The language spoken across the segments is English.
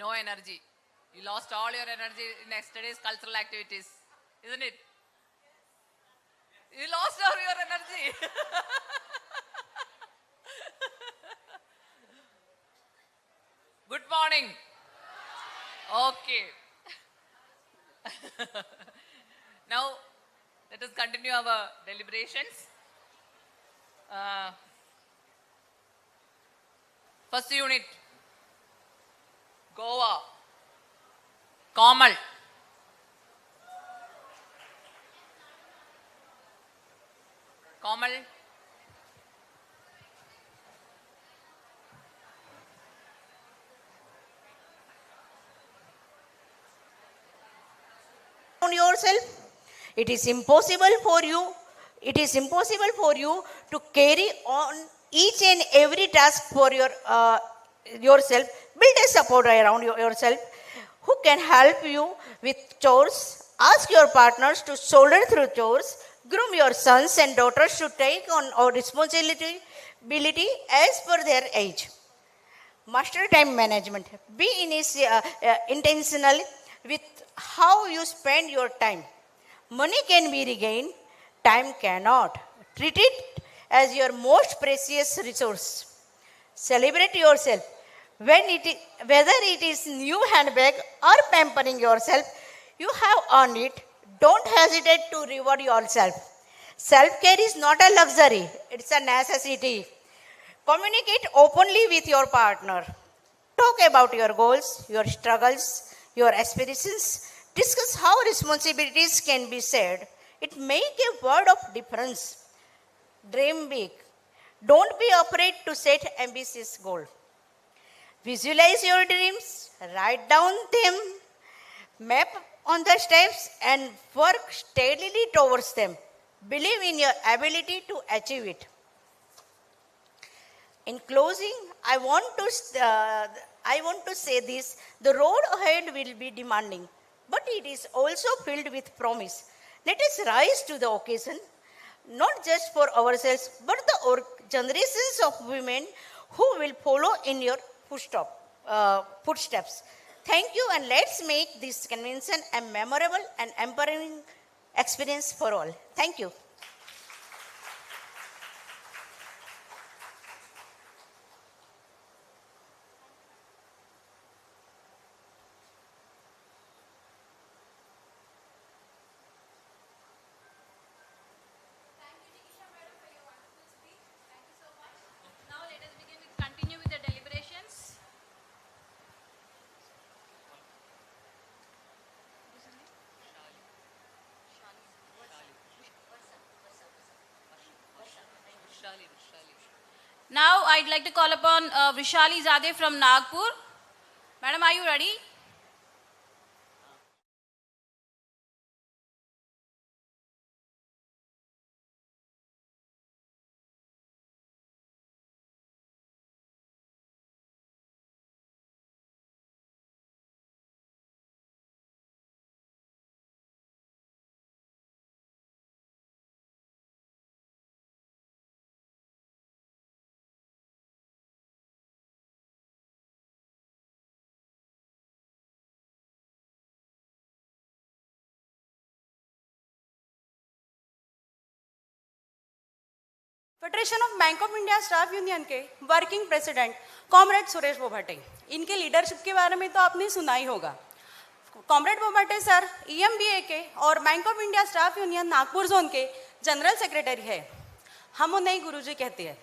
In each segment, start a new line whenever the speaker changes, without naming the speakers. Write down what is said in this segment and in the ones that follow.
No energy. You lost all your energy in yesterday's cultural activities, isn't it? You lost all your energy. Good morning. Okay. Now, let us continue our deliberations. First unit, Goa. Kamal. Kamal.
On yourself. It is impossible for you. It is impossible for you to carry on each and every task for yourself. Build a support around yourself who can help you with chores. Ask your partners to shoulder through chores. Groom your sons and daughters to take on our responsibility as per their age. Master time management. Be intentional with how you spend your time. Money can be regained, time cannot. Treat it as your most precious resource. Celebrate yourself. Whether it is new handbag or pampering yourself, you have earned it. Don't hesitate to reward yourself. Self-care is not a luxury, it's a necessity. Communicate openly with your partner. Talk about your goals, your struggles, your aspirations. Discuss how responsibilities can be shared. It makes a world of difference. Dream big. Don't be afraid to set ambitious goals. Visualize your dreams, write down them, map on the steps, and work steadily towards them. Believe in your ability to achieve it. In closing, I want to say this: the road ahead will be demanding, but it is also filled with promise. Let us rise to the occasion, not just for ourselves, but the generations of women who will follow in your footsteps. Thank you, and let's make this convention a memorable and empowering experience for all. Thank you.
Now let us continue with the deliberations. Now I'd like to call upon Vishali Zade from Nagpur. Madam, are you ready?
Federation of bank of India staff union के working president comrade Suresh बोभाटे, इनके leadership के बारे में तो आपने सुना ही होगा। Comrade बोभाटे sir ईएमबीए के और bank of India staff union Nagpur zone के जनरल सेक्रेटरी है। हम उन्हें गुरुजी कहते हैं।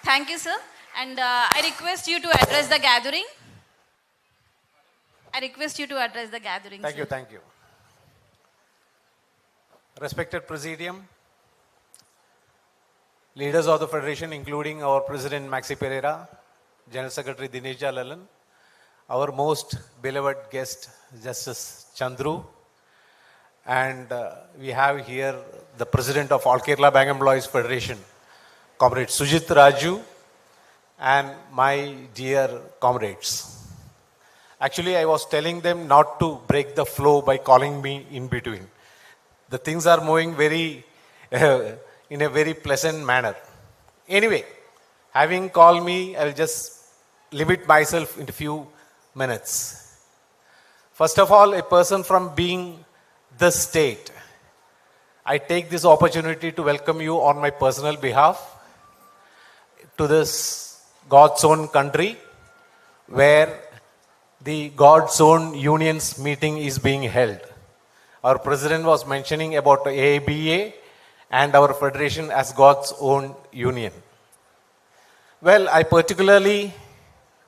Thank you, sir. And I request you to address the gathering. I request you to address the gathering.
Thank
sir.
you, thank you. Respected Presidium, leaders of the Federation, including our President Maxi Pereira, General Secretary Dinesh Jalalan, our most beloved guest, Justice Chandru, and we have here the President of All Kerala Bank Employees Federation, Comrade Sujit Raju, and my dear comrades. Actually, I was telling them not to break the flow by calling me in between. The things are moving very, in a very pleasant manner. Anyway, having called me, I will just limit myself in a few minutes. First of all, a person from being the state, I take this opportunity to welcome you on my personal behalf to this God's own country where the God's own unions meeting is being held. Our president was mentioning about AABA and our federation as God's own union. Well, I particularly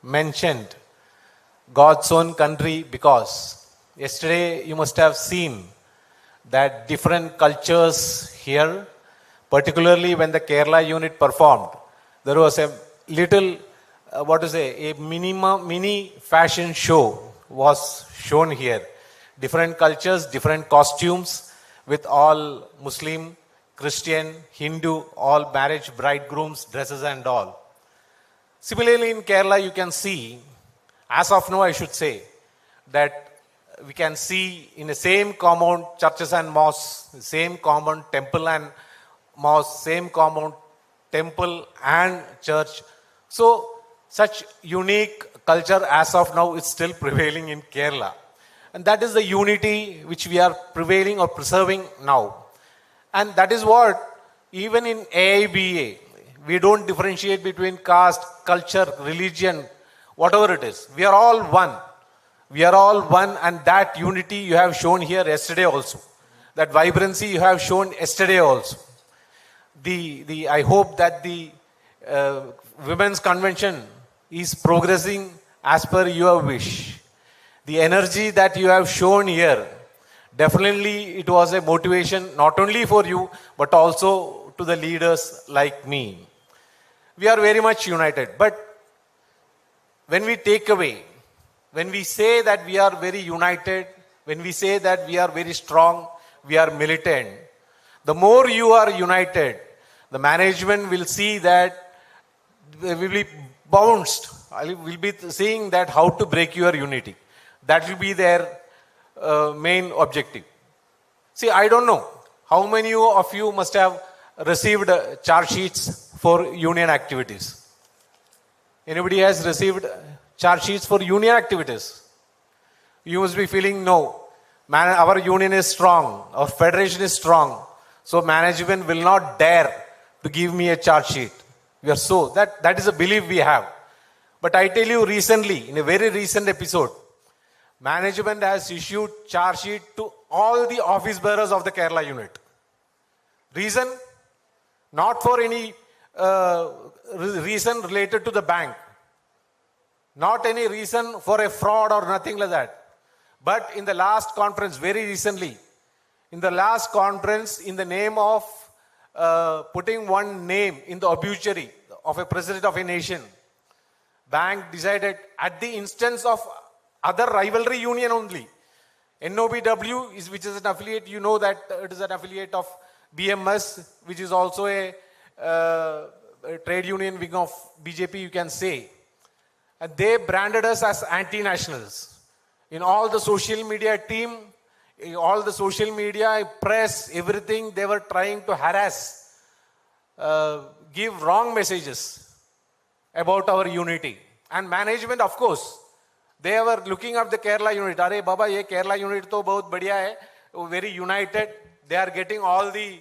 mentioned God's own country because yesterday you must have seen that different cultures here, particularly when the Kerala unit performed, there was a little, a mini fashion show was shown here. Different cultures, different costumes with all Muslim, Christian, Hindu, all marriage bridegrooms, dresses and all. Similarly in Kerala you can see, as of now I should say, that we can see in the same compound churches and mosques, same compound temple and mosque, same compound temple and church. So such unique culture as of now is still prevailing in Kerala. And that is the unity which we are prevailing or preserving now. And that is what, even in AIBA, we don't differentiate between caste, culture, religion, whatever it is. We are all one. We are all one, and that unity you have shown here yesterday also. That vibrancy you have shown yesterday also. I hope that the Women's Convention is progressing as per your wish. The energy that you have shown here, definitely it was a motivation not only for you, but also to the leaders like me. We are very much united. But when we take away, when we say that we are very united, when we say that we are very strong, we are militant, the more you are united, the management will see that we will be bounced. Will be seeing that how to break your unity. That will be their main objective. See, I don't know how many of you must have received charge sheets for union activities. Anybody has received charge sheets for union activities? You must be feeling, no, our union is strong, our federation is strong, so management will not dare to give me a charge sheet. We are so, that is a belief we have. But I tell you recently, in a very recent episode, management has issued charge sheet to all the office bearers of the Kerala unit. Reason? Not for any reason related to the bank. Not any reason for a fraud or nothing like that. But in the last conference, very recently, in the last conference, in the name of putting one name in the obituary of a president of a nation, bank decided at the instance of other rivalry union only. NOBW, which is an affiliate, you know that it is an affiliate of BMS, which is also a trade union wing of BJP, you can say. And they branded us as anti-nationals. In all the social media team, in all the social media, press, everything, they were trying to harass, give wrong messages about our unity. And management, of course, they were looking at the Kerala unit. Arey Baba, ye Kerala unit to bahut badhiya hai, very united. They are getting all the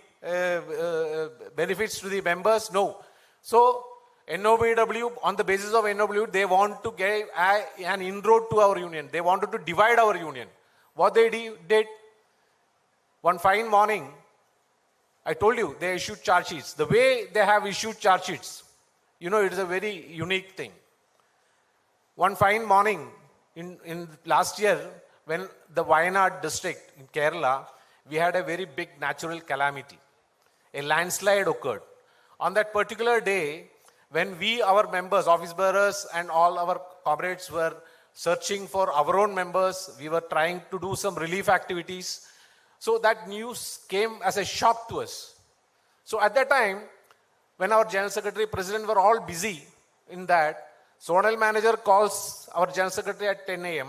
benefits to the members. No. So, NOBW, on the basis of NOBW, they want to get an inroad to our union. They wanted to divide our union. What they did, one fine morning, I told you, they issued charge sheets. The way they have issued charge sheets, you know, it is a very unique thing. One fine morning in last year, when the Wayanad district in Kerala, we had a very big natural calamity. A landslide occurred. On that particular day, when we, our members, office bearers and all our comrades were searching for our own members, we were trying to do some relief activities. So that news came as a shock to us. So at that time, when our General Secretary, President were all busy in that, zonal manager calls our General Secretary at 10 a.m.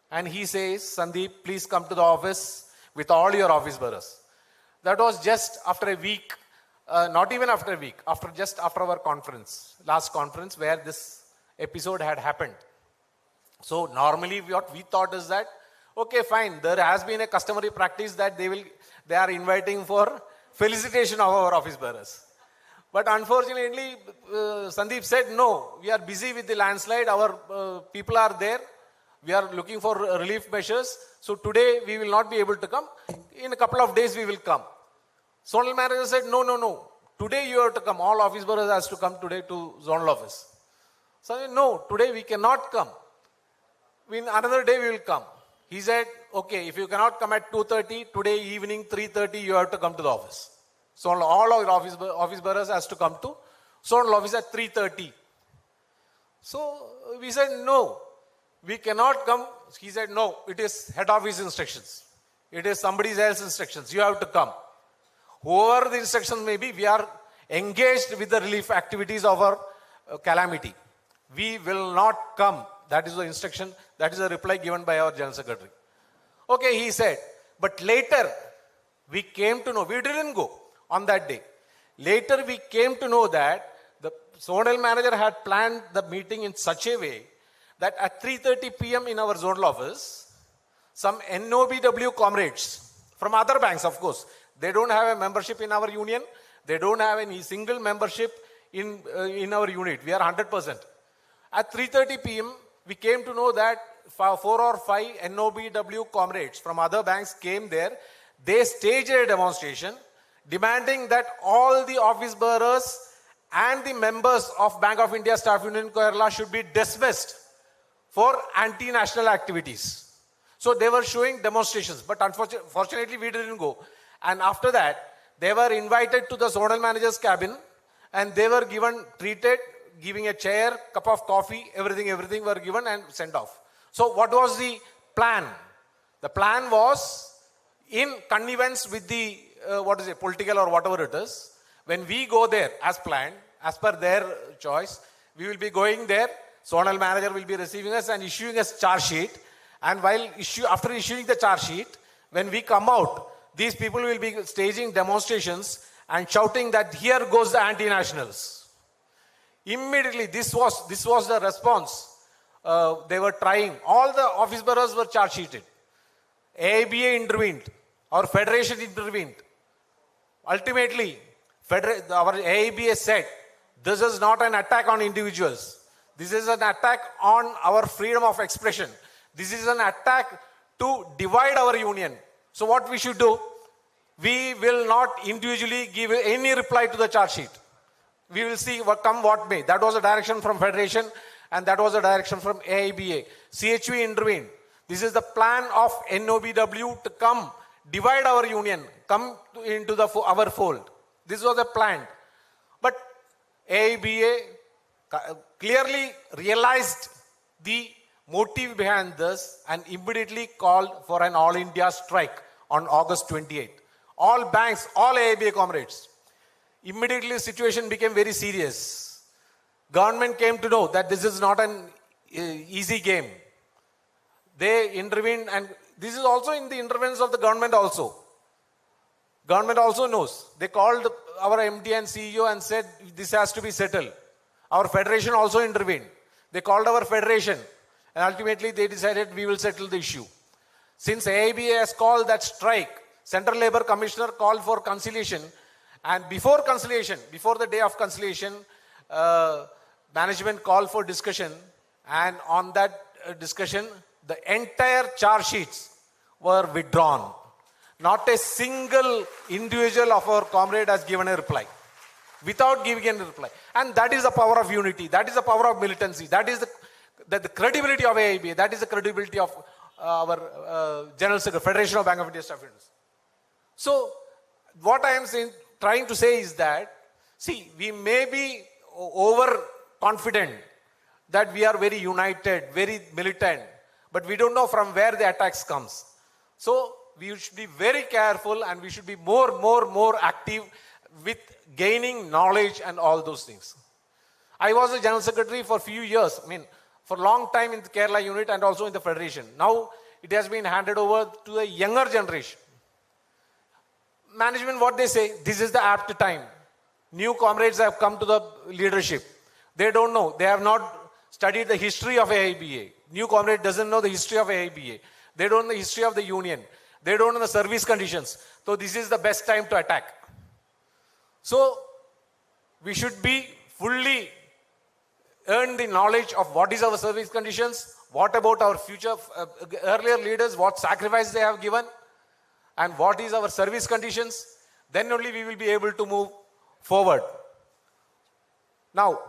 and he says, Sandeep, please come to the office with all your office bearers. That was just after a week, not even after a week, just after our conference, last conference where this episode had happened. So normally what we thought is that, okay, fine, there has been a customary practice that they are inviting for felicitation of our office bearers. But unfortunately, Sandeep said, no, we are busy with the landslide, our people are there, we are looking for relief measures, so today we will not be able to come, in a couple of days we will come. Zonal manager said, no, today you have to come, all office bearers has to come today to zonal office. So I said, no, today we cannot come. In another day we will come. He said, okay, if you cannot come at 2:30, today evening 3:30 you have to come to the office. So all our office bearers has to come to zonal office at 3:30. So we said, no, we cannot come. He said, no, it is head office instructions. It is somebody else's instructions. You have to come. Whoever the instructions may be, we are engaged with the relief activities of our calamity. We will not come. That is the instruction. That is the reply given by our General Secretary. Okay, he said. But later, we came to know, we didn't go on that day. Later, we came to know that the zonal manager had planned the meeting in such a way that at 3:30 p.m. in our zonal office, some NOBW comrades from other banks, of course, they don't have a membership in our union. They don't have any single membership in our unit. We are 100%. At 3:30 p.m., we came to know that 4 or 5 NOBW comrades from other banks came there. They staged a demonstration demanding that all the office bearers and the members of Bank of India Staff Union Kerala should be dismissed for anti-national activities. So they were showing demonstrations, but unfortunately we didn't go. And after that, they were invited to the zonal manager's cabin and they were treated, giving a chair, cup of coffee, everything were given and sent off. So what was the plan? The plan was in connivance with the, political or whatever it is. When we go there as planned, as per their choice, we will be going there. Zonal manager will be receiving us and issuing us charge sheet. And after issuing the charge sheet, when we come out, these people will be staging demonstrations and shouting that here goes the anti-nationals. Immediately, this was the response. They were trying. All the office bearers were charge sheeted. AIBA intervened. Our federation intervened. Ultimately, our AIBA said, this is not an attack on individuals. This is an attack on our freedom of expression. This is an attack to divide our union. So what we should do? We will not individually give any reply to the charge sheet. We will see what may. That was a direction from Federation and that was a direction from AIBA. CHU intervened. This is the plan of NOBW to come, divide our union, come into our fold. This was a plan. But AIBA clearly realized the motive behind this and immediately called for an all India strike on August 28th. All banks, all AIBA comrades. Immediately the situation became very serious. Government came to know that this is not an easy game. They intervened and this is also in the intervention of the government also. Government also knows. They called our MD and CEO and said this has to be settled. Our federation also intervened. They called our federation and ultimately they decided we will settle the issue. Since AIBA has called that strike, Central Labour Commissioner called for conciliation and before the day of conciliation, management called for discussion and on that discussion, the entire charge sheets were withdrawn. Not a single individual of our comrade has given a reply. Without giving a reply. And that is the power of unity. That is the power of militancy. That is the credibility of AIBA. That is the credibility of our General Secretary, Federation of Bank of India Staff Unions. So, what I am trying to say is that, see, we may be overconfident that we are very united, very militant, but we don't know from where the attacks comes. So, we should be very careful and we should be more active with gaining knowledge and all those things. I was a General Secretary for a few years, for a long time in the Kerala unit and also in the Federation. Now, it has been handed over to a younger generation. Management, what they say, this is the apt time. New comrades have come to the leadership. They don't know. They have not studied the history of AIBA. New comrade doesn't know the history of AIBA. They don't know the history of the union. They don't know the service conditions. So this is the best time to attack. So we should be fully earn the knowledge of what is our service conditions, what about our future earlier leaders, what sacrifice they have given, and what is our service conditions. Then only we will be able to move forward. Now,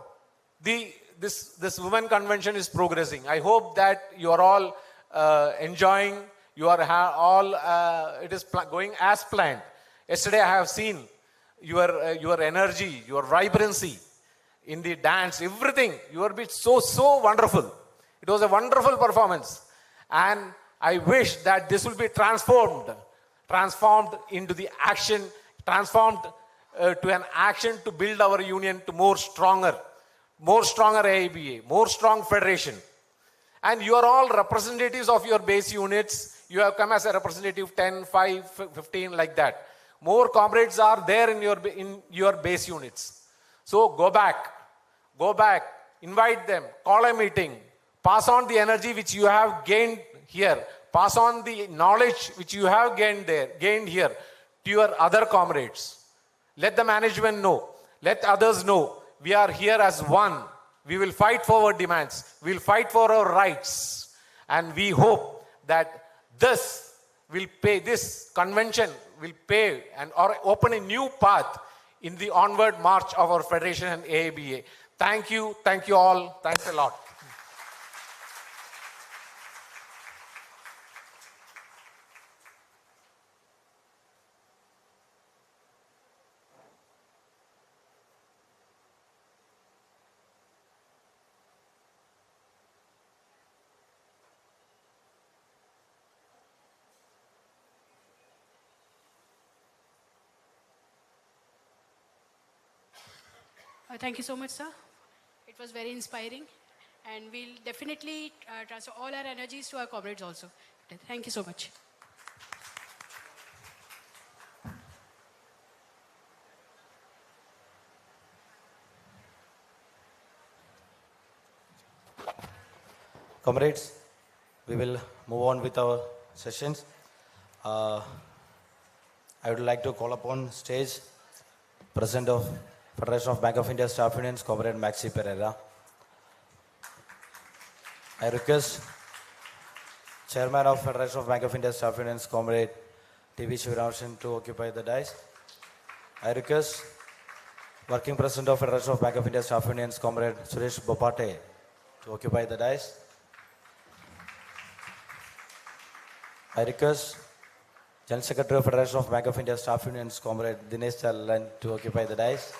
this women convention is progressing. I hope that you are all enjoying. You are all. It is going as planned. Yesterday, I have seen your energy, your vibrancy in the dance, everything. You are so wonderful. It was a wonderful performance, and I wish that this will be transformed into the action, transformed to an action to build our union to more stronger AIBA, more strong federation. And you are all representatives of your base units. You have come as a representative 10, 5, 15, like that. More comrades are there in your base units. So go back, invite them, call a meeting, pass on the energy which you have gained here, pass on the knowledge which you have gained here to your other comrades. Let the management know, let others know, we are here as one. We will fight for our demands, we will fight for our rights, and we hope that this convention will pave or open a new path in the onward march of our federation and AIBA. Thank you all. Thanks a lot.
Thank you so much, sir. It was very inspiring. And we'll definitely transfer all our energies to our comrades also. Thank you so much.
Comrades, we will move on with our sessions. I would like to call upon stage President of Federation of Bank of India Staff Unions, Comrade Maxi Pereira. I request Chairman of Federation of Bank of India Staff Unions, Comrade T.V. Shivaramakrishnan to occupy the dais. I request Working President of Federation of Bank of India Staff Unions, Comrade Suresh Bopate to occupy the dais. I request General Secretary of Federation of Bank of India Staff Unions, Comrade Dinesh Chalalan to occupy the dais.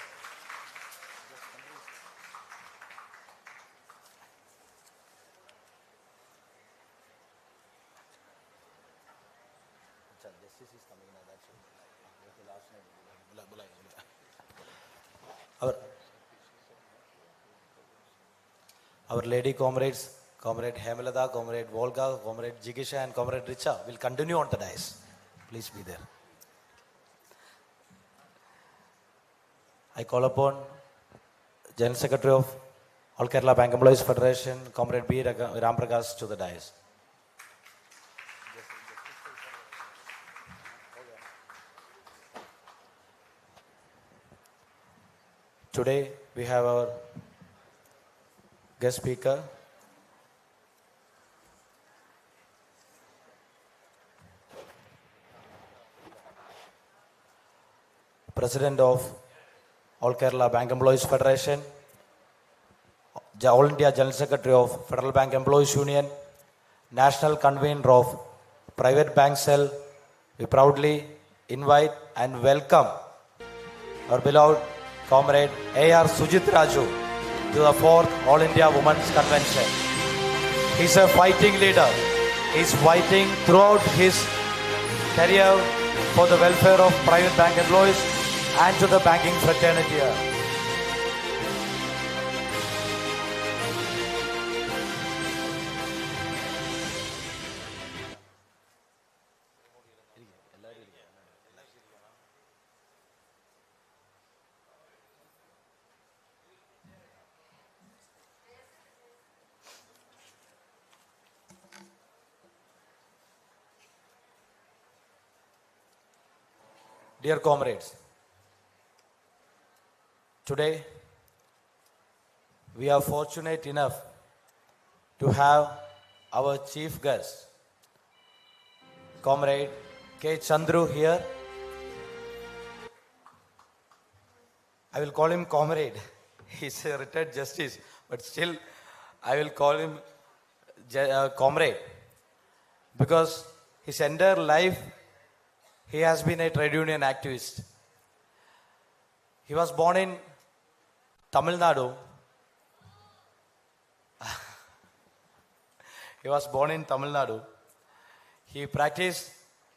Our lady comrades, Comrade Hemalada, Comrade Volga, Comrade Jigisha, and Comrade Richa will continue on the dais. Please be there. I call upon General Secretary of All Kerala Bank Employees Federation, Comrade B. Ramprakash, to the dais. Today we have our guest speaker, President of All Kerala Bank Employees Federation, All India General Secretary of Federal Bank Employees Union, National Convener of Private Bank Cell, we proudly invite and welcome our beloved comrade A.R. Sujit Raju to the 4th All India Women's Convention. He's a fighting leader. He's fighting throughout his career for the welfare of private bank employees and to the banking fraternity. Dear comrades, today we are fortunate enough to have our chief guest, Comrade K. Chandru here. I will call him Comrade. He's a retired justice, but still I will call him Comrade because his entire life he has been a trade union activist. He was born in Tamil Nadu. He was born in Tamil Nadu. He practiced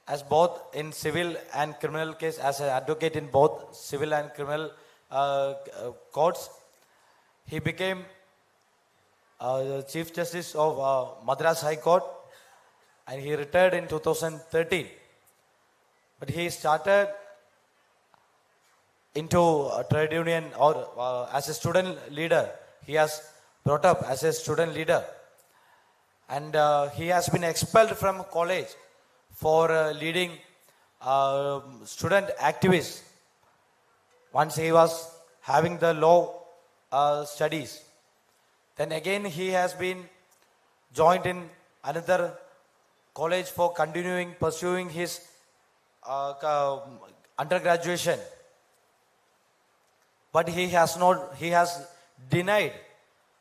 as both in civil and criminal case as an advocate in both civil and criminal courts. He became the Chief Justice of Madras High Court and he retired in 2013. But he started into a trade union or as a student leader. He has brought up as a student leader. And he has been expelled from college for leading student activists once he was having the law studies. Then again he has been joined in another college for pursuing his undergraduation, but he has denied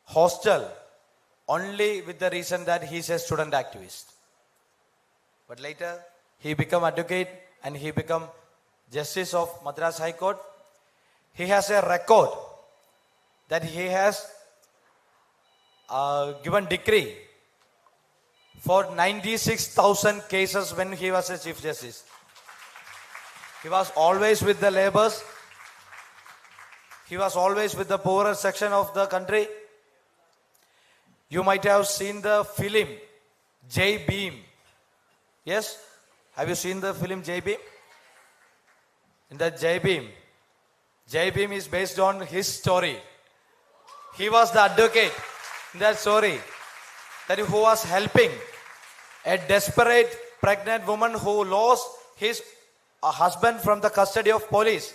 hostel only with the reason that he is a student activist. But later he become advocate and he become Justice of Madras High Court. He has a record that he has given decree for 96,000 cases when he was a Chief Justice. He was always with the laborers. He was always with the poorer section of the country. You might have seen the film Jai Bhim. Yes? Have you seen the film Jai Bhim? In the Jai Bhim is based on his story. He was the advocate in that story who was helping a desperate pregnant woman who lost his husband from the custody of police,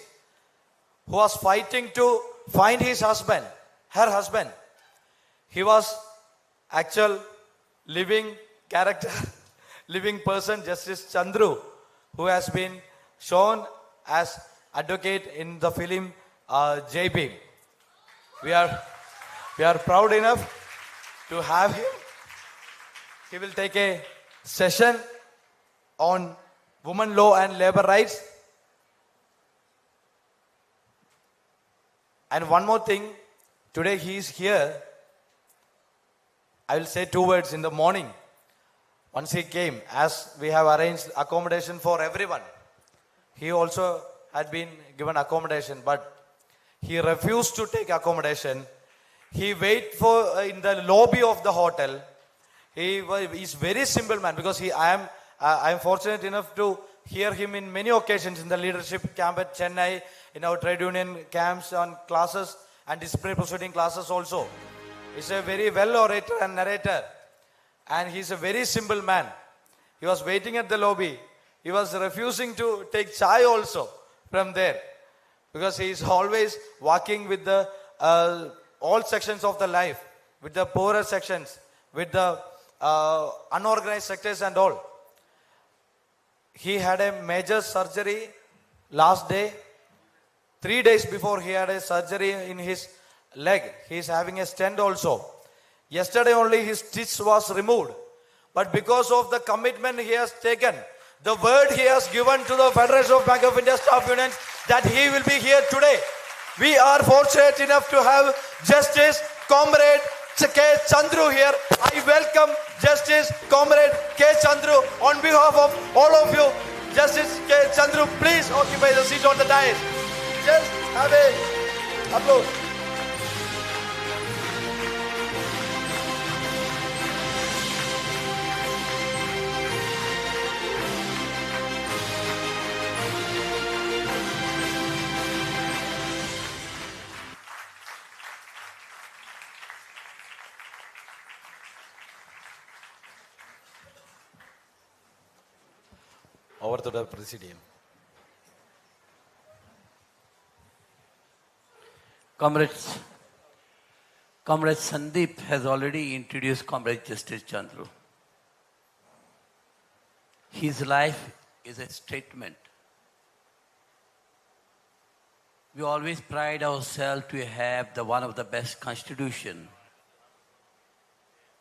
who was fighting to find her husband. He was actual living character, living person, Justice Chandru, who has been shown as advocate in the film Jai Bhim. We are proud enough to have him. He will take a session on women law and labor rights. And one more thing, today he is here. I will say 2 words in the morning. Once he came, as we have arranged accommodation for everyone, he also had been given accommodation, but he refused to take accommodation. He waited for in the lobby of the hotel. He's very simple man because I am fortunate enough to hear him in many occasions in the leadership camp at Chennai, in our trade union camps on classes and disciplinary proceeding classes also. He's a very well orator and narrator, and he's a very simple man. He was waiting at the lobby. He was refusing to take chai also from there because he is always walking with the all sections of the life, with the poorer sections, with the unorganized sectors and all. He had a major surgery last day 3 days before he had a surgery in his leg. He is having a stent also. Yesterday only his stitch was removed. But because of the commitment he has taken, the word he has given to the Federation of Bank of India Staff Unions that he will be here today. We are fortunate enough to have Justice Comrade K. Chandru here. I welcome Justice Comrade K. Chandru on behalf of all of you. Justice K. Chandru, please occupy the seat on the dais. Just have a applause. Over to the Presidium.
Comrades, Comrade Sandeep has already introduced Comrade Justice Chandru. His life is a statement. We always pride ourselves to have one of the best constitution.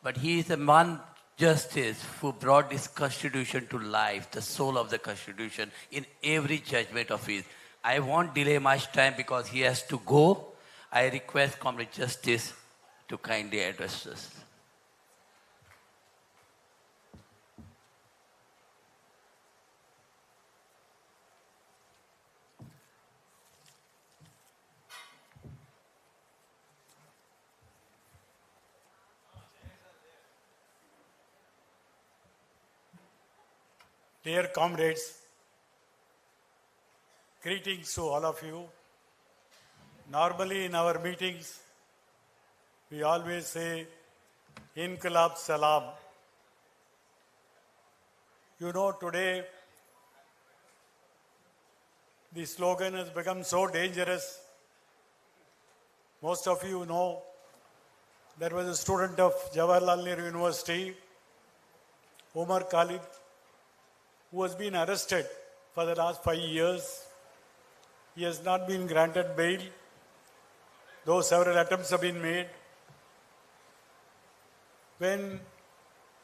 But he is the one justice who brought this constitution to life, the soul of the constitution in every judgment of his. I won't delay much time because he has to go. I request Comrade Justice to kindly address us.
Dear comrades, greetings to all of you. Normally in our meetings, we always say, Inqilab Salam. You know, today, the slogan has become so dangerous. Most of you know, there was a student of Jawaharlal Nehru University, Omar Khalid, who has been arrested for the last 5 years. He has not been granted bail, though several attempts have been made.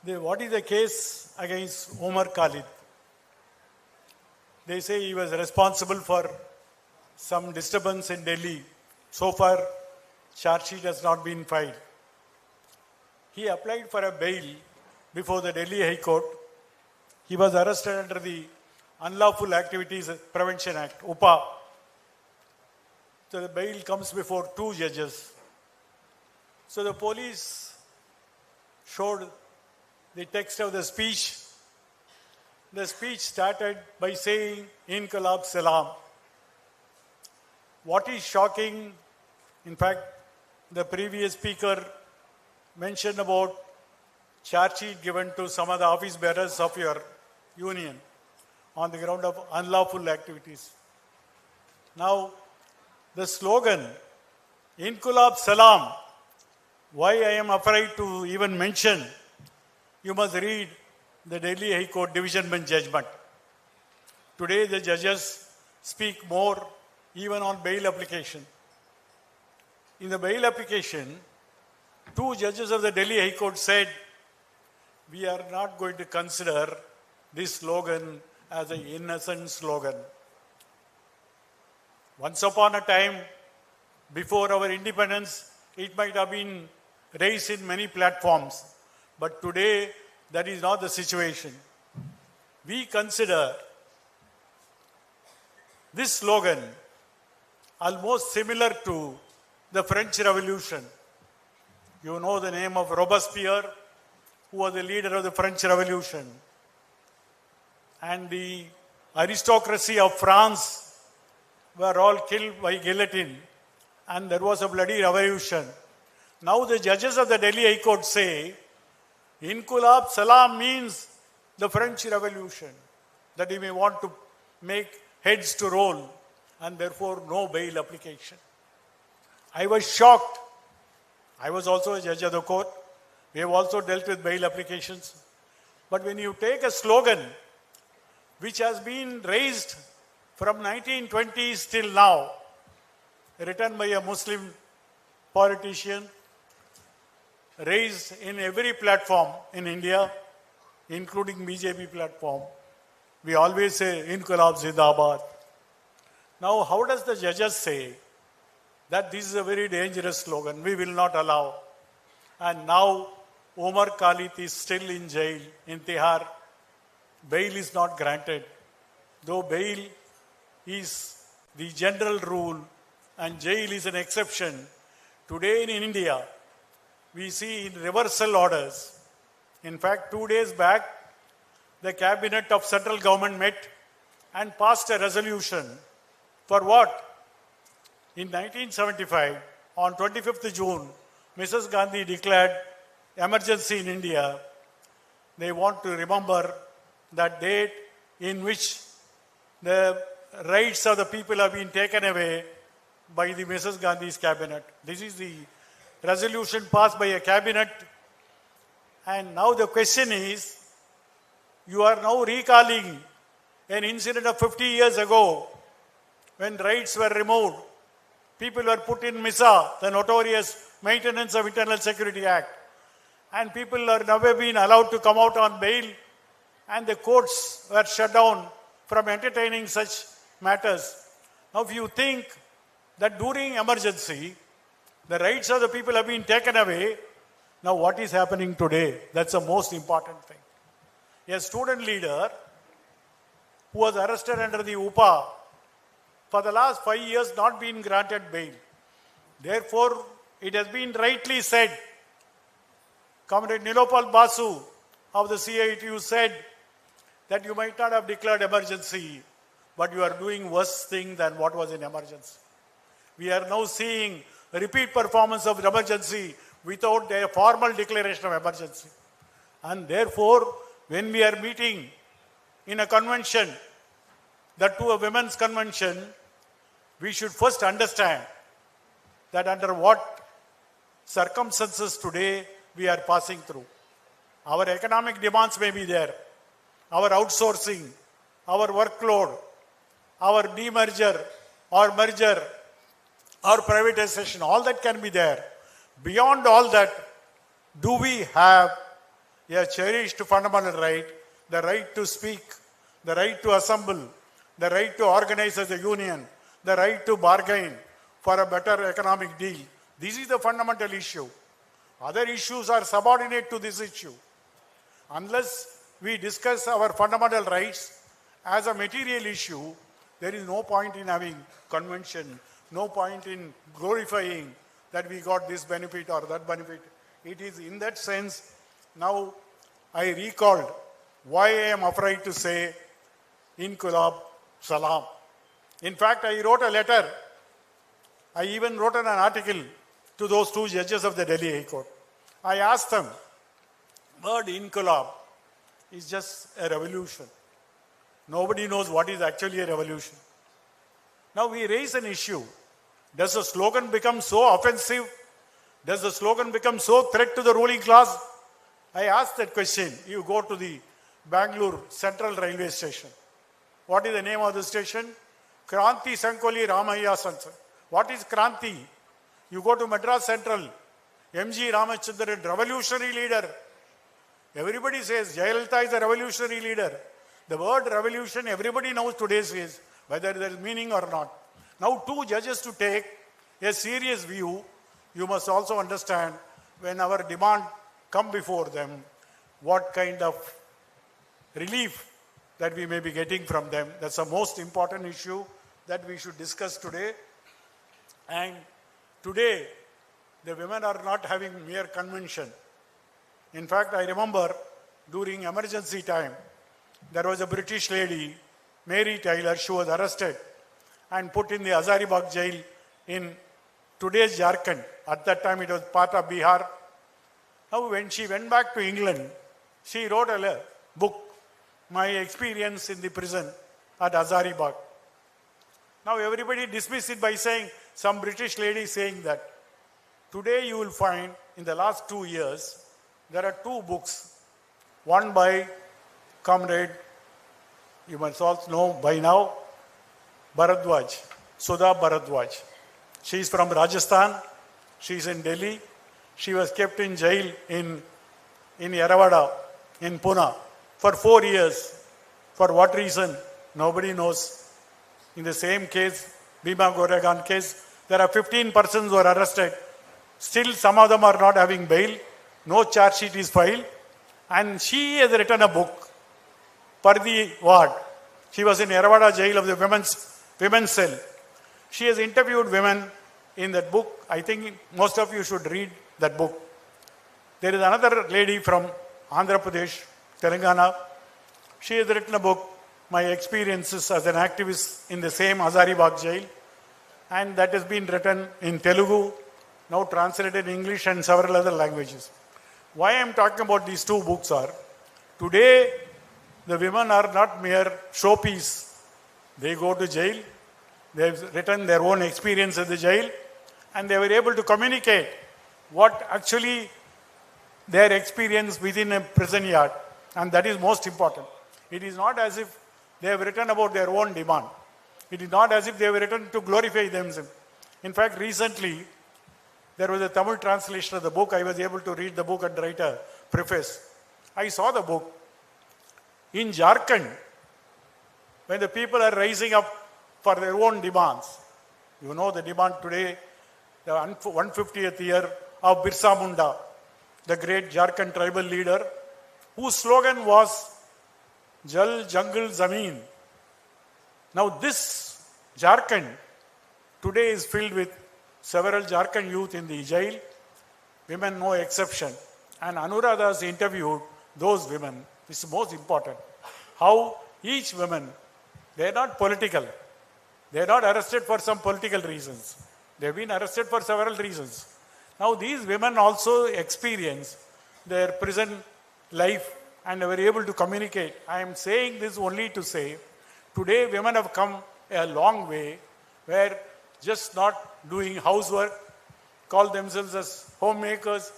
What is the case against Omar Khalid? They say he was responsible for some disturbance in Delhi. So far, charge sheet has not been filed. He applied for a bail before the Delhi High Court. He was arrested under the Unlawful Activities Prevention Act, UPA. So the bail comes before 2 judges. So the police showed the text of the speech. The speech started by saying, Inqilab Salam. What is shocking, in fact, the previous speaker mentioned about charge sheet given to some of the office bearers of your union on the ground of unlawful activities. Now, the slogan, Inqilab Salam, why I am afraid to even mention, you must read the Delhi High Court Division Bench judgment. Today the judges speak more even on bail application. In the bail application, 2 judges of the Delhi High Court said, we are not going to consider this slogan as an innocent slogan. Once upon a time, before our independence, it might have been raised in many platforms. But today, that is not the situation. We consider this slogan almost similar to the French Revolution. You know the name of Robespierre, who was the leader of the French Revolution. And the aristocracy of France were all killed by guillotine. And there was a bloody revolution. Now the judges of the Delhi High Court say, Inqilab Salam means the French Revolution. That you may want to make heads to roll. And therefore no bail application. I was shocked. I was also a judge of the court. We have also dealt with bail applications. But when you take a slogan which has been raised from 1920s till now, written by a Muslim politician, raised in every platform in India, including BJP platform. We always say, Inqilab Zindabad. Now, how does the judges say that this is a very dangerous slogan? We will not allow. And now, Omar Khalid is still in jail in Tihar. Bail is not granted. Though bail is the general rule and jail is an exception, today in India, we see in reversal orders. In fact, 2 days back, the cabinet of central government met and passed a resolution for what? In 1975, on 25th June, Mrs. Gandhi declared emergency in India. They want to remember that date in which the rights of the people have been taken away by the Mrs. Gandhi's cabinet. This is the resolution passed by a cabinet. And now the question is, you are now recalling an incident of 50 years ago when rights were removed. People were put in MISA, the notorious Maintenance of Internal Security Act. And people are never been allowed to come out on bail. And the courts were shut down from entertaining such matters. Now, if you think that during emergency, the rights of the people have been taken away, now what is happening today? That's the most important thing. A student leader who was arrested under the UPA for the last 5 years not been granted bail. Therefore, it has been rightly said, Comrade Nilopal Basu of the CITU said that you might not have declared emergency, but you are doing worse thing than what was in emergency. We are now seeing a repeat performance of emergency without a formal declaration of emergency. And therefore, when we are meeting in a convention, that to a women's convention, we should first understand that under what circumstances today we are passing through. Our economic demands may be there, our outsourcing, our workload, our demerger or merger or privatization, all that can be there. Beyond all that, do we have a cherished fundamental right, the right to speak, the right to assemble, the right to organize as a union, the right to bargain for a better economic deal? This is the fundamental issue. Other issues are subordinate to this issue. Unless we discuss our fundamental rights as a material issue, there is no point in having convention, no point in glorifying that we got this benefit or that benefit. It is in that sense, now I recalled why I am afraid to say Inqilab Salam. In fact, I wrote a letter. I even wrote an article to those two judges of the Delhi High Court. I asked them, word Inqilab is just a revolution. Nobody knows what is actually a revolution. Now we raise an issue. Does the slogan become so offensive? Does the slogan become so threat to the ruling class? I asked that question. You go to the Bangalore Central Railway Station. What is the name of the station? Kranti Sankoli Ramaya Sansa. What is Kranti? You go to Madras Central. M.G. Ramachandran, revolutionary leader. Everybody says Jayalalitha is a revolutionary leader. The word revolution, everybody knows today's is, whether there is meaning or not. Now, two judges to take a serious view, you must also understand when our demand come before them, what kind of relief that we may be getting from them. That's the most important issue that we should discuss today. And today, the women are not having mere convention. In fact, I remember during emergency time, there was a British lady, Mary Taylor. She was arrested and put in the Hazaribagh jail in today's Jharkhand. At that time, it was part of Bihar. Now, when she went back to England, she wrote a book, My Experience in the Prison at Hazaribagh. Now, everybody dismissed it by saying, some British lady saying that. Today, you will find, in the last 2 years, there are two books. One by Comrade, you must also know by now, Bharadwaj, Sudha Bharadwaj. She is from Rajasthan. She is in Delhi. She was kept in jail in Yeravada, in Pune, for 4 years. For what reason? Nobody knows. In the same case, Bhima Goregan case, there are 15 persons who are arrested. Still, some of them are not having bail. No charge sheet is filed. And she has written a book, Pardi Ward. She was in Yeravada jail of the women's cell. She has interviewed women in that book. I think most of you should read that book. There is another lady from Andhra Pradesh, Telangana. She has written a book, My Experiences as an Activist in the same Hazaribagh jail. And that has been written in Telugu, now translated in English and several other languages. Why I am talking about these two books are, today the women are not mere showpiece. They go to jail, they have written their own experience at the jail, and they were able to communicate what actually their experience within a prison yard, and that is most important. It is not as if they have written about their own demand. It is not as if they have written to glorify themselves. In fact, recently, there was a Tamil translation of the book. I was able to read the book and write a preface. I saw the book. In Jharkhand, when the people are rising up for their own demands, you know the demand today, the 150th year of Birsa Munda, the great Jharkhand tribal leader, whose slogan was Jal Jungle Zameen. Now this Jharkhand today is filled with several Jharkhand youth in the jail, women no exception. And Anuradha has interviewed those women. This is most important. How each woman, they are not political. They are not arrested for some political reasons. They have been arrested for several reasons. Now these women also experience their prison life and were able to communicate. I am saying this only to say, today women have come a long way where just not doing housework, call themselves as homemakers,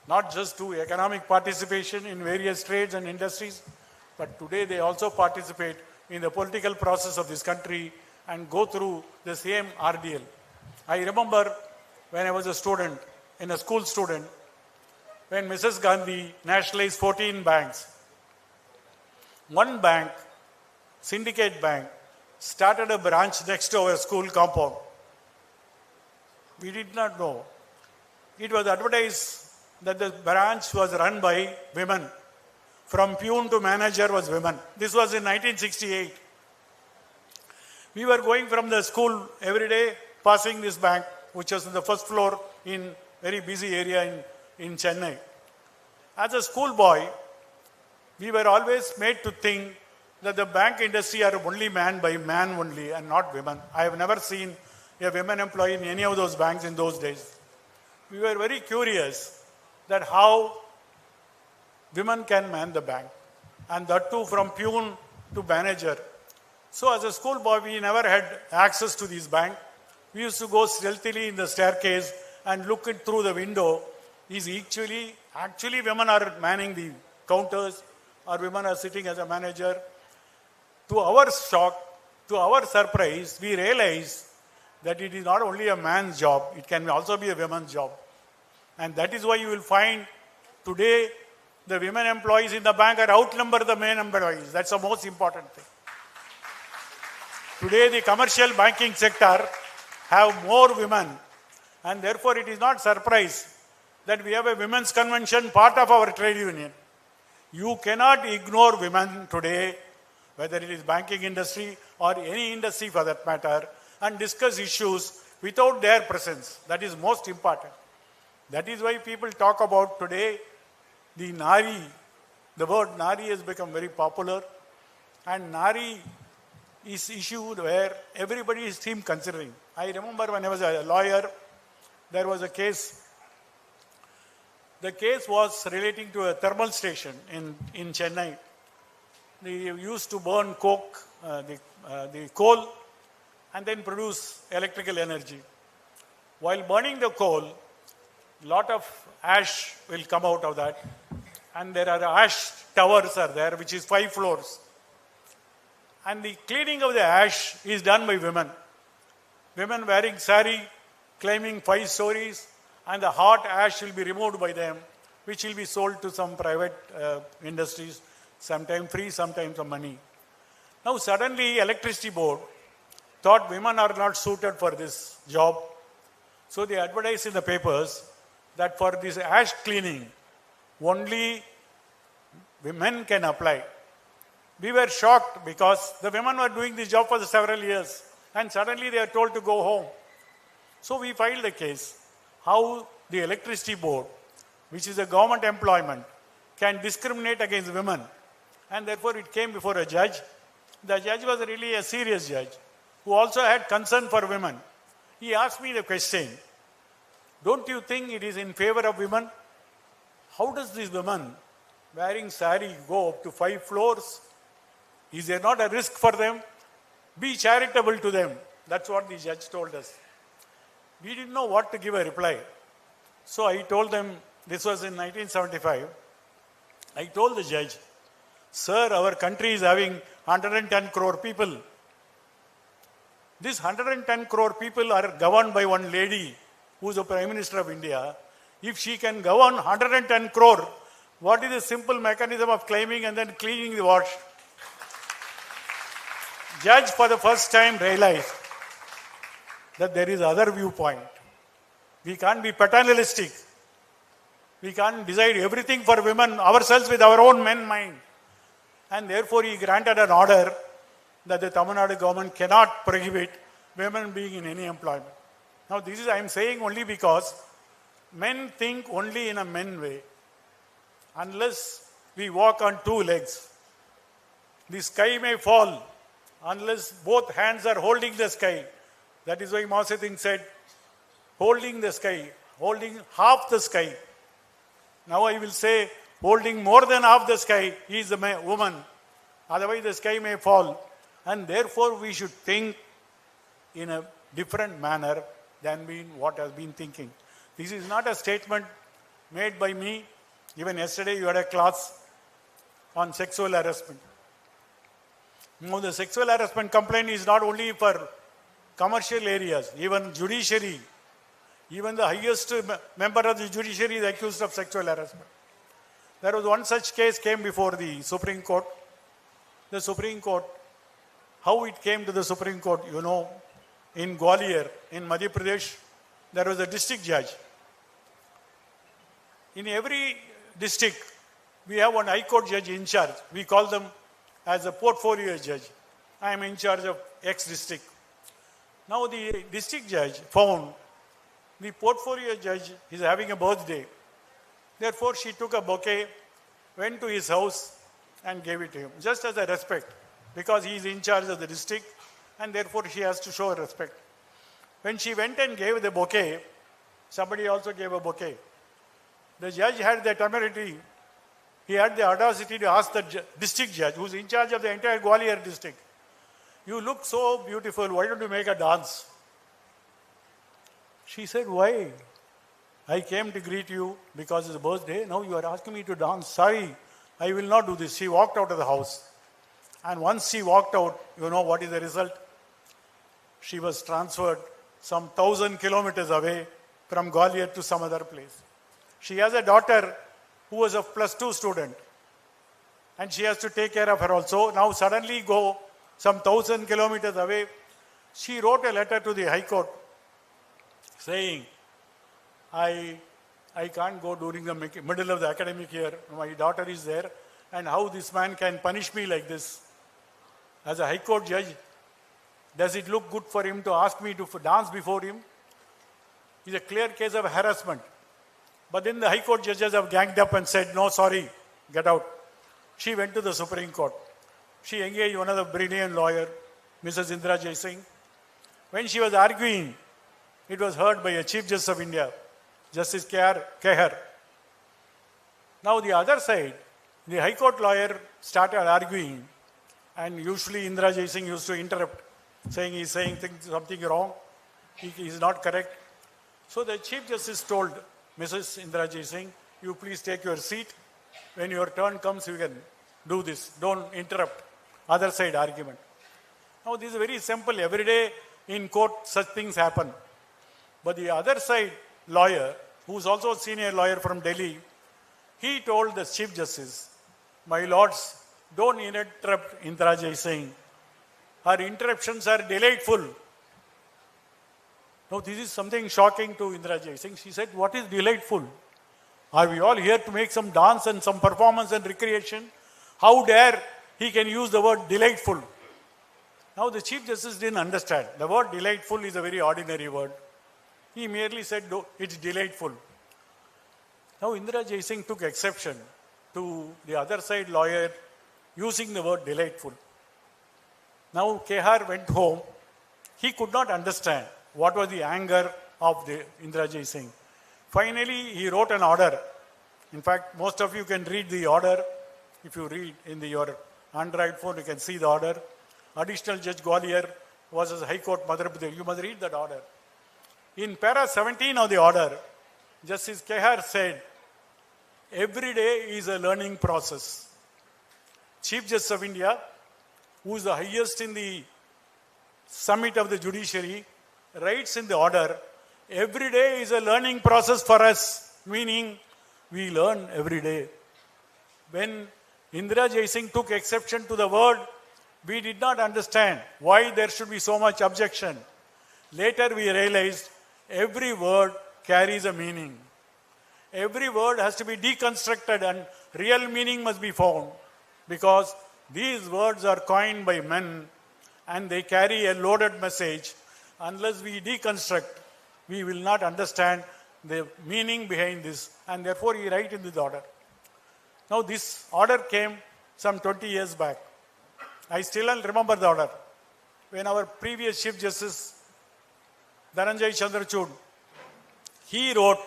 not just do economic participation in various trades and industries, but today they also participate in the political process of this country and go through the same ordeal. I remember when I was a student, a school student, when Mrs. Gandhi nationalized 14 banks. One bank, Syndicate Bank, started a branch next to our school compound. We did not know. It was advertised that the branch was run by women. From peon to manager was women. This was in 1968. We were going from the school every day, passing this bank, which was on the first floor in very busy area in Chennai. As a schoolboy, we were always made to think that the bank industry are only manned by man only and not women. I have never seen a women employee in any of those banks in those days. We were very curious that how women can man the bank, and that too from peon to manager. So as a schoolboy, we never had access to this bank. We used to go stealthily in the staircase and look it through the window. Is actually women are manning the counters, or women are sitting as a manager. To our shock, to our surprise, we realized that it is not only a man's job, it can also be a woman's job. And that is why you will find today the women employees in the bank are outnumber the men employees. That's the most important thing. Today the commercial banking sector have more women, and therefore it is not surprise that we have a women's convention part of our trade union. You cannot ignore women today, whether it is banking industry or any industry for that matter, and discuss issues without their presence. That is most important. That is why people talk about today the Nari. The word Nari has become very popular, and Nari is issued where everybody is seemed considering. I remember when I was a lawyer, there was a case. The case was relating to a thermal station in Chennai. They used to burn coke, the coal, and then produce electrical energy. While burning the coal, lot of ash will come out of that, and there are ash towers are there, which is 5 floors. And the cleaning of the ash is done by women. women wearing sari, claiming 5 stories, and the hot ash will be removed by them, which will be sold to some private industries, sometimes free, sometimes for money. Now suddenly electricity board thought women are not suited for this job. So they advertised in the papers that for this ash cleaning, only women can apply. We were shocked because the women were doing this job for several years and suddenly they are told to go home. So we filed a case how the electricity board, which is a government employment, can discriminate against women. And therefore it came before a judge. The judge was really a serious judge who also had concern for women. He asked me the question, don't you think it is in favor of women? How does this woman wearing sari go up to 5 floors? Is there not a risk for them? Be charitable to them. That's what the judge told us. We didn't know what to give a reply. So I told them, this was in 1975, I told the judge, sir, our country is having 110 crore people. These 110 crore people are governed by one lady who is the Prime Minister of India. If she can govern 110 crore, what is the simple mechanism of claiming and then cleaning the wash? Judge for the first time realized that there is other viewpoint. We can't be paternalistic. We can't decide everything for women ourselves with our own men mind. And therefore he granted an order that the Tamil Nadu government cannot prohibit women being in any employment. Now this is I am saying only because men think only in a men way. Unless we walk on 2 legs, the sky may fall unless both hands are holding the sky. That is why Mao Zedong said, holding the sky, holding half the sky. Now I will say, holding more than half the sky is the woman. Otherwise the sky may fall. And therefore we should think in a different manner than what has been thinking. This is not a statement made by me. Even yesterday you had a class on sexual harassment. Now the sexual harassment complaint is not only for commercial areas, even judiciary, even the highest member of the judiciary is accused of sexual harassment. There was one such case came before the Supreme Court. The Supreme Court, how it came to the Supreme Court, you know, in Gwalior, in Madhya Pradesh, there was a district judge. In every district, we have one High Court judge in charge. We call them as a portfolio judge. I am in charge of X district. Now the district judge found the portfolio judge is having a birthday. Therefore, she took a bouquet, went to his house and gave it to him, just as a respect, because he is in charge of the district and therefore she has to show respect. When she went and gave the bouquet, somebody also gave a bouquet. The judge had the temerity, he had the audacity to ask the district judge, who is in charge of the entire Gwalior district, you look so beautiful, why don't you make a dance? She said, why? I came to greet you because it's a birthday. Now you are asking me to dance. Sorry, I will not do this. She walked out of the house. And once she walked out, you know what is the result? She was transferred some 1,000 kilometers away from Gwalior to some other place. She has a daughter who was a +2 student. And she has to take care of her also. Now suddenly go some 1,000 kilometers away. She wrote a letter to the High Court saying, I can't go during the middle of the academic year. My daughter is there. And how this man can punish me like this? As a High Court judge, does it look good for him to ask me to dance before him? It's a clear case of harassment. But then the High Court judges have ganged up and said, no, sorry, get out. She went to the Supreme Court. She engaged one of the brilliant lawyer, Mrs. Indra Jaisingh. When she was arguing, it was heard by a Chief Justice of India, Justice Kehar. Now the other side, the High Court lawyer started arguing, and usually Indra Jaisingh used to interrupt, saying he's saying something wrong, he is not correct. So the Chief Justice told Mrs. Indra Jaisingh, you please take your seat. When your turn comes, you can do this. Don't interrupt other side argument. Now this is very simple. Every day in court such things happen. But the other side lawyer, who's also a senior lawyer from Delhi, he told the Chief Justice, my lords, don't interrupt Indira Jaising. Her interruptions are delightful. Now, this is something shocking to Indira Jaising. She said, what is delightful? Are we all here to make some dance and some performance and recreation? How dare he can use the word delightful? Now, the Chief Justice didn't understand. The word delightful is a very ordinary word. He merely said, no, it's delightful. Now, Indira Jaising took exception to the other side lawyer using the word delightful. Now, Kehar went home. He could not understand what was the anger of the Indira Jaising. Finally, he wrote an order. In fact, most of you can read the order. If you read in your Android phone, you can see the order. Additional Judge Gwalior was as High Court Madhya Pradesh. You must read that order. In para 17 of the order, Justice Kehar said, every day is a learning process. Chief Justice of India, who is the highest in the summit of the judiciary, writes in the order, every day is a learning process for us, meaning we learn every day. When Indira Jaising took exception to the word, we did not understand why there should be so much objection. Later we realized every word carries a meaning. Every word has to be deconstructed and real meaning must be found, because these words are coined by men and they carry a loaded message. Unless we deconstruct, we will not understand the meaning behind this, and therefore he writes in this order. Now this order came some 20 years back. I still remember the order. When our previous Chief Justice, Dhananjay Chandrachud, he wrote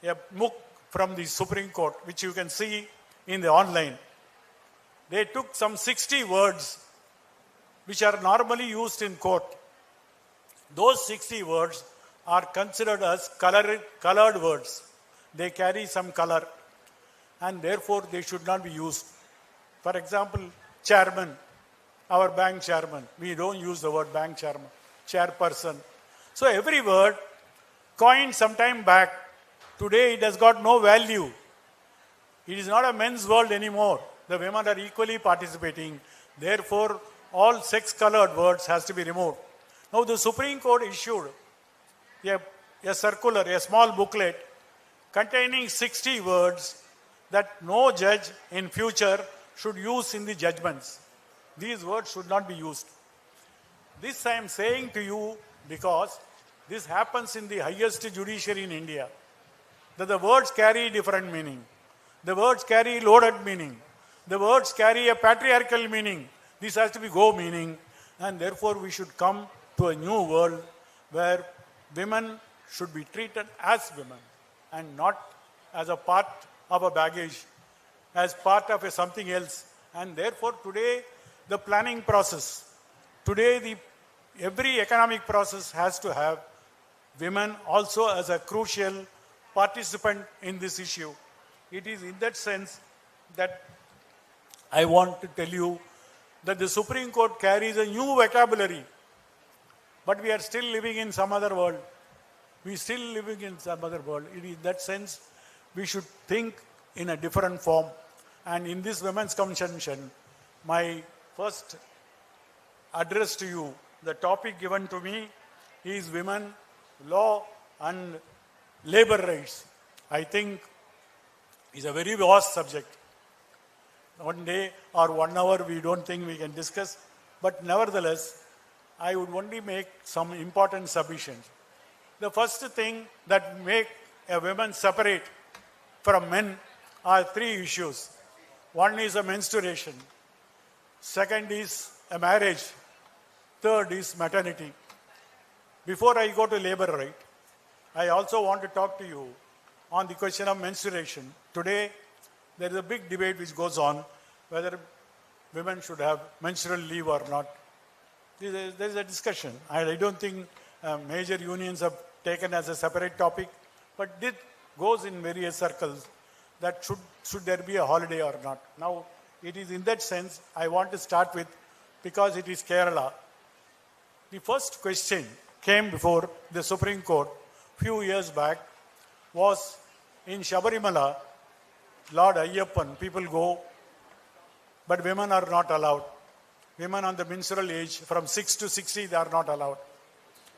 a book from the Supreme Court, which you can see in the online. They took some 60 words which are normally used in court. Those 60 words are considered as colored words. They carry some color and therefore they should not be used. For example, chairman, our bank chairman. We don't use the word bank chairman, chairperson. So every word coined some time back, today it has got no value. It is not a men's world anymore. The women are equally participating. Therefore, all sex-colored words has to be removed. Now, the Supreme Court issued a circular, a small booklet containing 60 words that no judge in future should use in the judgments. These words should not be used. This I am saying to you because this happens in the highest judiciary in India. That the words carry different meaning. The words carry loaded meaning. The words carry a patriarchal meaning. This has to be go meaning, and therefore we should come to a new world where women should be treated as women and not as a part of a baggage, as part of a something else. And therefore today the planning process, today every economic process has to have women also as a crucial participant in this issue. It is in that sense that I want to tell you that the Supreme Court carries a new vocabulary, but we are still living in some other world. We still living in some other world. It is in that sense we should think in a different form. And in this Women's Convention, my first address to you, the topic given to me is women, law and labor rights. I think is a very vast subject. One day or 1 hour we don't think we can discuss, but nevertheless, I would only make some important submissions. The first thing that make a woman separate from men are 3 issues. One is a menstruation. Second is a marriage. Third is maternity. Before I go to labor right, I also want to talk to you on the question of menstruation. Today, there is a big debate which goes on whether women should have menstrual leave or not. There is a discussion. I don't think major unions have taken as a separate topic, but it goes in various circles that should there be a holiday or not. Now, it is in that sense I want to start with, because it is Kerala. The first question came before the Supreme Court few years back was in Shabarimala, Lord Ayyappan, people go, but women are not allowed. Women on the menstrual age from 6 to 60, they are not allowed.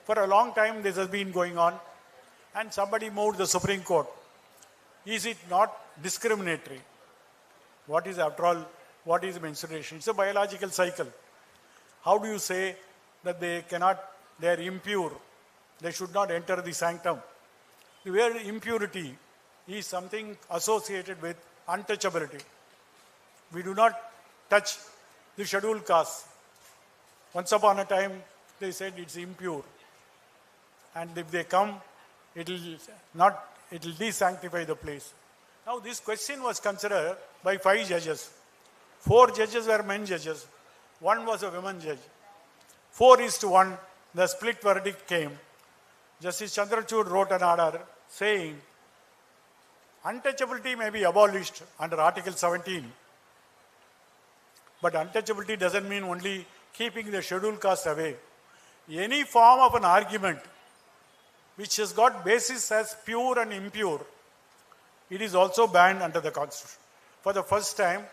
For a long time, this has been going on, and somebody moved the Supreme Court. Is it not discriminatory? What is, after all, what is menstruation? It's a biological cycle. How do you say that they are impure? They should not enter the sanctum. The word impurity is something associated with untouchability. We do not touch the scheduled caste. Once upon a time, they said it's impure. And if they come, it will de-sanctify the place. Now this question was considered by 5 judges. 4 judges were men judges. 1 was a woman judge. 4:1, the split verdict came. Justice Chandru wrote an order saying, untouchability may be abolished under Article 17. But untouchability doesn't mean only keeping the scheduled caste away. Any form of an argument which has got basis as pure and impure, it is also banned under the Constitution. For the first time,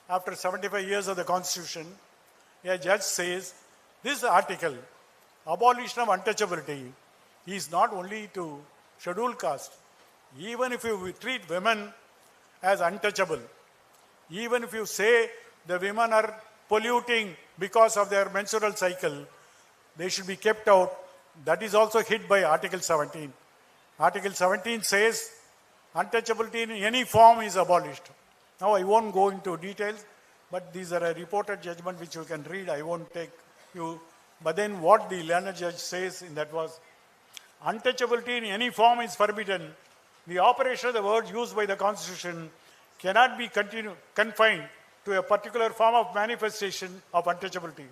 after 75 years of the Constitution, a judge says, this article, abolition of untouchability, is not only to scheduled caste. Even if you treat women as untouchable, even if you say the women are polluting because of their menstrual cycle, they should be kept out. That is also hit by Article 17. Article 17 says untouchability in any form is abolished. Now I won't go into details, but these are a reported judgment which you can read. I won't take you. But then what the learned judge says in that was, untouchability in any form is forbidden. The operation of the words used by the Constitution cannot be confined to a particular form of manifestation of untouchability.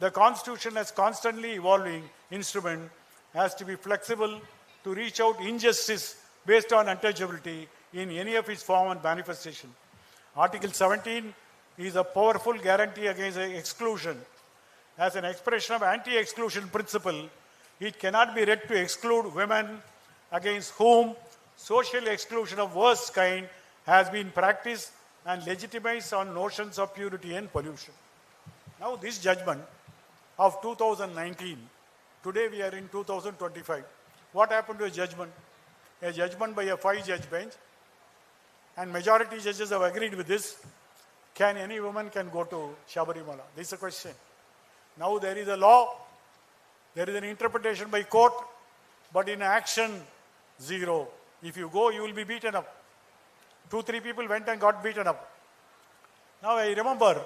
The Constitution, as constantly evolving instrument, has to be flexible to reach out injustice based on untouchability in any of its form and manifestation. Article 17 is a powerful guarantee against exclusion. As an expression of anti-exclusion principle, it cannot be read to exclude women against whom social exclusion of worst kind has been practiced and legitimized on notions of purity and pollution. Now this judgment of 2019, today we are in 2025. What happened to a judgment? A judgment by a 5-judge bench, and majority judges have agreed with this. Can any woman can go to Shabarimala? This is a question. Now there is a law, there is an interpretation by court, but in action, zero. If you go, you will be beaten up. 2-3 people went and got beaten up. Now I remember,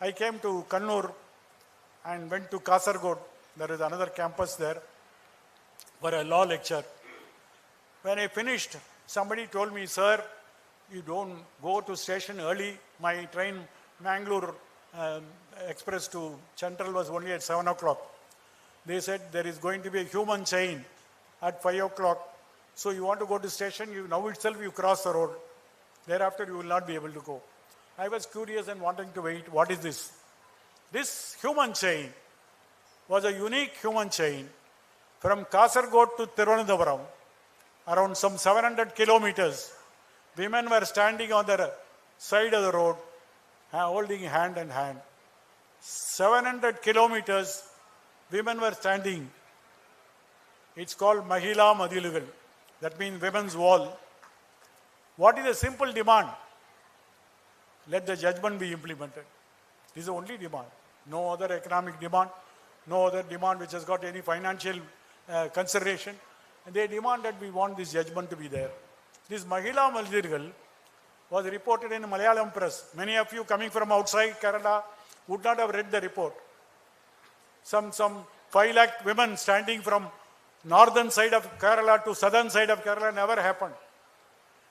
I came to Kannur and went to Kasargod. There is another campus there for a law lecture. When I finished, somebody told me, sir, you don't go to station early. My train, Mangalore Express to Chandru was only at 7 o'clock. They said there is going to be a human chain at 5 o'clock. So you want to go to station, now itself you cross the road. Thereafter you will not be able to go. I was curious and wanting to wait. What is this? This human chain was a unique human chain from Kasargod to Tirunelveli, around some 700 kilometers. Women were standing on the side of the road, holding hand in hand. 700 kilometers, women were standing. It's called Mahila Madilugal. That means women's wall. What is the simple demand? Let the judgment be implemented. This is the only demand. No other economic demand, no other demand which has got any financial consideration. And they demand that we want this judgment to be there. This Mahila Madilugal was reported in Malayalam press. Many of you coming from outside Kerala would not have read the report. Some 5 lakh women standing from northern side of Kerala to southern side of Kerala never happened.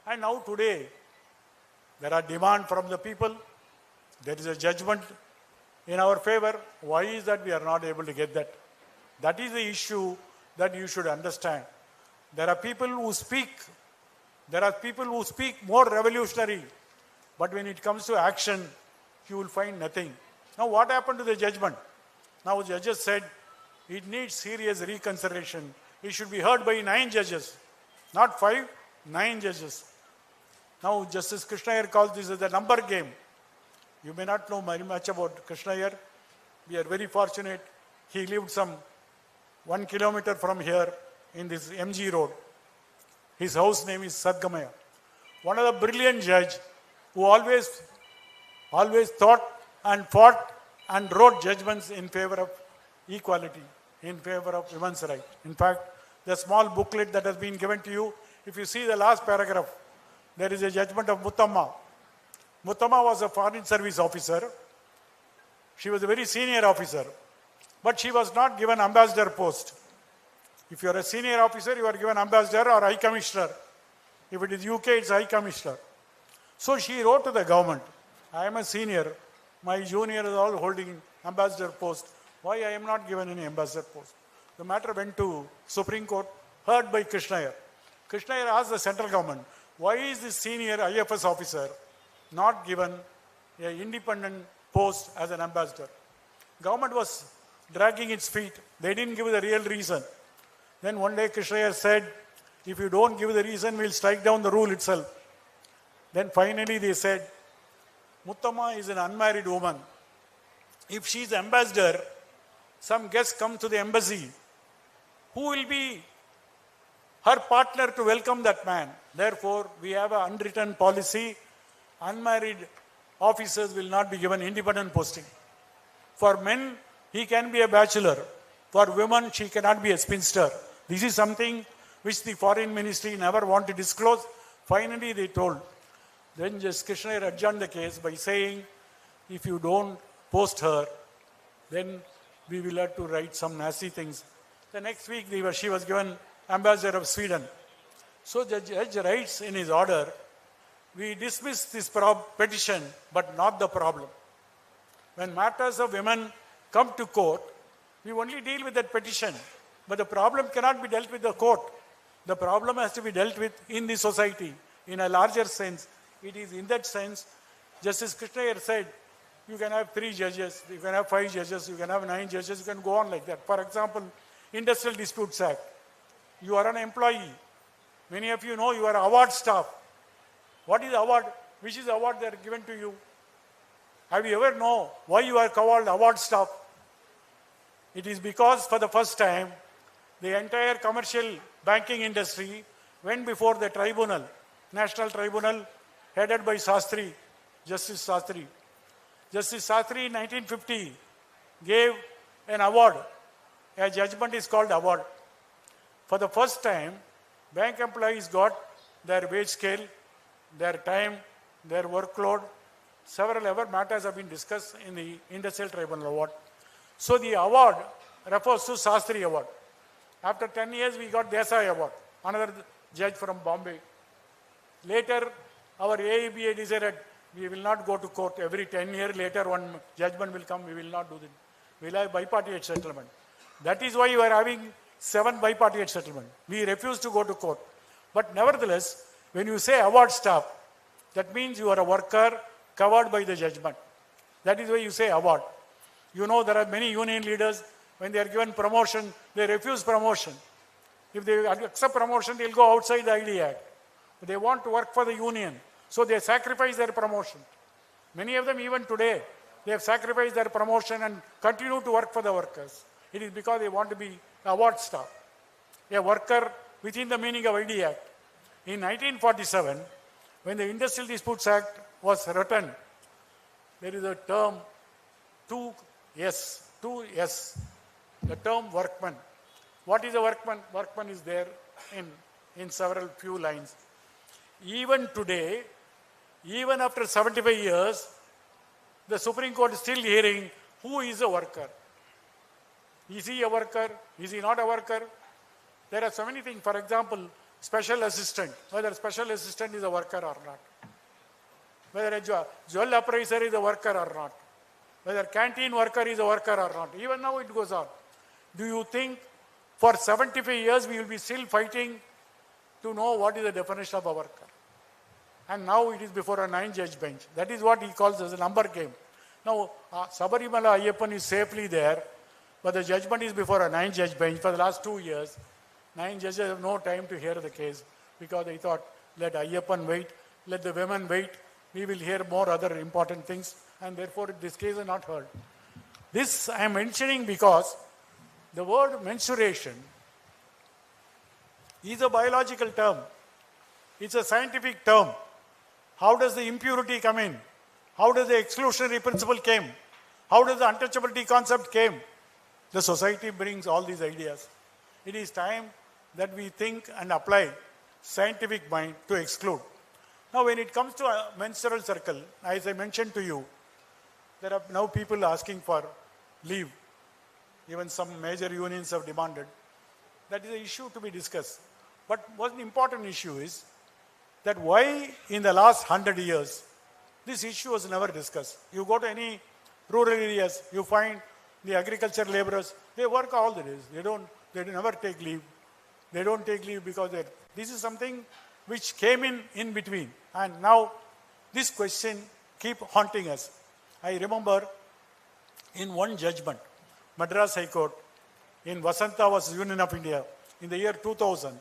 And now today, there are demand from the people. There is a judgment in our favor. Why is that we are not able to get that? That is the issue that you should understand. There are people who speak. There are people who speak more revolutionary. But when it comes to action, you will find nothing. Now what happened to the judgment? Now judges said it needs serious reconsideration. It should be heard by 9 judges, not 5, 9 judges. Now Justice Krishna Iyer calls this as the number game. You may not know very much about Krishna Iyer. We are very fortunate. He lived some 1 kilometer from here in this MG road. His house name is Sadgamaya. One of the brilliant judge who always thought and fought and wrote judgments in favor of equality, in favor of women's rights. In fact, the small booklet that has been given to you, if you see the last paragraph, there is a judgment of Muttamma. Muttamma was a foreign service officer. She was a very senior officer, but she was not given ambassador post. If you are a senior officer, you are given ambassador or high commissioner. If it is UK, it's high commissioner. So she wrote to the government, I am a senior, my junior is all holding ambassador post. Why I am not given any ambassador post? The matter went to Supreme Court, heard by Krishna Iyer. Krishna Iyer asked the central government, why is this senior IFS officer not given an independent post as an ambassador? Government was dragging its feet. They didn't give the real reason. Then one day Krishna Iyer said, if you don't give the reason, we'll strike down the rule itself. Then finally they said, Muttamma is an unmarried woman. If she is ambassador, some guests come to the embassy. Who will be her partner to welcome that man? Therefore, we have an unwritten policy. Unmarried officers will not be given independent posting. For men, he can be a bachelor. For women, she cannot be a spinster. This is something which the foreign ministry never want to disclose. Finally, they told. Then Justice Krishna Iyer adjourned the case by saying, if you don't post her, then we will have to write some nasty things. The next week, she was given ambassador of Sweden. So the judge writes in his order, we dismiss this petition, but not the problem. When matters of women come to court, we only deal with that petition. But the problem cannot be dealt with the court. The problem has to be dealt with in the society, in a larger sense. It is in that sense, Justice Krishna Iyer said, you can have 3 judges, you can have 5 judges, you can have 9 judges, you can go on like that. For example, Industrial Disputes Act. You are an employee. Many of you know you are award staff. What is award? Which is award they are given to you? Have you ever know why you are called award staff? It is because for the first time, the entire commercial banking industry went before the tribunal, National Tribunal, headed by Sastry, Justice Sastry. Justice Sastry in 1950 gave an award. A judgment is called award. For the first time, bank employees got their wage scale, their time, their workload. Several other matters have been discussed in the Industrial Tribunal Award. So the award refers to Sastry Award. After 10 years, we got Desai Award, another judge from Bombay. Later, our AEBA decided we will not go to court. Every 10 years later, one judgment will come, we will not do that. We will have bipartite settlement. That is why you are having 7 bipartite settlement. We refuse to go to court. But nevertheless, when you say award staff, that means you are a worker covered by the judgment. That is why you say award. You know there are many union leaders, when they are given promotion, they refuse promotion. If they accept promotion, they will go outside the ID Act. They want to work for the union. So they sacrifice their promotion. Many of them even today, they have sacrificed their promotion and continue to work for the workers. It is because they want to be award staff. A worker within the meaning of ID Act. In 1947, when the Industrial Disputes Act was written, there is a term 2S, the term workman. What is a workman? Workman is there in several few lines. Even today, even after 75 years, the Supreme Court is still hearing who is a worker. Is he a worker? Is he not a worker? There are so many things. For example, special assistant, whether special assistant is a worker or not. Whether a jewel appraiser is a worker or not. Whether canteen worker is a worker or not. Even now it goes on. Do you think for 75 years we will be still fighting to know what is the definition of a worker? And now it is before a 9-judge bench. That is what he calls as a number game. Now, Sabarimala Ayyappan is safely there. but the judgment is before a 9-judge bench for the last 2 years. 9 judges have no time to hear the case because they thought, let Ayyappan wait, let the women wait, we will hear more other important things, and therefore this case is not heard. This I am mentioning because the word menstruation is a biological term. It's a scientific term. How does the impurity come in? How does the exclusionary principle came? How does the untouchability concept came? The society brings all these ideas. It is time that we think and apply scientific mind to exclude. Now when it comes to a menstrual circle, as I mentioned to you, there are now people asking for leave. Even some major unions have demanded. That is an issue to be discussed. But one important issue is that why in the last 100 years, this issue was never discussed. You go to any rural areas, you find the agriculture laborers, they work all the days. They never take leave. They don't take leave because this is something which came in between. And now this question keep haunting us. I remember in one judgment, Madras High Court, in Vasanta vs. Union of India, in the year 2000,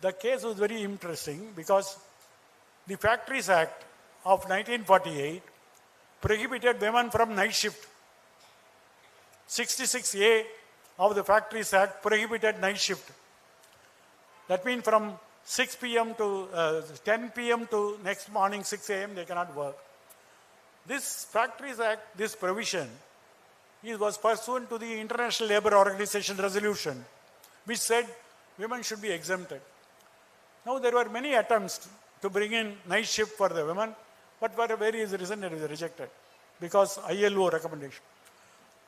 the case was very interesting because the Factories Act of 1948 prohibited women from night shift. 66A of the Factories Act prohibited night shift. That means from 6 p.m. to 10 p.m. to next morning 6 a.m. they cannot work. This Factories Act, this provision, was pursuant to the International Labour Organization resolution, which said women should be exempted. Now there were many attempts to bring in night shift for the women, but for various reasons it was rejected because ILO recommendation.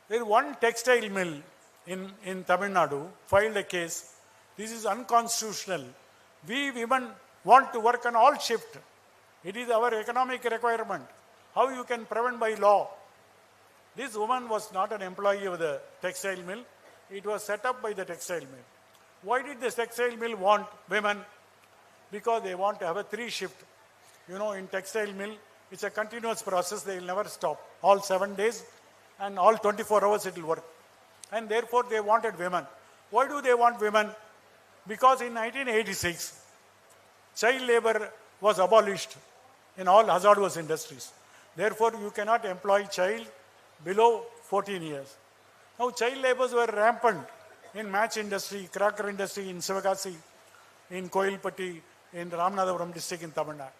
There is one textile mill in Tamil Nadu filed a case. This is unconstitutional. We women want to work on all shift. It is our economic requirement. How you can prevent by law? This woman was not an employee of the textile mill. It was set up by the textile mill. Why did the textile mill want women? Because they want to have a 3 shift. You know, in textile mill, it's a continuous process. They will never stop. All 7 days and all 24 hours it will work. And therefore they wanted women. Why do they want women? Because in 1986, child labor was abolished in all hazardous industries. Therefore, you cannot employ child below 14 years. Now, child labors were rampant in match industry, cracker industry in Sivagasi, in Koilpatti, in Ramanathapuram district in Tamil Nadu.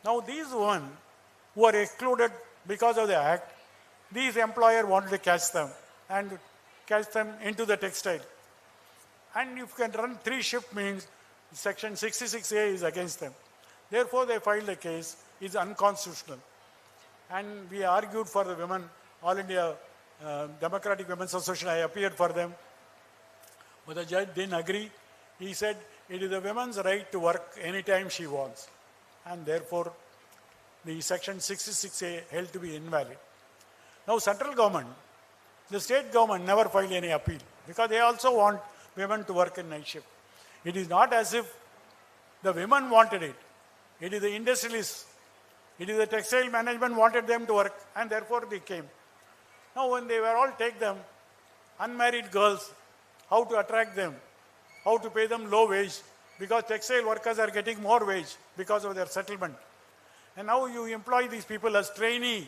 Now, these women who are excluded because of the act, these employer wanted to catch them and catch them into the textile. And if you can run 3 shift means section 66A is against them. Therefore, they filed a case. It's unconstitutional. And we argued for the women, All India Democratic Women's Association, I appeared for them. But the judge didn't agree. He said, it is the woman's right to work anytime she wants. And therefore, the section 66A held to be invalid. Now, central government, the state government never filed any appeal because they also want women to work in night shift. It is not as if the women wanted it. It is the industrialists. It is the textile management wanted them to work and therefore they came. Now when they were all take them, unmarried girls, how to attract them, how to pay them low wage because textile workers are getting more wage because of their settlement. And now you employ these people as trainee.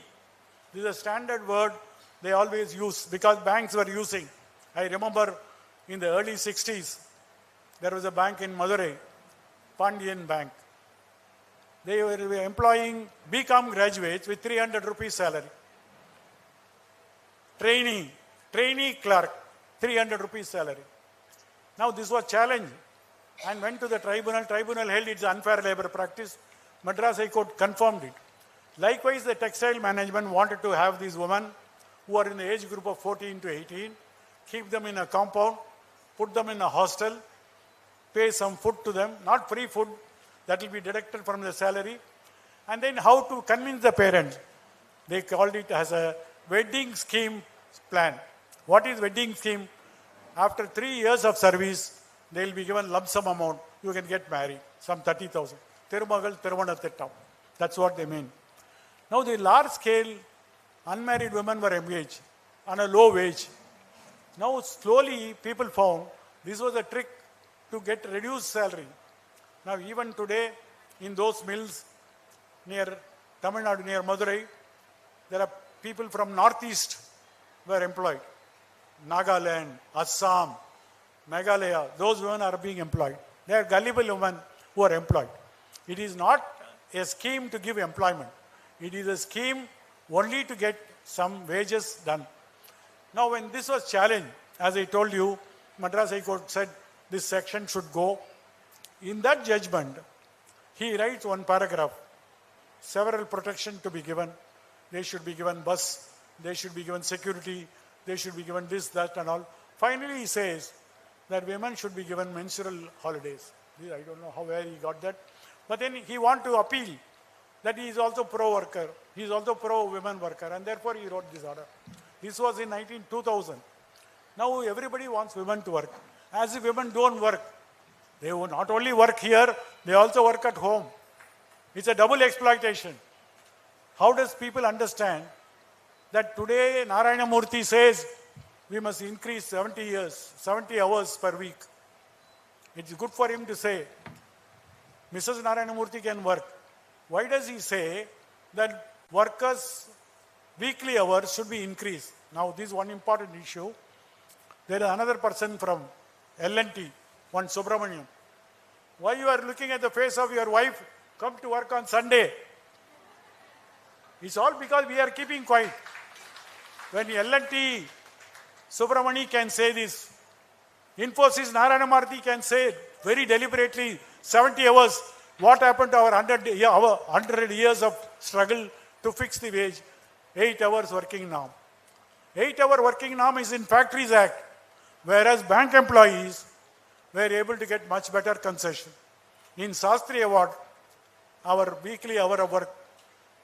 This is a standard word they always use because banks were using. I remember in the early 60s, there was a bank in Madurai, Pandian Bank. They were employing BCom graduates with 300 rupees salary. Trainee clerk, 300 rupees salary. Now this was challenged and went to the tribunal. Tribunal held it's unfair labor practice. Madras High Court confirmed it. Likewise, the textile management wanted to have these women who are in the age group of 14 to 18, keep them in a compound, put them in a hostel, pay some food to them, not free food, that will be deducted from the salary. And then how to convince the parents. They called it as a wedding scheme plan. What is wedding scheme? After 3 years of service, they will be given lump sum amount. You can get married, some 30,000. Tirumagal, Tiruvanathittam. That's what they mean. Now the large scale unmarried women were engaged on a low wage Now slowly people found this was a trick to get reduced salary. Now even today in those mills near Tamil Nadu, near Madurai, there are people from northeast were employed. Nagaland, Assam, Meghalaya, those women are being employed. They are gullible women who are employed. It is not a scheme to give employment. It is a scheme only to get some wages done. Now when this was challenged, as I told you, Madras High Court said this section should go. In that judgment, he writes one paragraph, several protection to be given. They should be given bus, they should be given security, they should be given this, that and all. Finally he says that women should be given menstrual holidays. I don't know where he got that. But then he wants to appeal that he is also pro-worker, he is also pro-women worker, and therefore he wrote this order. This was in 2000. Now everybody wants women to work. As if women don't work. They will not only work here, they also work at home. It's a double exploitation. How does people understand that today Narayana Murthy says we must increase 70 hours per week. It's good for him to say Mrs. Narayana Murthy can work. Why does he say that workers' weekly hours should be increased? Now this is one important issue. There is another person from L&T, one Subramaniam. Why you are looking at the face of your wife? Come to work on Sunday. It's all because we are keeping quiet. When L&T Subramani can say this, Infosys Narayana Murthy can say very deliberately, 70 hours, what happened to our 100 years of struggle to fix the wage? 8 hours working norm. 8-hour working norm is in Factories Act, whereas bank employees were able to get much better concession. In Sastri Award, our weekly hour of work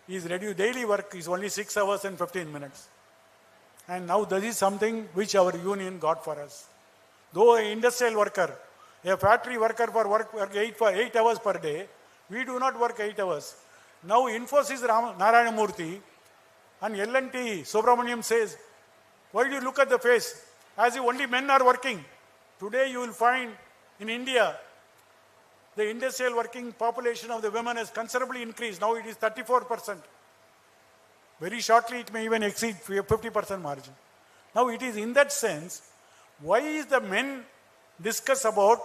is reduced, daily work is only 6 hours and 15 minutes. And now this is something which our union got for us. Though an industrial worker, a factory worker for work 8 hours per day, we do not work 8 hours. Now Infosys Narayana Murthy and L&T Subramaniam says, why do you look at the face? As if only men are working. Today you will find in India, the industrial working population of the women has considerably increased. Now it is 34%. Very shortly it may even exceed 50% margin. Now it is in that sense, why is the men discuss about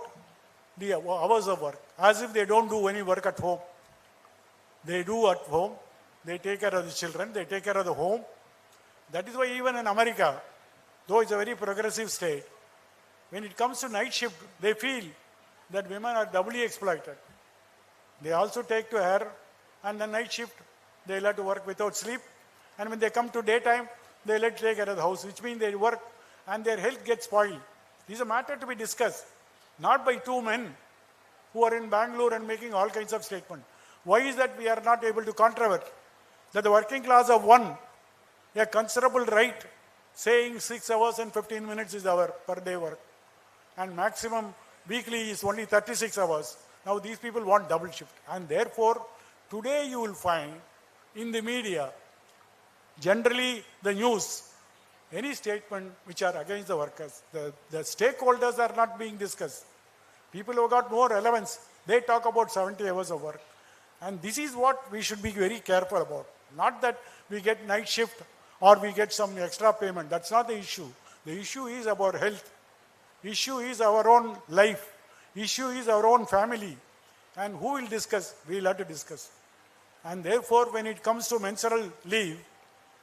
the hours of work? As if they don't do any work at home. They do at home. They take care of the children. They take care of the home. That is why even in America, though it's a very progressive state, when it comes to night shift, they feel that women are doubly exploited. They also take to her, and the night shift, they let to work without sleep. And when they come to daytime, they let take care of the house, which means they work and their health gets spoiled. This is a matter to be discussed, not by two men who are in Bangalore and making all kinds of statements. Why is that we are not able to controvert that the working class have won a considerable right saying 6 hours and 15 minutes is our per day work, and maximum weekly is only 36 hours. Now these people want double shift, and therefore today you will find in the media, generally the news, any statement which are against the workers, the stakeholders are not being discussed. People who have got more relevance, they talk about 70 hours of work. And this is what we should be very careful about. Not that we get night shift or we get some extra payment. That's not the issue. The issue is about health. Issue is our own life. Issue is our own family. And who will discuss? We will have to discuss. And therefore, when it comes to menstrual leave,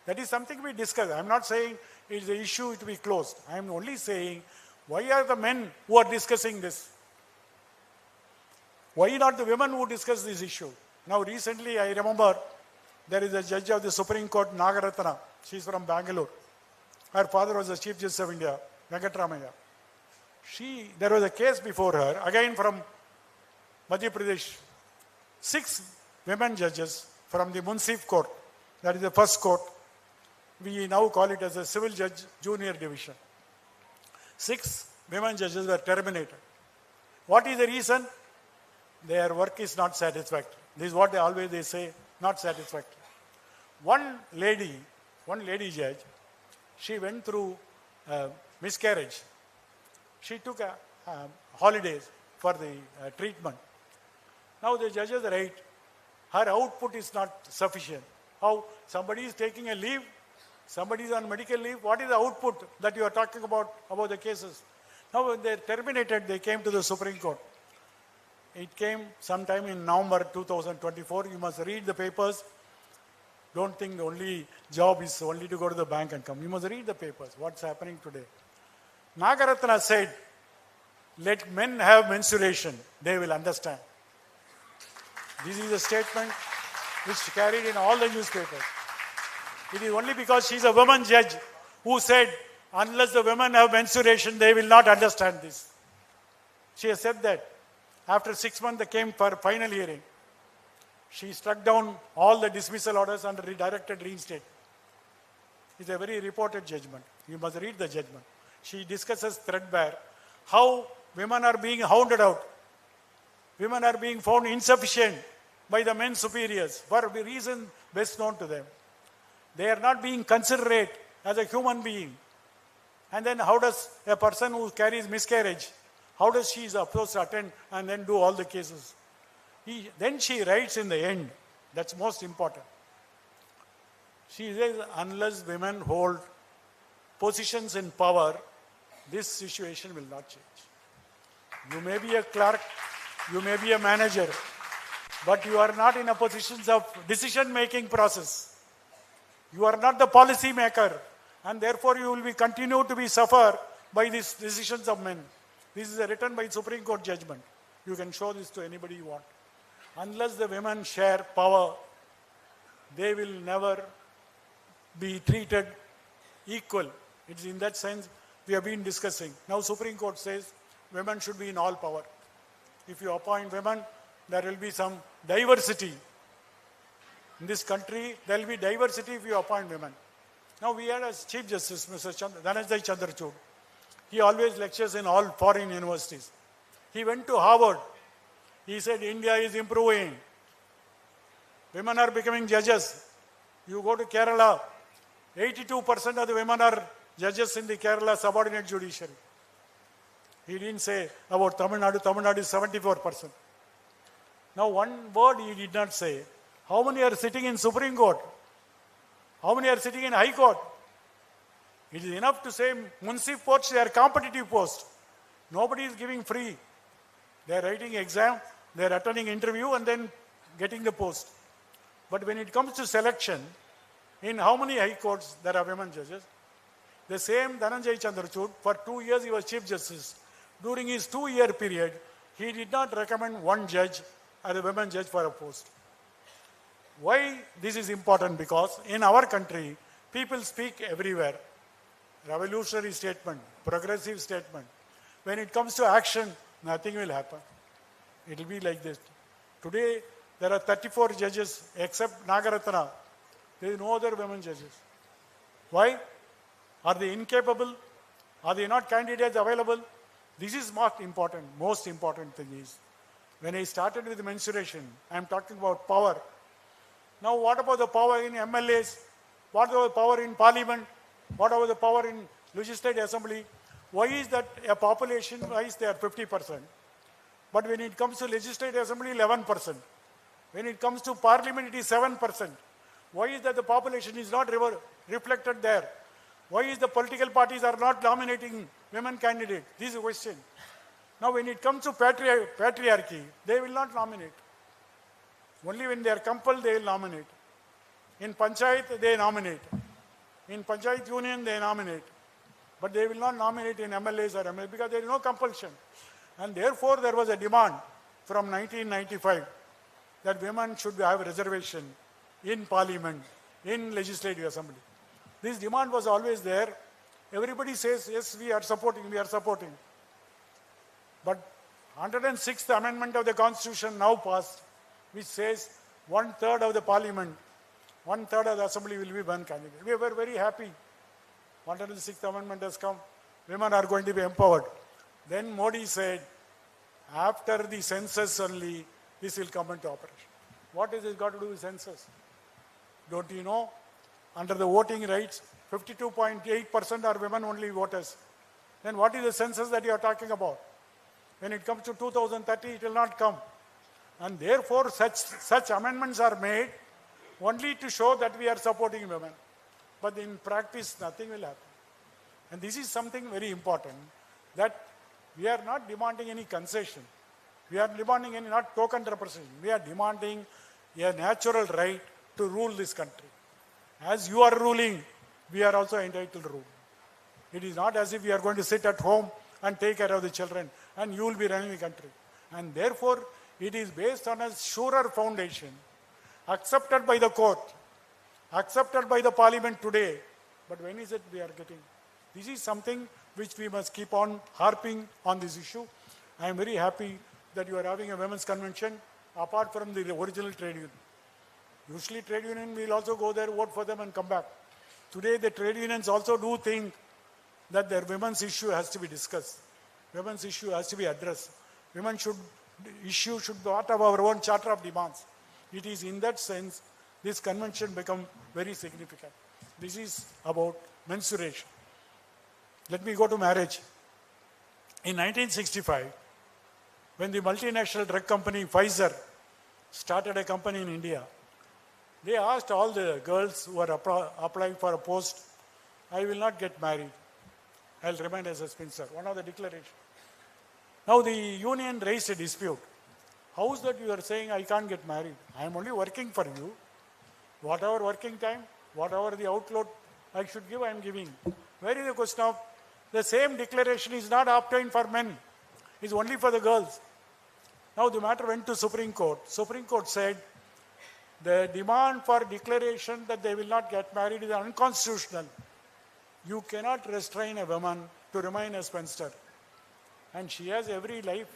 that is something we discuss. I am not saying it is an issue to be closed. I am only saying, why are the men who are discussing this? Why not the women who discuss this issue? Now recently I remember there is a judge of the Supreme Court, Nagaratna. She is from Bangalore. Her father was the Chief Justice of India, Venkatramaya. There was a case before her, again from Madhya Pradesh. 6 women judges from the Munsif Court, that is the first court. We now call it as a Civil Judge Junior Division. 6 women judges were terminated. What is the reason? Their work is not satisfactory. This is what they say, not satisfactory. One lady judge, she went through miscarriage. She took holidays for the treatment. Now the judges write, her output is not sufficient. How? Somebody is taking a leave, somebody is on medical leave. What is the output that you are talking about the cases? Now when they terminated, they came to the Supreme Court. It came sometime in November 2024. You must read the papers. Don't think the only job is only to go to the bank and come. You must read the papers. What's happening today? Nagaratna said, let men have menstruation. They will understand. This is a statement which carried in all the newspapers. It is only because she is a woman judge who said, unless the women have menstruation, they will not understand this. She has said that. After 6 months, they came for final hearing. She struck down all the dismissal orders and redirected reinstate. It's a very reported judgment. You must read the judgment. She discusses threadbare how women are being hounded out. Women are being found insufficient by the men superiors for the reason best known to them. They are not being considerate as a human being. And then how does a person who carries miscarriage, how does she supposed to attend and then do all the cases? Then she writes in the end, that's most important. She says, unless women hold positions in power, this situation will not change. You may be a clerk, you may be a manager, but you are not in a position of decision-making process. You are not the policy maker, and therefore you will be continue to be suffer by these decisions of men. This is written by Supreme Court judgment. You can show this to anybody you want. Unless the women share power, they will never be treated equal. It's in that sense we have been discussing. Now Supreme Court says women should be in all power. If you appoint women, there will be some diversity. In this country, there will be diversity if you appoint women. Now we had as Chief Justice, Mr. Chandru. He always lectures in all foreign universities. He went to Harvard. He said, India is improving. Women are becoming judges. You go to Kerala, 82% of the women are judges in the Kerala subordinate judiciary. He didn't say about Tamil Nadu. Tamil Nadu is 74%. Now one word he did not say. How many are sitting in Supreme Court? How many are sitting in High Court? It is enough to say municipal posts, they are competitive posts. Nobody is giving free. They are writing exam, they are attending interview and then getting the post. But when it comes to selection, in how many high courts there are women judges? The same Dhananjay Chandrachud, for 2 years he was Chief Justice. During his 2-year period, he did not recommend one judge as a women judge for a post. Why this is important? Because in our country, people speak everywhere. Revolutionary statement, progressive statement. When it comes to action, nothing will happen. It will be like this. Today, there are 34 judges except Nagaratna. There is no other women judges. Why? Are they incapable? Are they not candidates available? This is not important. Most important thing is, when I started with menstruation, I am talking about power. Now what about the power in MLAs? What about the power in parliament? What about the power in legislative assembly? Why is that a population-wise they are 50%? But when it comes to legislative assembly, 11%. When it comes to parliament, it is 7%. Why is that the population is not reflected there? Why is the political parties are not nominating women candidates? This is a question. Now when it comes to patriarchy, they will not nominate. Only when they are compelled, they will nominate. In Panchayat, they nominate. In Panchayat Union, they nominate. But they will not nominate in MLAs or MLAs because there is no compulsion. And therefore, there was a demand from 1995 that women should have reservation in parliament, in legislative assembly. This demand was always there. Everybody says, yes, we are supporting. But 106th Amendment of the Constitution now passed, which says 1/3 of the parliament, 1/3 of the assembly will be one candidate. We were very happy. 106th Amendment has come. Women are going to be empowered. Then Modi said, after the census only, this will come into operation. What has it got to do with census? Don't you know? Under the voting rights, 52.8% are women only voters. then what is the census that you are talking about? When it comes to 2030, it will not come. And therefore, such amendments are made only to show that we are supporting women. But in practice, nothing will happen. And this is something very important, that we are not demanding any concession. We are demanding any not token representation. We are demanding a natural right to rule this country. As you are ruling, we are also entitled to rule. It is not as if we are going to sit at home and take care of the children and you will be running the country. And therefore, it is based on a surer foundation, accepted by the court, accepted by the parliament today. But when is it we are getting? This is something which we must keep on harping on this issue. I am very happy that you are having a women's convention apart from the original trade union. Usually trade union will also go there, vote for them and come back. Today the trade unions also do think that their women's issue has to be discussed. Women's issue has to be addressed. Women should be part of our own charter of demands. It is in that sense this convention become very significant. This is about menstruation. Let me go to marriage. In 1965, when the multinational drug company Pfizer started a company in India, they asked all the girls who are applying for a post, I will not get married. I will remain as a spinster. One of the declarations. Now the union raised a dispute. How is that you are saying I can't get married? I am only working for you. Whatever working time, whatever the outload I should give, I am giving. Where is the question of the same declaration is not obtained for men. It's only for the girls. Now the matter went to Supreme Court. Supreme Court said the demand for declaration that they will not get married is unconstitutional. You cannot restrain a woman to remain a spinster. And she has every right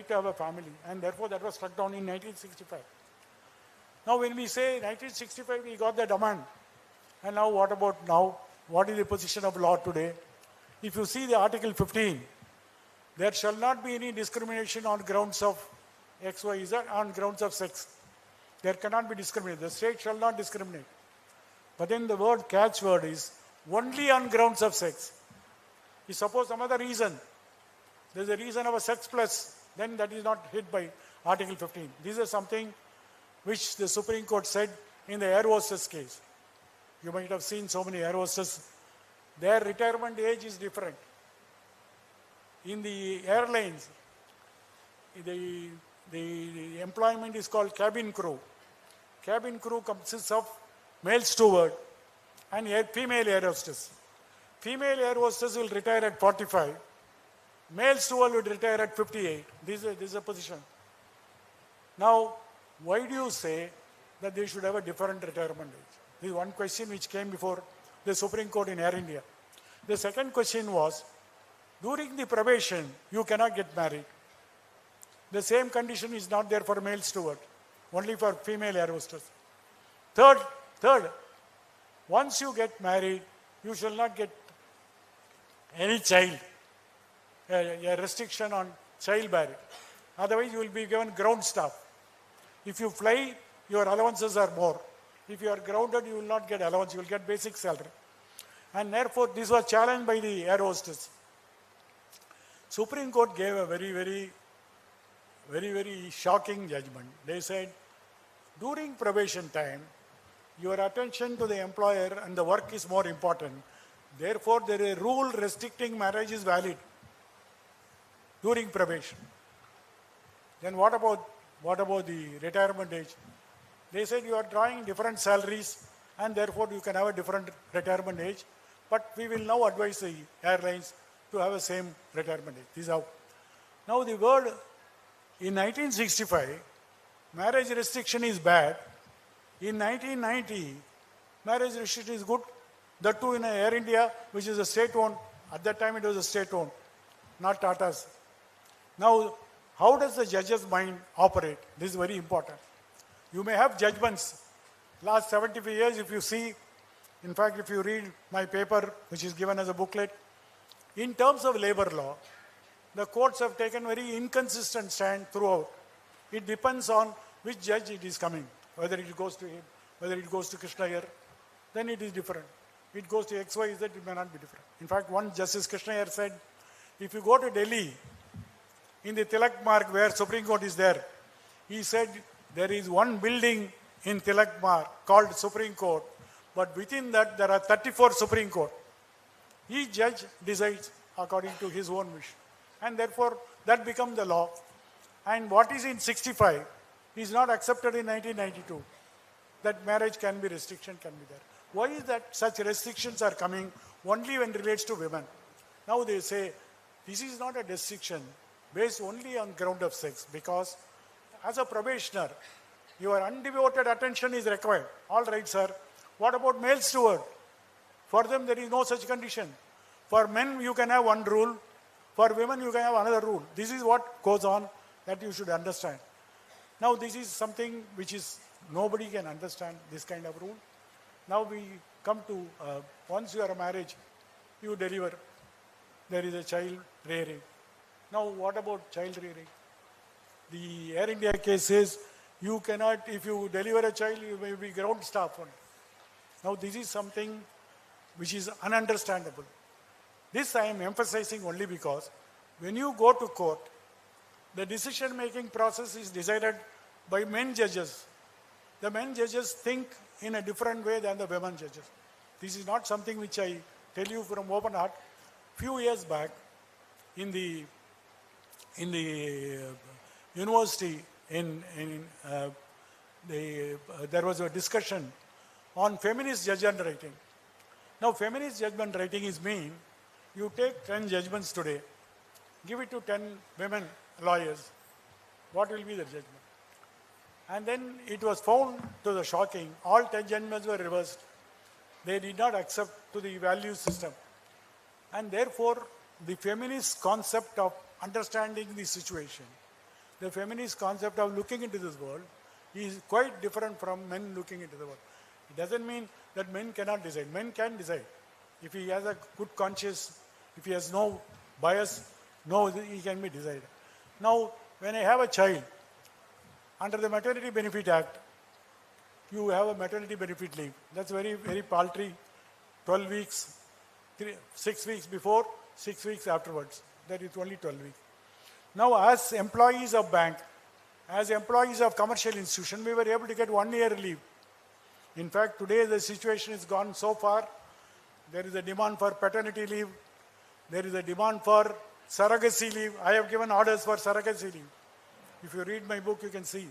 to have a family. And therefore that was struck down in 1965. Now when we say 1965, we got the demand. And now what about now? What is the position of law today? If you see the Article 15, there shall not be any discrimination on grounds of X, Y, Z, on grounds of sex. There cannot be discrimination. The state shall not discriminate. But then the catchword is only on grounds of sex. You suppose some other reason, there's a reason of a sex plus, then that is not hit by Article 15. This is something which the Supreme Court said in the air hostess case. You might have seen so many air hostesses. Their retirement age is different. In the airlines, the employment is called cabin crew. Cabin crew consists of male steward and female air hostess. Female air hostess will retire at 45. Male steward will retire at 58. This is a position. Now, why do you say that they should have a different retirement age? This is one question which came before the Supreme Court in Air India. The second question was, during the probation, you cannot get married. The same condition is not there for male steward, only for female air hostess. Third, once you get married, you shall not get any child, a restriction on childbearing. Otherwise, you will be given ground staff. If you fly, your allowances are more. If you are grounded, you will not get allowance, you will get basic salary. And therefore, this was challenged by the air hostess. Supreme Court gave a very shocking judgment. They said, during probation time, your attention to the employer and the work is more important. Therefore, there is a rule restricting marriage is valid during probation. Then what about the retirement age? They said you are drawing different salaries and therefore you can have a different retirement age. But we will now advise the airlines to have the same retirement age. This is how. Now the word in 1965, marriage restriction is bad. In 1990, marriage restriction is good. That too in Air India, which is a state-owned. At that time it was a state-owned, not Tata's. Now, how does the judge's mind operate? This is very important. You may have judgments. Last 75 years, if you see, in fact, if you read my paper, which is given as a booklet, in terms of labor law, the courts have taken very inconsistent stand throughout. It depends on which judge it is coming, whether it goes to him, whether it goes to Krishna here, then it is different. it goes to X, Y, Z, it may not be different. In fact, one Justice Krishna here said, if you go to Delhi, in the Tilak Marg where Supreme Court is there, he said there is one building in Tilak Marg called Supreme Court, but within that there are 34 Supreme Court. Each judge decides according to his own wish. And therefore, that becomes the law. And what is in 65 is not accepted in 1992. That marriage can be restriction, can be there. Why is that such restrictions are coming only when it relates to women? Now they say, this is not a restriction based only on ground of sex, because as a probationer, your undevoted attention is required. All right, sir. What about male steward? For them, there is no such condition. For men, you can have one rule. For women, you can have another rule. This is what goes on that you should understand. Now, this is something which is nobody can understand, this kind of rule. Now we come to, once you are a marriage, you deliver. There is a child rearing. Now, what about child rearing? The Air India case says you cannot, if you deliver a child, you may be ground staff only. Now, this is something which is ununderstandable. This I am emphasizing only because when you go to court, the decision-making process is decided by men judges. The men judges think in a different way than the women judges. This is not something which I tell you from open heart. Few years back, in the university, there was a discussion on feminist judgment writing. Now, feminist judgment writing is mean you take 10 judgments today, give it to 10 women lawyers. What will be the judgment? And then it was found to the shocking, all 10 judgments were reversed. They did not accept to the value system. And therefore, the feminist concept of understanding the situation, the feminist concept of looking into this world is quite different from men looking into the world. It doesn't mean that men cannot decide. Men can decide. If he has a good conscience, if he has no bias, no, he can be decided. Now, when I have a child, under the Maternity Benefit Act, you have a maternity benefit leave. That's very, very paltry. 12 weeks, 6 weeks before, 6 weeks afterwards. That is only 12 weeks. Now, as employees of bank, as employees of commercial institution, we were able to get 1 year leave. In fact, today the situation has gone so far. There is a demand for paternity leave. There is a demand for surrogacy leave. I have given orders for surrogacy leave. If you read my book, you can see.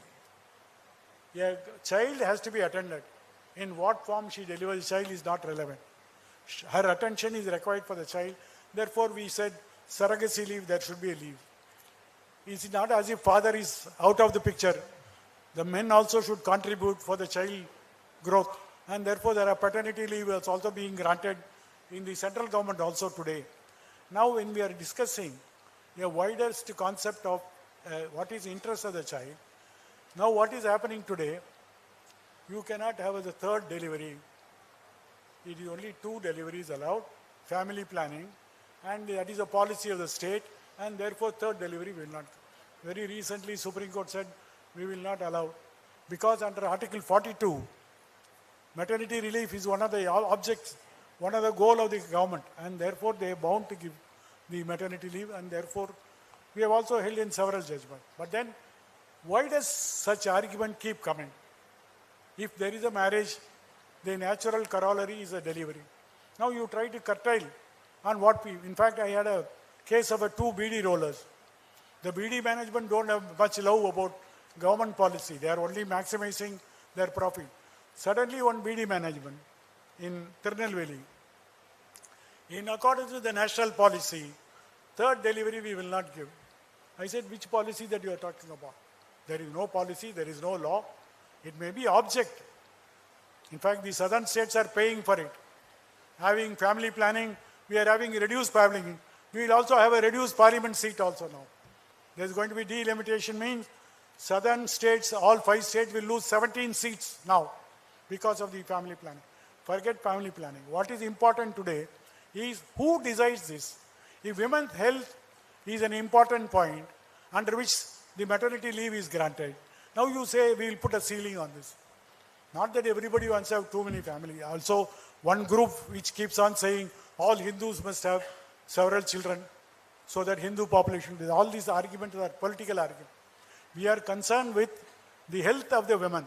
A child has to be attended. In what form she delivers the child is not relevant. Her attention is required for the child. Therefore, we said surrogacy leave, there should be a leave. It's not as if father is out of the picture. The men also should contribute for the child growth. And therefore, there are paternity leave that's also being granted in the central government also today. Now, when we are discussing a widest concept of what is interest of the child, now what is happening today, you cannot have as a third delivery. It is only 2 deliveries allowed, family planning, and that is a policy of the state, and therefore third delivery will not. Very recently, Supreme Court said we will not allow, because under Article 42, maternity relief is one of the objects, one of the goal of the government, and therefore they are bound to give the maternity leave, and therefore we have also held in several judgments. But then, why does such argument keep coming? If there is a marriage, the natural corollary is a delivery. Now you try to curtail on what we, in fact, I had a case of 2 BD rollers. The BD management don't have much love about government policy. They are only maximizing their profit. Suddenly one BD management in Tirunelveli, in accordance with the national policy, third delivery we will not give. I said, which policy that you are talking about? There is no policy, there is no law. It may be object. In fact, the southern states are paying for it. Having family planning, we are having reduced planning. We will also have a reduced parliament seat also now. There is going to be delimitation, means southern states, all 5 states will lose 17 seats now because of the family planning. Forget family planning. What is important today is who decides this. If women's health is an important point under which the maternity leave is granted, now you say we will put a ceiling on this. Not that everybody wants to have too many families. Also, one group which keeps on saying all Hindus must have several children so that Hindu population, all these arguments are political arguments. We are concerned with the health of the women.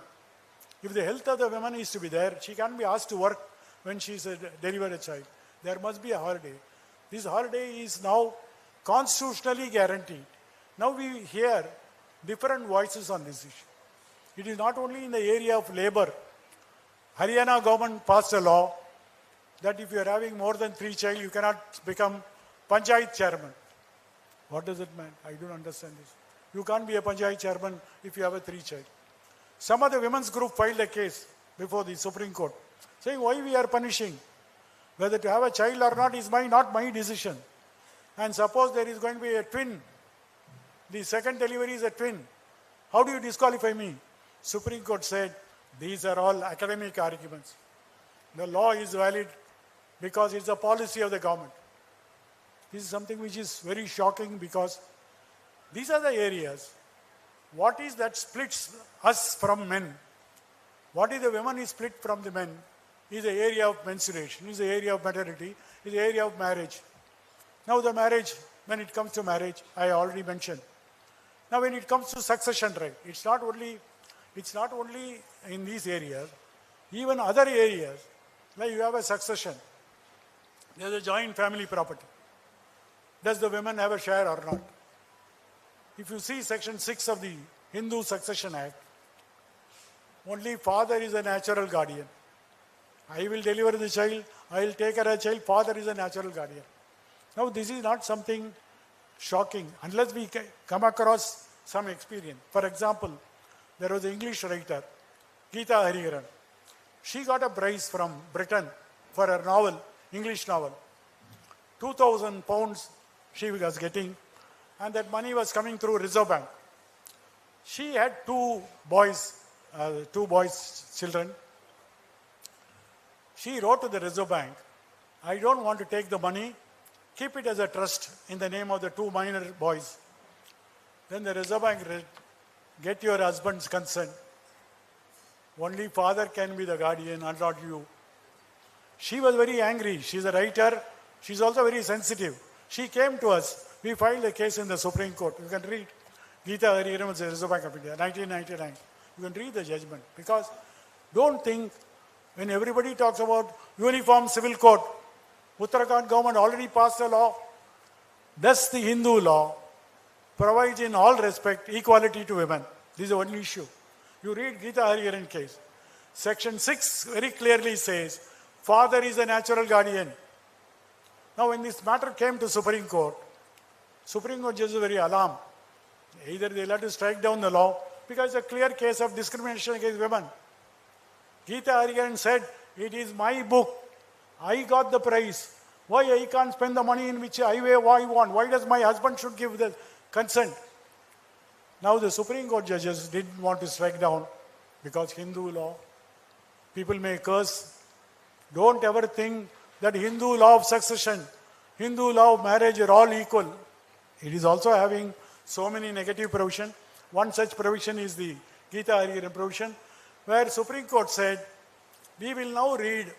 If the health of the woman is to be there, she can't be asked to work when she is delivered a child. There must be a holiday. This holiday is now constitutionally guaranteed. Now we hear different voices on this issue. It is not only in the area of labor. Haryana government passed a law that if you are having more than 3 children, you cannot become Panchayat chairman. What does it mean? I don't understand this. You can't be a Panchayat chairman if you have a 3 child. Some of the women's group filed a case before the Supreme Court saying why we are punishing. Whether to have a child or not is not my decision. And suppose there is going to be a twin. The second delivery is a twin. How do you disqualify me? Supreme Court said, these are all academic arguments. The law is valid because it's a policy of the government. This is something which is very shocking because these are the areas. What is that splits us from men? What is the women is split from the men? Is the area of menstruation, is the area of maternity, is the area of marriage. Now the marriage, when it comes to marriage, I already mentioned. Now when it comes to succession right, it's not only in these areas, even other areas, like you have a succession. There's a joint family property. Does the women have a share or not? If you see section 6 of the Hindu Succession Act, only father is a natural guardian. I will deliver the child, I will take care of the child, father is a natural guardian. Now this is not something shocking unless we come across some experience. For example, there was an English writer, Geeta Hariharan. She got a prize from Britain for her novel, English novel. 2,000 pounds she was getting, and that money was coming through Reserve Bank. She had two boys, children. She wrote to the Reserve Bank, I don't want to take the money, keep it as a trust in the name of the 2 minor boys. Then the Reserve Bank read, get your husband's consent. Only father can be the guardian and not you. She was very angry. She's a writer. She's also very sensitive. She came to us. We filed a case in the Supreme Court. You can read. Geeta Hariharan was the Reserve Bank of India, 1999. You can read the judgment. Because don't think when everybody talks about uniform civil code, Uttarakhand government already passed a law. Does the Hindu law provides in all respect equality to women? This is the only issue. You read Geeta Hariharan case. Section 6 very clearly says, father is a natural guardian. Now when this matter came to Supreme Court judges were very alarmed. Either they'll have to strike down the law because it's a clear case of discrimination against women. Geeta Hariharan said, it is my book. I got the prize. Why I can't spend the money in which I want? Why does my husband should give the consent? Now the Supreme Court judges didn't want to strike down because Hindu law. People may curse. Don't ever think that Hindu law of succession, Hindu law of marriage are all equal. It is also having so many negative provisions. One such provision is the Geeta Hariharan provision, where Supreme Court said, we will now read,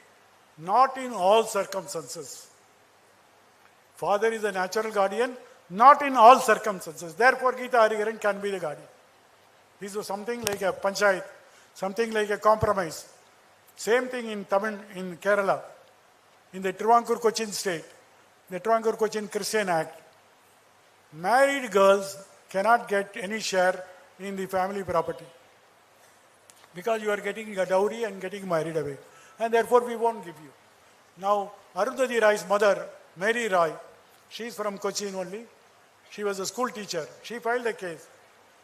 not in all circumstances. Father is a natural guardian, not in all circumstances. Therefore, Geeta Hariharan can be the guardian. This was something like a panchayat, something like a compromise. Same thing in Kerala, in the Travancore Cochin state, the Travancore Cochin Christian Act. Married girls cannot get any share in the family property because you are getting a dowry and getting married away. And therefore, we won't give you. Now, Arundhati Roy's mother, Mary Roy, she is from Cochin only. She was a school teacher. She filed a case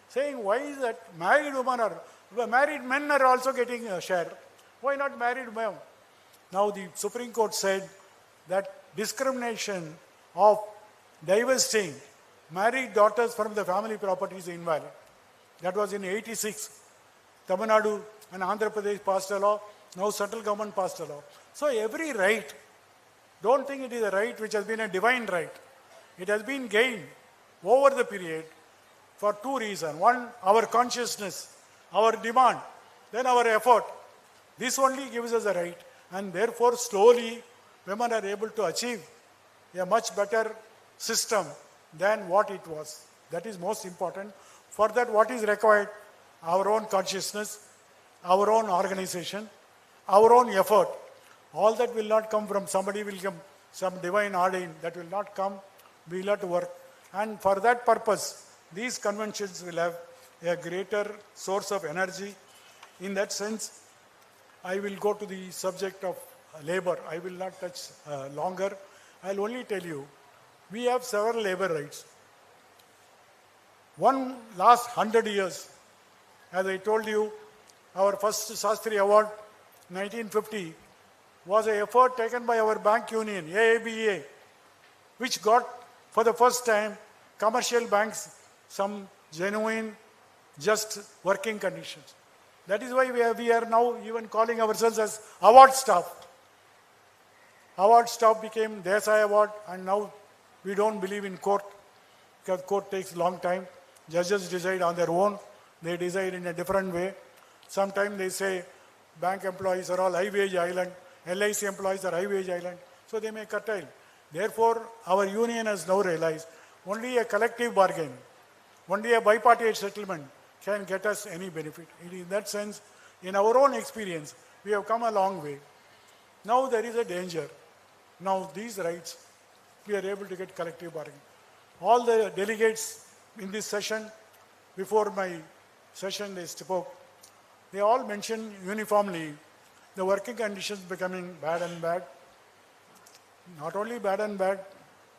saying, why is that married men are also getting a share? Why not married men? Now the Supreme Court said that discrimination of divesting married daughters from the family property is invalid. That was in 86. Tamil Nadu and Andhra Pradesh passed a law. Now central government passed a law. So every right, don't think it is a right which has been a divine right. It has been gained over the period for 2 reasons. One, our consciousness, our demand, then our effort. This only gives us a right. And therefore, slowly, women are able to achieve a much better system than what it was. That is most important. For that, what is required? Our own consciousness, our own organization, our own effort. All that will not come from somebody will come, some divine ordain. That will not come. We will have to work. And for that purpose, these conventions will have a greater source of energy. In that sense, I will go to the subject of labor. I will not touch longer. I'll only tell you, we have several labor rights. One last 100 years, as I told you, our first Shastri Award, 1950, was an effort taken by our bank union, AABA, which got for the first time commercial banks some genuine, just working conditions. That is why we are now even calling ourselves as award staff. Award staff became Desai Award, and now we don't believe in court because court takes long time. Judges decide on their own. They decide in a different way. Sometimes they say bank employees are all high-wage island, LIC employees are high-wage island, so they may curtail. Therefore, our union has now realized only a collective bargain, only a bipartite settlement can get us any benefit. In that sense, in our own experience, we have come a long way. Now there is a danger. Now these rights, we are able to get collective bargaining. All the delegates in this session, before my session they spoke, they all mentioned uniformly the working conditions becoming bad and bad. Not only bad and bad,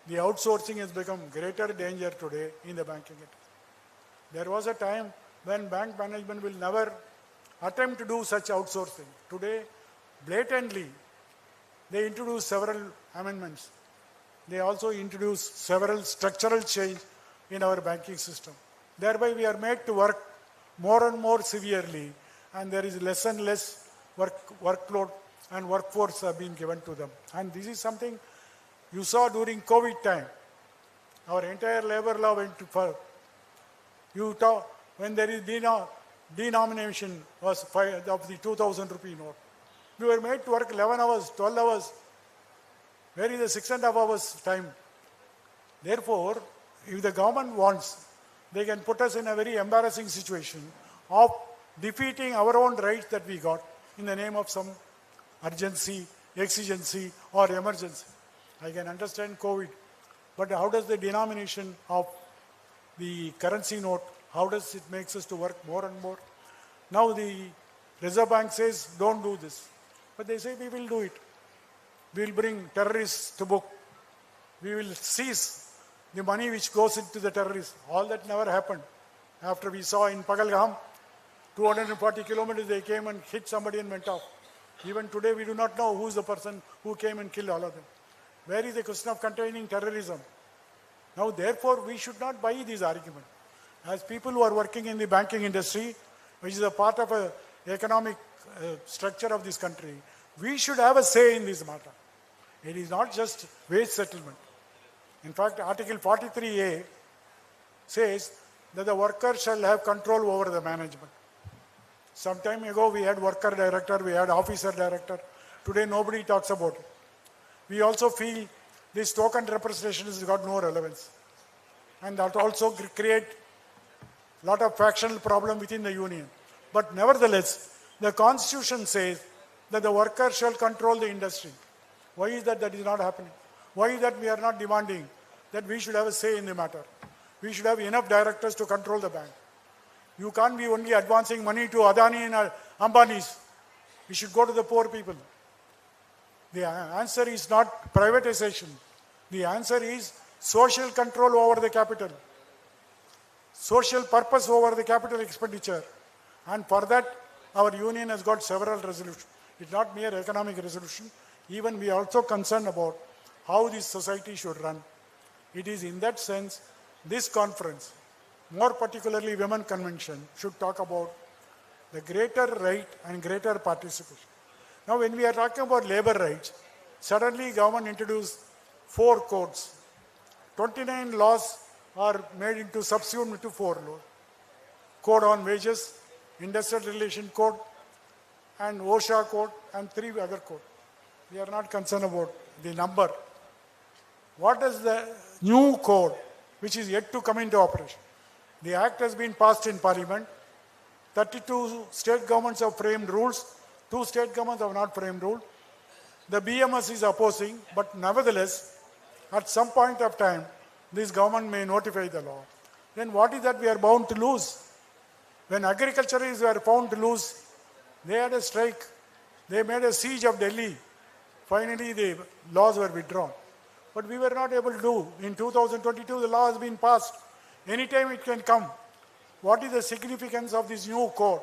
the outsourcing has become greater danger today in the banking industry. There was a time when bank management will never attempt to do such outsourcing. Today, blatantly, they introduce several amendments. They also introduce several structural change in our banking system. Thereby, we are made to work more and more severely, and there is less and less workload and workforce are being given to them. And this is something you saw during COVID time. Our entire labor law went to for you talk when there is denomination was of the 2,000 rupee note. We were made to work 11 hours, 12 hours. Where is the 6.5 hours time? Therefore, if the government wants, they can put us in a very embarrassing situation of defeating our own rights that we got in the name of some urgency, exigency, or emergency. I can understand COVID, but how does the denomination of the currency note, how does it makes us to work more and more? Now the Reserve Bank says, don't do this. But they say, we will do it. We will bring terrorists to book. We will seize the money which goes into the terrorists. All that never happened. After we saw in Pagalgam, 240 kilometers they came and hit somebody and went off. Even today we do not know who is the person who came and killed all of them. Where is the question of containing terrorism? Now therefore we should not buy this argument. As people who are working in the banking industry, which is a part of an economic structure of this country, we should have a say in this matter. It is not just wage settlement. In fact, Article 43A says that the worker shall have control over the management. Some time ago we had worker director, we had officer director. Today nobody talks about it. We also feel this token representation has got no relevance. And that also create a lot of factional problem within the union. But nevertheless, the constitution says that the worker shall control the industry. Why is that is not happening? Why is that we are not demanding that we should have a say in the matter? We should have enough directors to control the bank. You can't be only advancing money to Adani and Ambani's. We should go to the poor people. The answer is not privatization. The answer is social control over the capital. Social purpose over the capital expenditure. And for that, our union has got several resolutions. It's not mere economic resolution. Even we are also concerned about how this society should run. It is in that sense, this conference, more particularly Women Convention, should talk about the greater right and greater participation. Now when we are talking about labor rights, suddenly government introduced 4 codes. 29 laws are made into subsumed into 4 laws. Code on wages, industrial relation code, and OSHA code, and 3 other codes. We are not concerned about the number. What is the new code which is yet to come into operation? The act has been passed in Parliament. 32 state governments have framed rules. 2 state governments have not framed rules. The BMS is opposing, but nevertheless, at some point of time, this government may notify the law. Then what is that we are bound to lose? When agriculturists were found to lose, they had a strike. They made a siege of Delhi. Finally, the laws were withdrawn. But we were not able to do. In 2022, the law has been passed. Anytime it can come. What is the significance of this new code?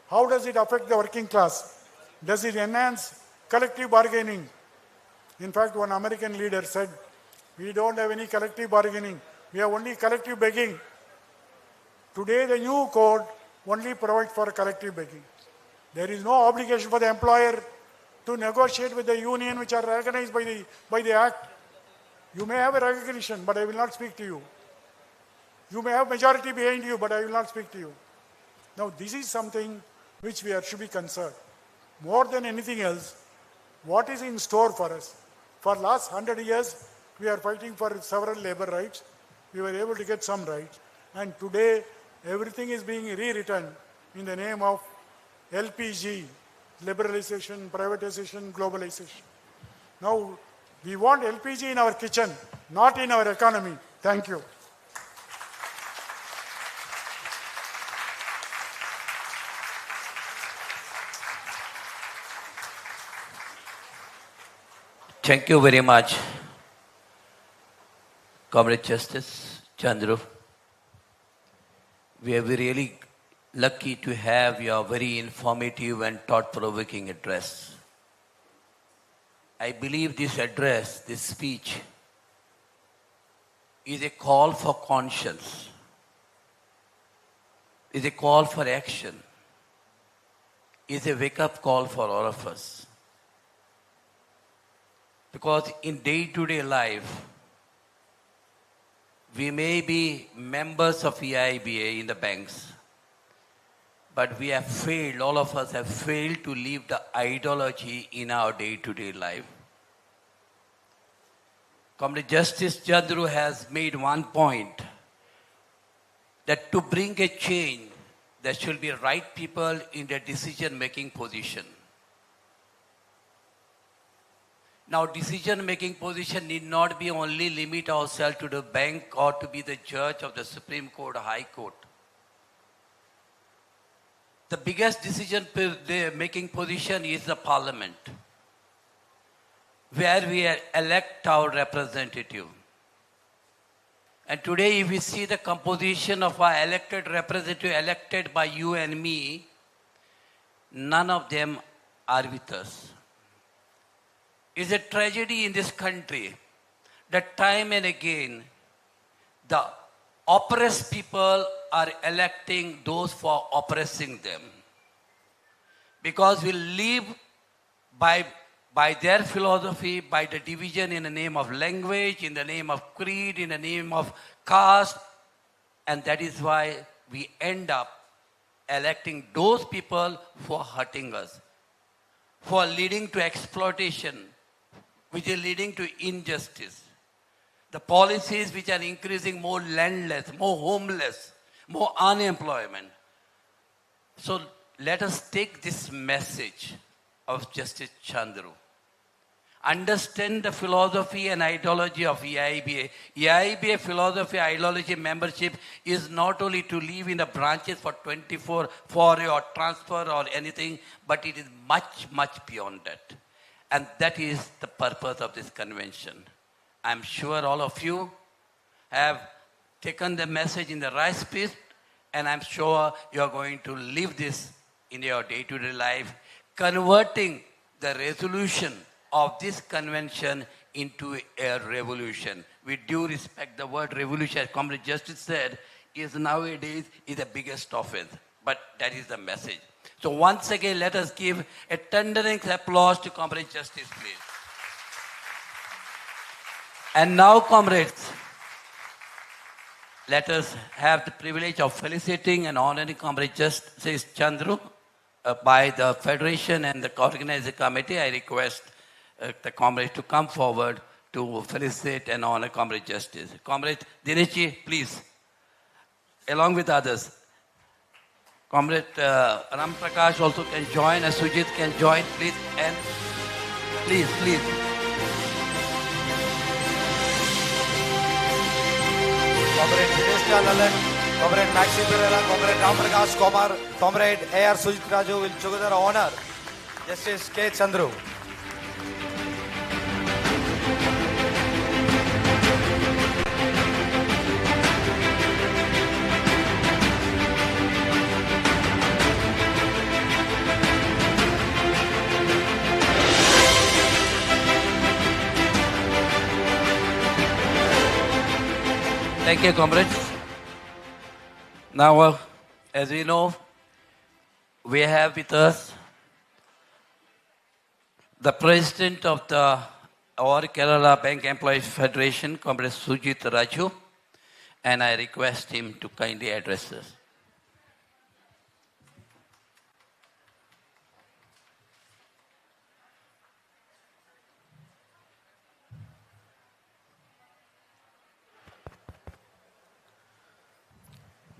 How does it affect the working class? Does it enhance collective bargaining? In fact, one American leader said, we don't have any collective bargaining. We have only collective begging. Today, the new code only provides for collective begging. There is no obligation for the employer to negotiate with the union which are recognized by the act. You may have a recognition, but I will not speak to you. You may have majority behind you, but I will not speak to you. Now, this is something which should be concerned. More than anything else, what is in store for us? For last 100 years, we are fighting for several labor rights. We were able to get some rights. And today, everything is being rewritten in the name of LPG, liberalization, privatization, globalization. Now, we want LPG in our kitchen, not in our economy. Thank you.
Thank you very much, Comrade Justice Chandru. We are really lucky to have your very informative and thought-provoking address. I believe this address, this speech, is a call for conscience, is a call for action, is a wake-up call for all of us. Because in day-to-day life, we may be members of EIBA in the banks, but we have failed, all of us have failed to live the ideology in our day-to-day life. Comrade Justice Chandru has made one point, that to bring a change, there should be right people in the decision-making position. Now, decision-making position need not be only limit ourselves to the bank or to be the judge of the Supreme Court or High Court. The biggest decision-making position is the Parliament, where we elect our representative. And today, if we see the composition of our elected representative elected by you and me, none of them are with us. It's a tragedy in this country that time and again the oppressed people are electing those for oppressing them. Because we live by their philosophy, by the division in the name of language, in the name of creed, in the name of caste, and that is why we end up electing those people for hurting us, for leading to exploitation, which is leading to injustice. The policies which are increasing more landless, more homeless, more unemployment. So let us take this message of Justice Chandru. Understand the philosophy and ideology of EIBA. EIBA philosophy, ideology, membership is not only to live in the branches for 24 for or transfer or anything, but it is much, much beyond that. And that is the purpose of this convention. I'm sure all of you have taken the message in the right spirit, and I'm sure you're going to live this in your day-to-day life, converting the resolution of this convention into a revolution. With due respect, the word revolution, as Comrade Justice said, is nowadays the biggest offense. But that is the message. So once again, let us give a thundering applause to Comrade Justice, please. And now, comrades, let us have the privilege of felicitating and honoring Comrade Justice Chandru by the Federation and the organizing committee. I request the comrades to come forward to felicitate and honor Comrade Justice. Comrade Dineshji, please, along with others. Comrade Ram Prakash also can join, and Sujit can join, please, and please.
Comrade Dinesh Lalan, Comrade Maxi Pereira, Comrade Ram Prakash Kumar, Comrade A.R. Sujit Raju will together honor Justice K. Chandru.
Thank you, comrades. Now, as we know, we have with us the president of the our Kerala Bank Employees Federation, Comrade Sujit Raju, and I request him to kindly address us.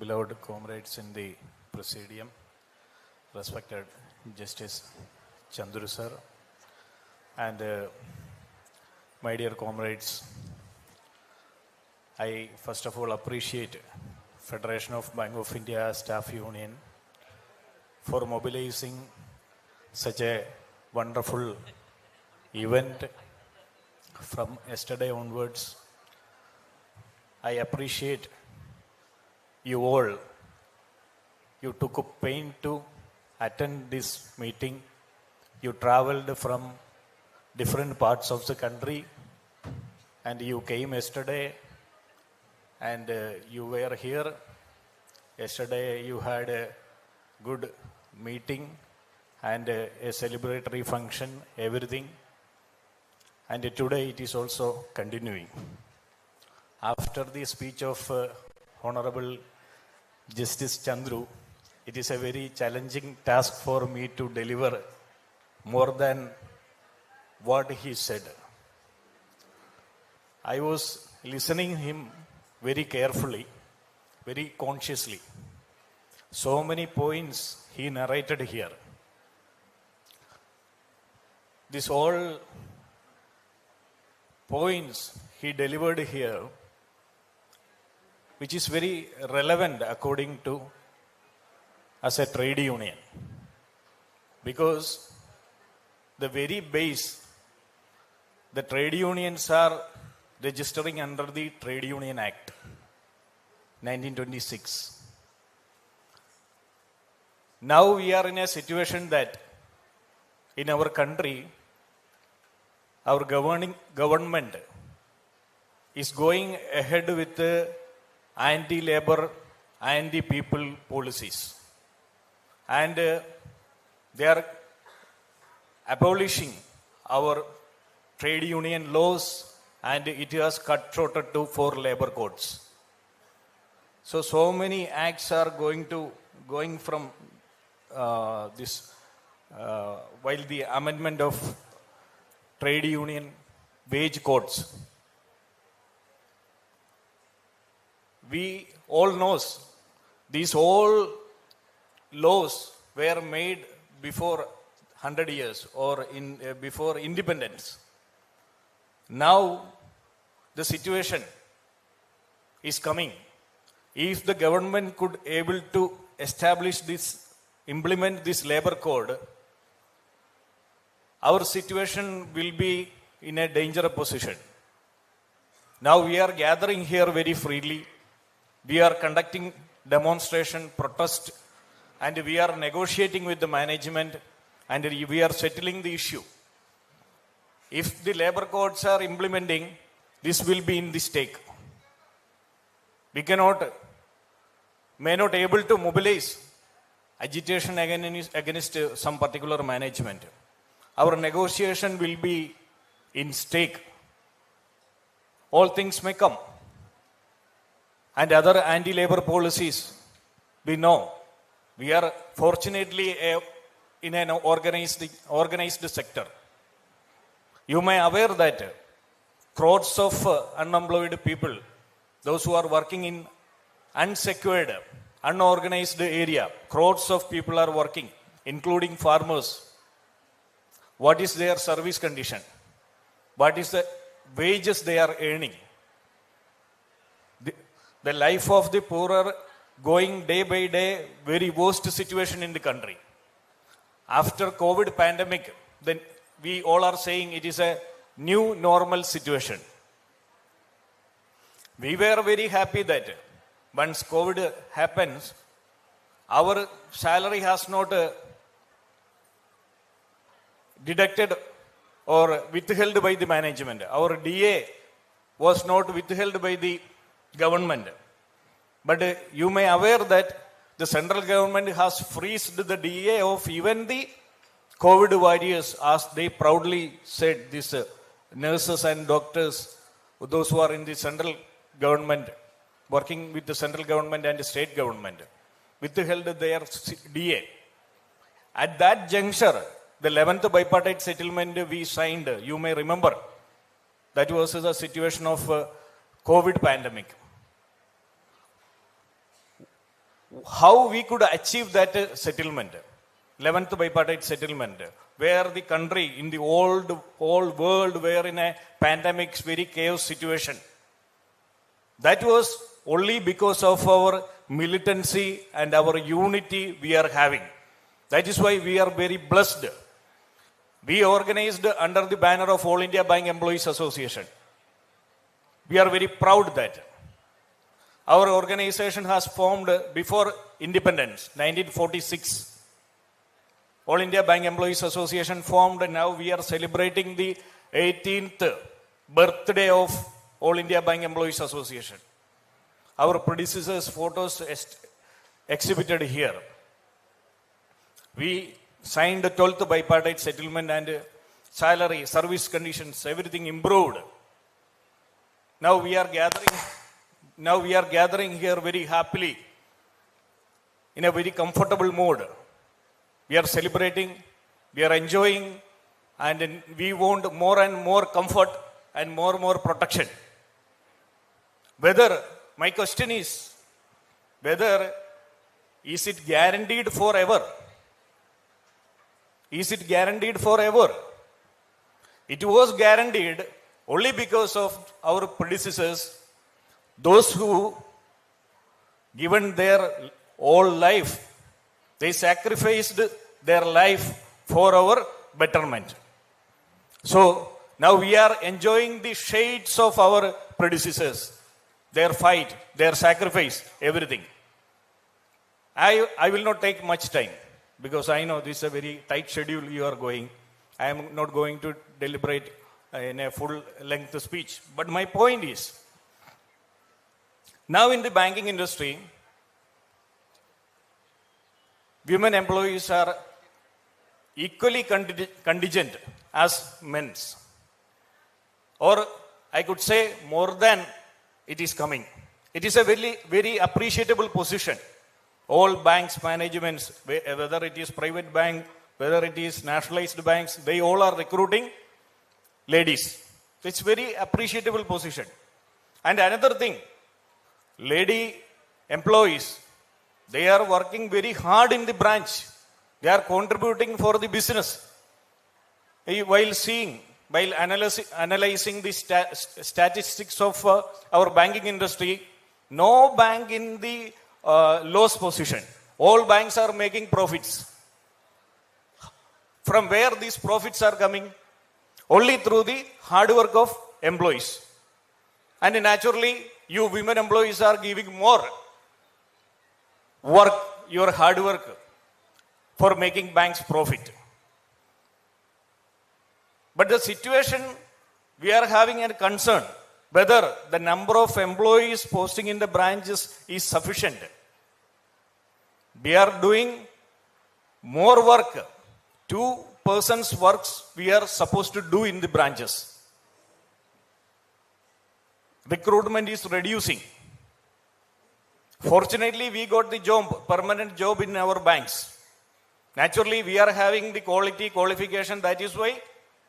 Beloved comrades in the Presidium, respected Justice Chandru sir, and my dear comrades, I first of all appreciate Federation of Bank of India Staff Union for mobilizing such a wonderful event from yesterday onwards. I appreciate you all. You took a pain to attend this meeting. You traveled from different parts of the country and you came yesterday and you were here. Yesterday you had a good meeting and a celebratory function, everything. And today it is also continuing. After the speech of Honorable Justice Chandru, it is a very challenging task for me to deliver more than what he said. I was listening him very carefully, very consciously. So many points he narrated here. These all points he delivered here, which is very relevant according to as a trade union. Because the very base, the trade unions are registering under the Trade Union Act, 1926. Now we are in a situation that in our country, our government is going ahead with anti-labor, anti-people policies. And they are abolishing our trade union laws and it has cut-throated to 4 labor codes. So many acts are going from this, while the amendment of trade union wage codes. We all knows these all laws were made before 100 years or before independence. Now the situation is coming. If the government could able to establish this, implement this labor code, our situation will be in a dangerous position. Now we are gathering here very freely. We are conducting demonstration, protest, and we are negotiating with the management and we are settling the issue. If the labor codes are implementing, this will be in the stake. We may not able to mobilize agitation against some particular management. Our negotiation will be in stake. All things may come. And other anti-labor policies, we know. We are fortunately in an organized sector.
You may aware that crores of unemployed people, those who are working in unsecured, unorganized area, crores of people are working, including farmers. What is their service condition? What is the wages they are earning? The life of the poor are going day by day, very worst situation in the country. After COVID pandemic, then we all are saying it is a new normal situation. We were very happy that once COVID happens, our salary has not deducted or withheld by the management. Our DA was not withheld by the government. But you may aware that the central government has freezed the DA of even the COVID warriors, as they proudly said, these nurses and doctors, those who are in the central government, working with the central government and the state government, withheld their DA. At that juncture, the 11th bipartite settlement we signed, you may remember, that was the situation of COVID pandemic. How we could achieve that settlement, 11th bipartite settlement, where the country in the whole world were in a pandemic, very chaos situation. That was only because of our militancy and our unity we are having. That is why we are very blessed. We organized under the banner of All India Bank Employees Association. We are very proud that our organization has formed before independence, 1946. All India Bank Employees Association formed, and now we are celebrating the 18th birthday of All India Bank Employees Association. Our predecessors' photos exhibited here. We signed the 12th bipartite settlement, and salary, service conditions, everything improved. Now we are gathering here very happily in a very comfortable mode. We are celebrating, we are enjoying, and we want more and more comfort and more protection. My question is, whether is it guaranteed forever? Is it guaranteed forever? It was guaranteed only because of our predecessors, those who given their whole life, they sacrificed their life for our betterment. So now we are enjoying the shades of our predecessors, their fight, their sacrifice, everything. I will not take much time, because I know this is a very tight schedule you are going. I am not going to deliberate in a full length speech. But my point is, now in the banking industry, women employees are equally contingent as men's. Or I could say more than it is coming. It is a very appreciable position. All banks, managements, whether it is private bank, whether it is nationalized banks, they all are recruiting ladies. It's very appreciable position. And another thing, lady employees, they are working very hard in the branch. They are contributing for the business. While analyzing the statistics of our banking industry, no bank in the loss position. All banks are making profits. From where these profits are coming? Only through the hard work of employees. And naturally, you women employees are giving more work, your hard work, for making banks profit. But the situation we are having a concern whether the number of employees posting in the branches is sufficient. We are doing more work. 2 persons works we are supposed to do in the branches. Recruitment is reducing. Fortunately, we got the job, permanent job in our banks. Naturally, we are having the quality, qualification. That is why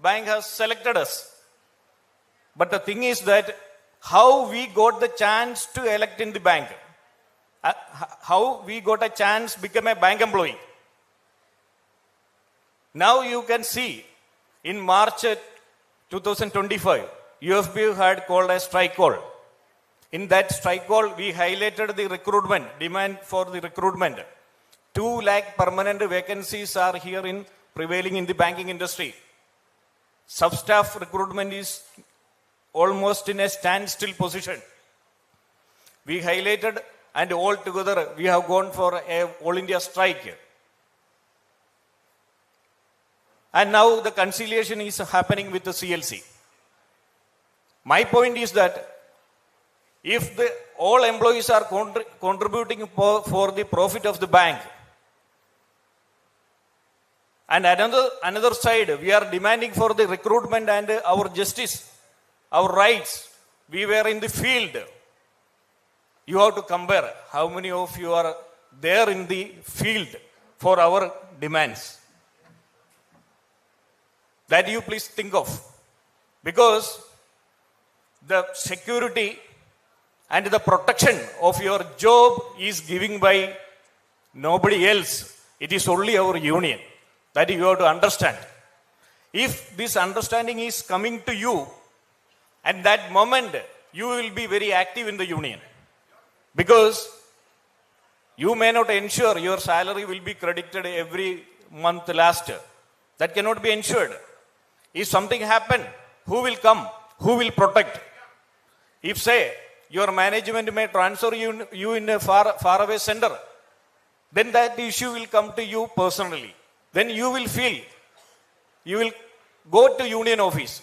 bank has selected us. But the thing is that how we got the chance to elect in the bank, how we got a chance become a bank employee. Now you can see in March 2025, UFB had called a strike call. In that strike call, we highlighted the recruitment, demand for the recruitment. 2 lakh permanent vacancies are here in prevailing in the banking industry. Sub-staff recruitment is almost in a standstill position. We highlighted and all together we have gone for a all India strike. And now the conciliation is happening with the CLC. My point is that if all employees are contributing for the profit of the bank, and another side, we are demanding for the recruitment and our justice, our rights. We were in the field. You have to compare how many of you are there in the field for our demands. That you please think of. Because the security and the protection of your job is given by nobody else. It is only our union. That you have to understand. If this understanding is coming to you, at that moment, you will be very active in the union. Because you may not ensure your salary will be credited every month last. That cannot be ensured. If something happen, who will come? Who will protect? If say, your management may transfer you in a far away center, then that issue will come to you personally. Then you will feel, you will go to union office.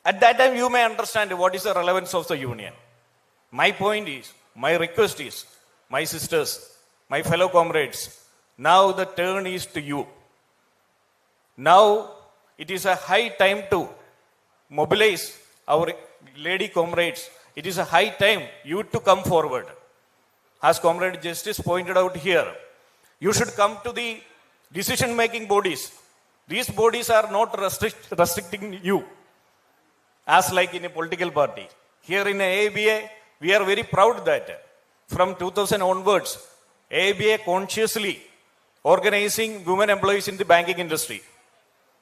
At that time, you may understand what is the relevance of the union. My point is, my request is, my sisters, my fellow comrades, now the turn is to you. Now it is a high time to mobilize our lady comrades. It is a high time you to come forward. As Comrade Justice pointed out here, you should come to the decision-making bodies. These bodies are not restricting you, as like in a political party. Here in AABA, we are very proud that from 2000 onwards, AABA consciously organizing women employees in the banking industry.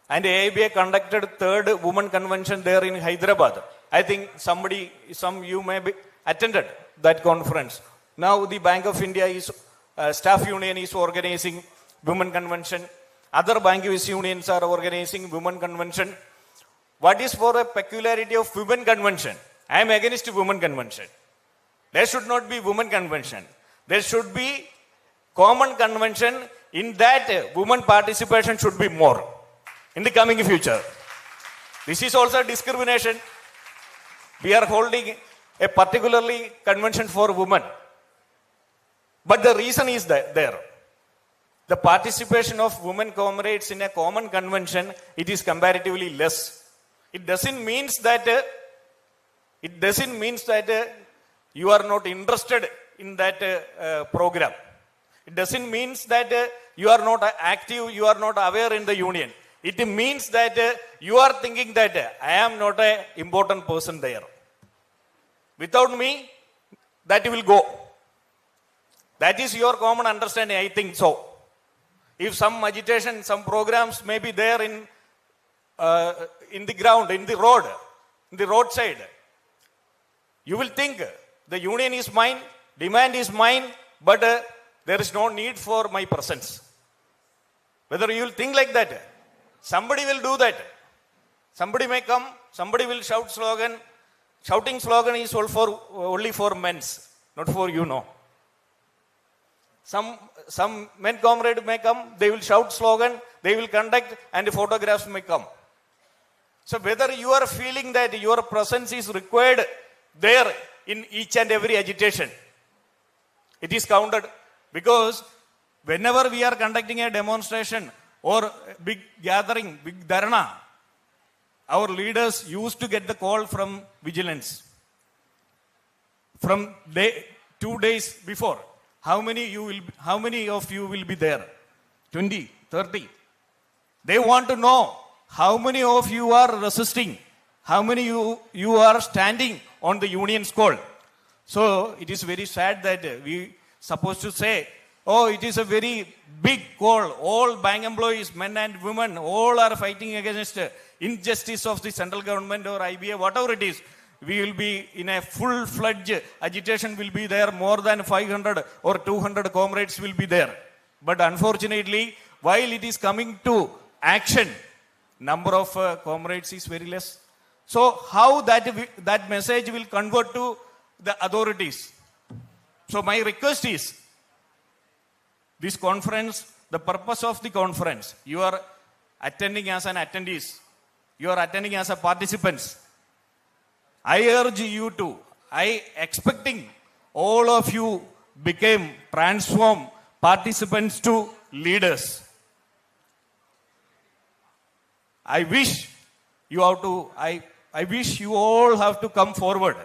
And AABA conducted 3rd Women Convention there in Hyderabad. I think some you may be attended that conference. Now the Bank of India is, staff union is organizing Women Convention. Other banking unions are organizing Women Convention. What is for a peculiarity of Women Convention? I am against Women Convention. There should not be Women Convention. There should be common convention. In that, women participation should be more in the coming future. This is also discrimination. We are holding a particularly convention for women. But the reason is that there. The participation of women comrades in a common convention, it is comparatively less. It doesn't mean that you are not interested in that program. It doesn't mean that you are not active, you are not aware in the union. It means that you are thinking that I am not an important person there. Without me, that will go. That is your common understanding, I think so. If some agitation, some programs may be there in the ground, in the roadside, you will think the union is mine, demand is mine, but there is no need for my presence. Whether you will think like that, somebody will do that. Somebody may come, somebody will shout slogan. Shouting slogan is only for men's, not for you, no. Some men comrade may come, they will shout slogan, they will conduct, and photographs may come. So whether you are feeling that your presence is required there in each and every agitation, it is counted. Because whenever we are conducting a demonstration or big gathering, big dharna, our leaders used to get the call from vigilance. From 2 days before, how many of you will be there? 20, 30. They want to know How many of you are resisting? How many you are standing on the union's call? So it is very sad that we supposed to say, oh, it is a very big call. All bank employees, men and women, all are fighting against injustice of the central government or IBA, whatever it is. We will be in a full-fledged agitation will be there. More than 500 or 200 comrades will be there. But unfortunately, while it is coming to action, number of comrades is very less. So how that message will convert to the authorities? So my request is, this conference, the purpose of the conference, you are attending as an attendees, you are attending as a participants. I urge you to, I expecting all of you became transformed participants to leaders. I wish you have to, I wish you all have to come forward.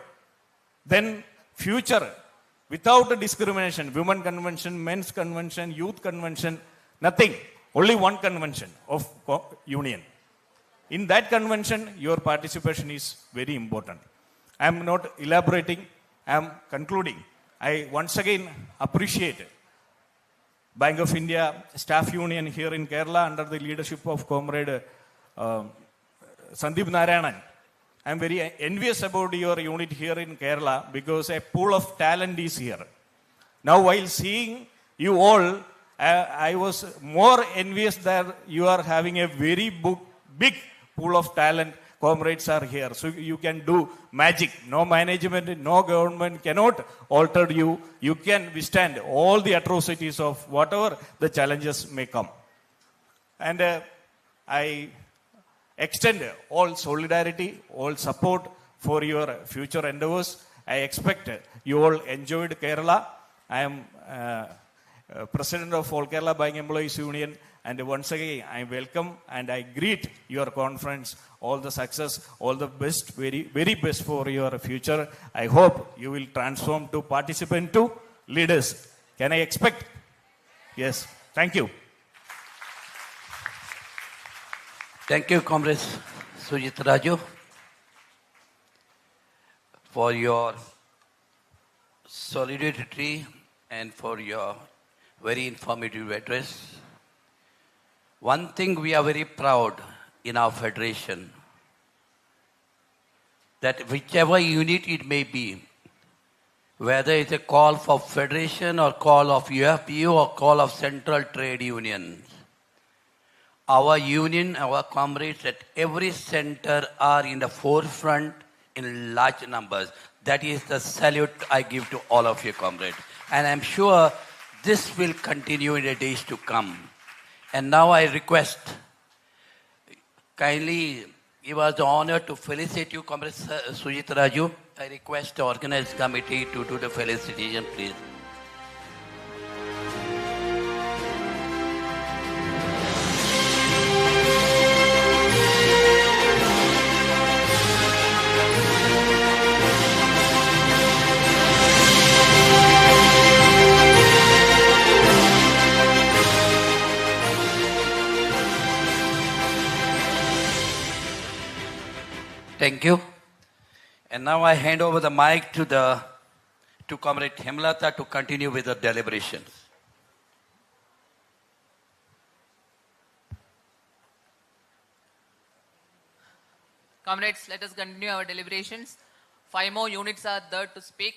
Then future, without discrimination, women convention, men's convention, youth convention, nothing. Only one convention of union. In that convention, your participation is very important. I am not elaborating, I am concluding. I once again appreciate Bank of India Staff Union here in Kerala under the leadership of Comrade Sandeep Narayanan. I am very envious about your unit here in Kerala because a pool of talent is here. Now, while seeing you all, I was more envious that you are having a very big pool of talent. Comrades are here, so you can do magic. No management, no government cannot alter you. You can withstand all the atrocities of whatever the challenges may come. And I extend all solidarity, all support for your future endeavors. I expect you all enjoyed Kerala. I am President of All Kerala Bank Employees Union, and once again I welcome and I greet your conference. All the success, all the best, very, very best for your future. I hope you will transform to participant to leaders. Can I expect? Yes. Thank you.
Thank you, Comrade Sujit Raju, for your solidarity and for your very informative address. One thing we are very proud in our federation, that whichever unit it may be, whether it's a call for federation or call of UFPU or call of central trade unions, our union, our comrades at every center are in the forefront in large numbers. That is the salute I give to all of you, comrades. And I'm sure this will continue in the days to come. And now I request, kindly give us the honor to felicitate you, Comrade Sujit Raju. I request the organized committee to do the felicitation, please. Thank you. And now I hand over the mic to Comrade Hemlata to continue with the deliberations.
Comrades, let us continue our deliberations. 5 more units are there to speak.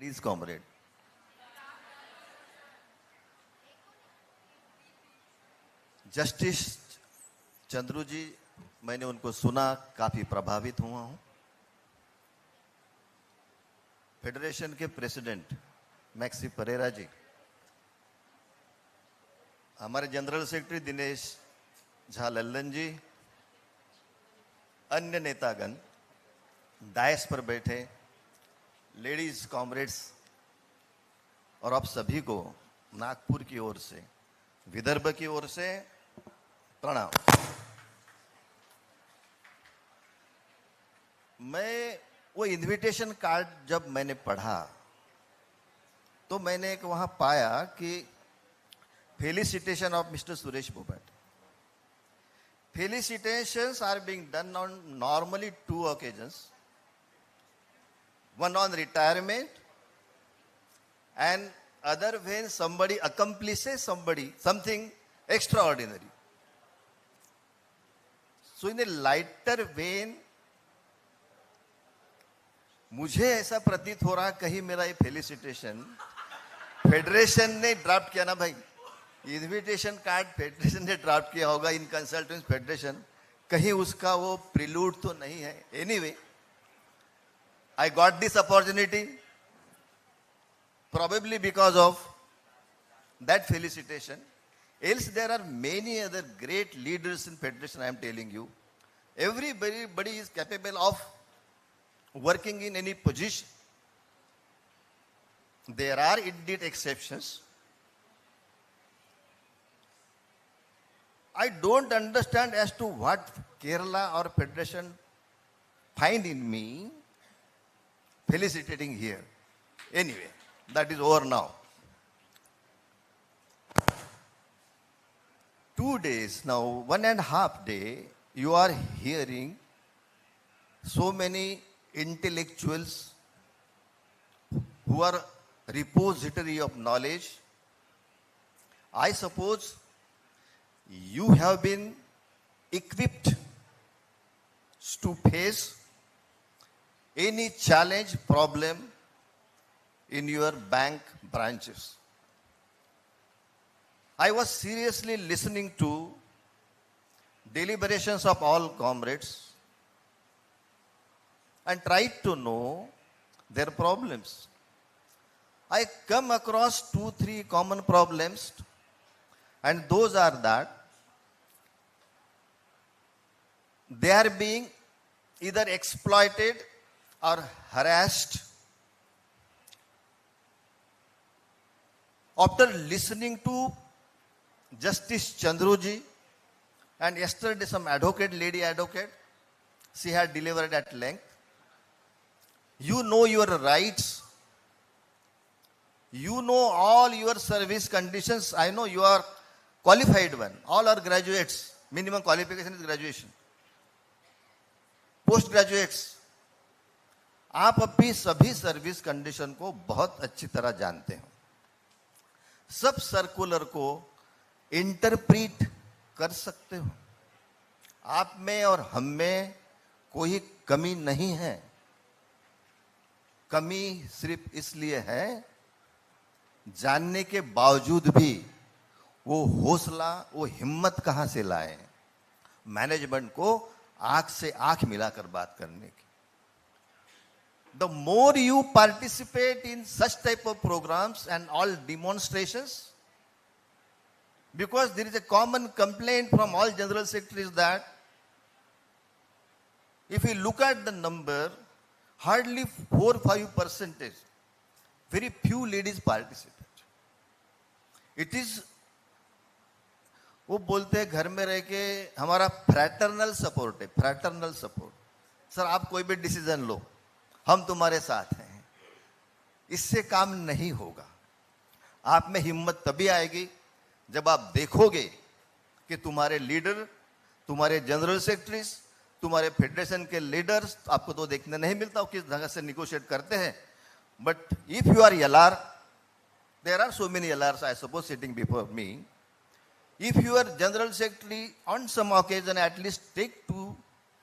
ladies comrade. Justice Chandru ji, मैंने उनको सुना, काफी प्रभावित हुआ हूं. Federation के president maxi Perera जी, हमारे general secretary Dinesh Jha Lallan जी, अन्य नेतागण, डायस पर बैठे लेडीज कॉमरेड्स और आप सभी को नागपुर की ओर से, विदर्भ की ओर से प्रणाम. मैं वो इनविटेशन कार्ड जब मैंने पढ़ा तो मैंने एक वहां पाया कि felicitation of mister Suresh Bobat. Felicitations are being done on normally 2 occasions. One on retirement and other when somebody accomplishes something extraordinary. So in a lighter vein, मुझे ऐसा प्रतीत हो रहा कहीं मेरा ये फेलिसिटेशन फेडरेशन ने ड्राफ्ट किया ना भाई, इन्विटेशन कार्ड फेडरेशन ने ड्राफ्ट किया होगा इन कंसल्टेंट फेडरेशन, कहीं उसका वो प्रिलूड तो नहीं है. Anyway, I got this opportunity probably because of that felicitation. Else there are many other great leaders in federation, I am telling you. Everybody is capable of working in any position. There are indeed exceptions. I don't understand as to what Kerala or federation find in me felicitating here. Anyway, that is over now. 2 days now, 1.5 day, you are hearing so many intellectuals who are repository of knowledge. I suppose you have been equipped to face any challenge, problem in your bank branches. I was seriously listening to deliberations of all comrades and tried to know their problems. I come across 2-3 common problems, and those are that they are being either exploited or harassed. After listening to Justice Chandru ji, and yesterday some lady advocate, she had delivered at length. You know your rights. You know all your service conditions. I know you are qualified one. All are graduates. Minimum qualification is graduation. Postgraduates. आप अपनी सभी service condition को बहुत अच्छी तरह जानते हो. सब सर्कुलर को इंटरप्रीट कर सकते हो. आप में और हम में कोई कमी नहीं है. कमी सिर्फ इसलिए है जानने के बावजूद भी वो हौसला, वो हिम्मत कहां से लाए मैनेजमेंट को आंख से आंख मिलाकर बात करने की. The more you participate in such type of programs and all demonstrations, because there is a common complaint from all general secretaries that if you look at the number, hardly 4-5%, very few ladies participate. It is, वो बोलते हैं घर में रह के हमारा fraternal support है, fraternal support. Sir आप कोई भी डिसीजन लो, हम तुम्हारे साथ हैं. इससे काम नहीं होगा. आप में हिम्मत तभी आएगी जब आप देखोगे कि तुम्हारे लीडर, तुम्हारे जनरल सेक्रेटरीज, तुम्हारे फेडरेशन के लीडर्स, आपको तो देखने नहीं मिलता वो किस ढंग से निगोशिएट करते हैं. But if you are LR, there are so many LRs I suppose sitting before me. If your general secretary on some occasion at least take to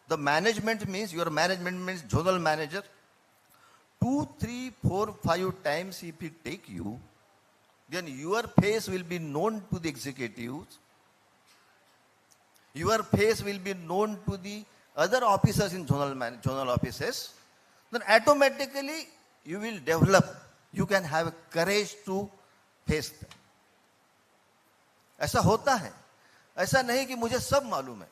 the management, means your management means zonal manager, 2, 3, 4, 5 times if he take you, then your face will be known to the executives. Your face will be known to the other officers in zonal offices. Then automatically you will develop. You can have courage to face them. ऐसा होता है. ऐसा नहीं कि मुझे सब मालूम है.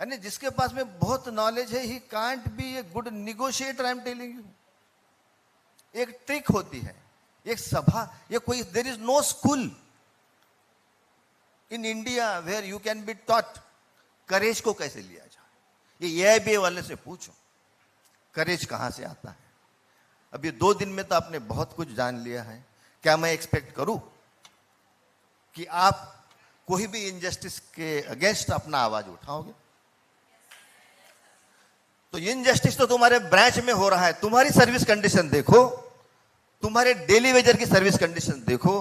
यानी जिसके पास में बहुत नॉलेज है, he can't be a good negotiator, I am telling you. एक ट्रिक होती है, एक सभा, ये कोई, there is no school in India where you can be taught करेज को कैसे लिया जाए. ये AIBA वाले से पूछो, करेज कहां से आता है. अब ये 2 दिन में तो आपने बहुत कुछ जान लिया है. क्या मैं एक्सपेक्ट करूं कि आप कोई भी इनजस्टिस के अगेंस्ट अपना आवाज उठाओगे? तो इनजस्टिस तो तुम्हारे ब्रांच में हो रहा है. तुम्हारी सर्विस कंडीशन देखो, तुम्हारे डेली वेजर की सर्विस कंडीशन देखो,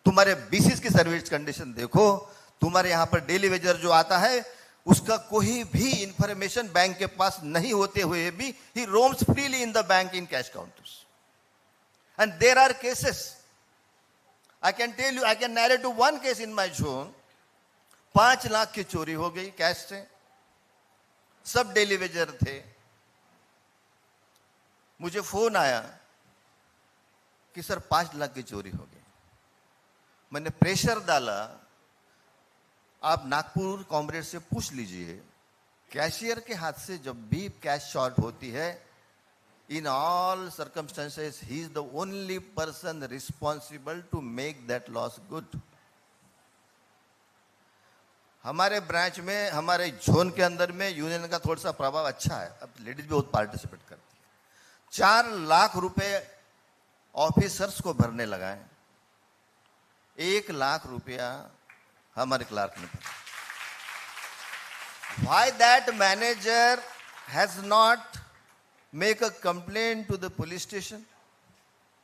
तुम्हारे बीसीस की सर्विस कंडीशन देखो. तुम्हारे यहां पर डेली वेजर जो आता है उसका कोई भी इंफॉर्मेशन बैंक के पास नहीं होते हुए भी he roams freely in the bank in cash counters. And there are cases. I can tell you, I can narrate to one case in my zone. 5 lakh की चोरी हो गई कैश से. सब डेली वेजर थे. मुझे फोन आया कि सर 5 लाख की चोरी हो गई. मैंने प्रेशर डाला, आप नागपुर कॉमरेड से पूछ लीजिए, कैशियर के हाथ से जब भी कैश शॉर्ट होती है, in all circumstances he is the only person responsible to make that loss good. हमारे ब्रांच में, हमारे जोन के अंदर में यूनियन का थोड़ा सा प्रभाव अच्छा है. अब लेडीज भी बहुत पार्टिसिपेट करती है. 4 लाख रुपए ऑफिसर्स को भरने लगाए. 1 लाख रुपया हमारे क्लार्क ने भरा. Why that manager has not make a complaint to the police station?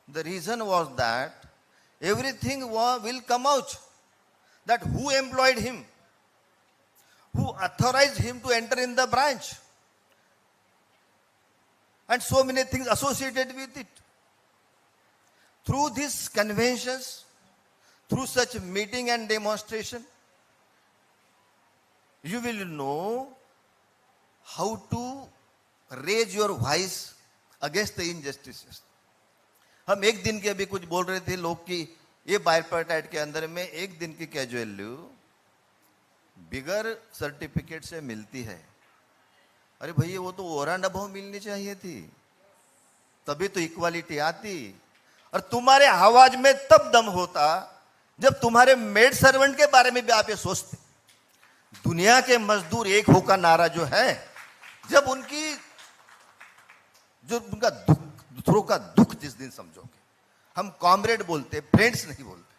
The reason was that everything will come out. That who employed him, who authorized him to enter in the branch, and so many things associated with it. Through these conventions, through such meeting and demonstration, you will know how to raise your voice against the injustices. हम एक दिन के अभी कुछ बोल रहे थे लोग की ये बायपार्टाइट के अंदर में एक दिन की कैजुअल लीव बिगर सर्टिफिकेट से मिलती है. अरे भैया वो तो और अनुभव मिलनी चाहिए थी, तभी तो इक्वालिटी आती. और तुम्हारे आवाज में तब दम होता जब तुम्हारे मेड सर्वेंट के बारे में भी आप ये सोचते. दुनिया के मजदूर एक हो का नारा जो है, जब उनकी जो उनका दुख, दूसरों का दुख जिस दिन समझोगे, हम कॉमरेड बोलते, फ्रेंड्स नहीं बोलते,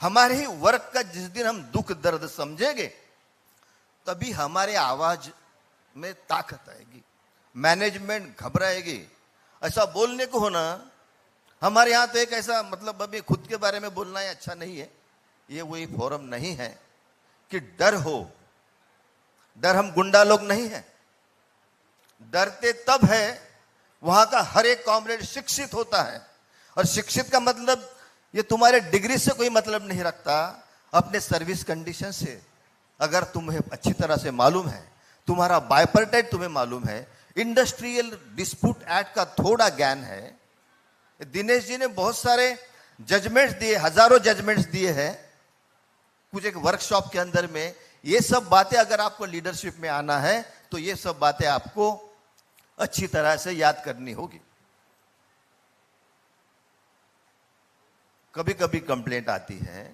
हमारे ही वर्क का जिस दिन हम दुख दर्द समझेंगे, तभी हमारे आवाज में ताकत आएगी. मैनेजमेंट घबराएगी. ऐसा बोलने को होना, हमारे यहां तो एक ऐसा, मतलब अभी खुद के बारे में बोलना ही अच्छा नहीं है, ये वही फोरम नहीं है कि डर हो. डर, हम गुंडा लोग नहीं है. डरते तब है वहां का हर एक कॉमरेड शिक्षित होता है. और शिक्षित का मतलब ये तुम्हारे डिग्री से कोई मतलब नहीं रखता, अपने सर्विस कंडीशन से. अगर तुम्हें अच्छी तरह से मालूम है, तुम्हारा बायपार्टाइट तुम्हें मालूम है, इंडस्ट्रियल डिस्प्यूट एक्ट का थोड़ा ज्ञान है. दिनेश जी ने बहुत सारे जजमेंट्स दिए, हजारों जजमेंट्स दिए हैं कुछ एक वर्कशॉप के अंदर में. ये सब बातें अगर आपको लीडरशिप में आना है तो ये सब बातें आपको अच्छी तरह से याद करनी होगी. कभी कभी कंप्लेंट आती है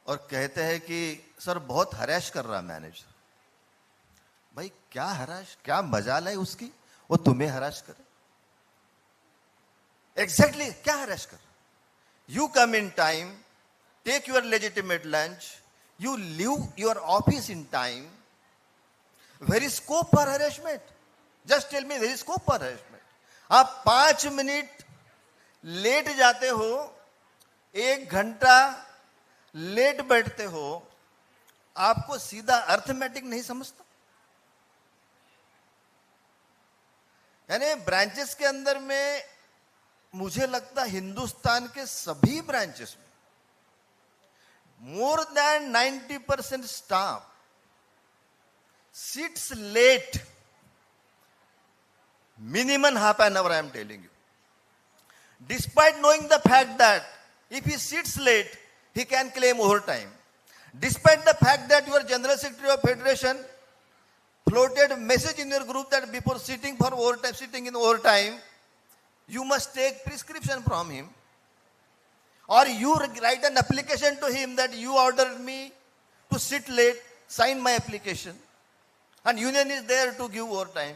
और कहते हैं कि सर बहुत हराश कर रहा मैनेजर. भाई क्या हराश, क्या मजाल है उसकी, वो तुम्हें हराश करे. एग्जैक्टली क्या हराश कर. You come in time, take your legitimate lunch, you leave your office in time. Where is scope for harassment? Just tell me, where is scope for harassment? आप 5 मिनट लेट जाते हो, 1 घंटा लेट बैठते हो, आपको सीधा अर्थमेटिक नहीं समझता. यानी ब्रांचेस के अंदर में मुझे लगता हिंदुस्तान के सभी ब्रांचेस में more than 90% staff sits late, minimum half an hour, I am telling you. Despite knowing the fact that if he sits late, he can claim overtime. Despite the fact that your General Secretary of Federation floated a message in your group that before sitting for overtime, sitting in overtime, you must take prescription from him. Or you write an application to him that you ordered me to sit late, sign my application. And union is there to give overtime.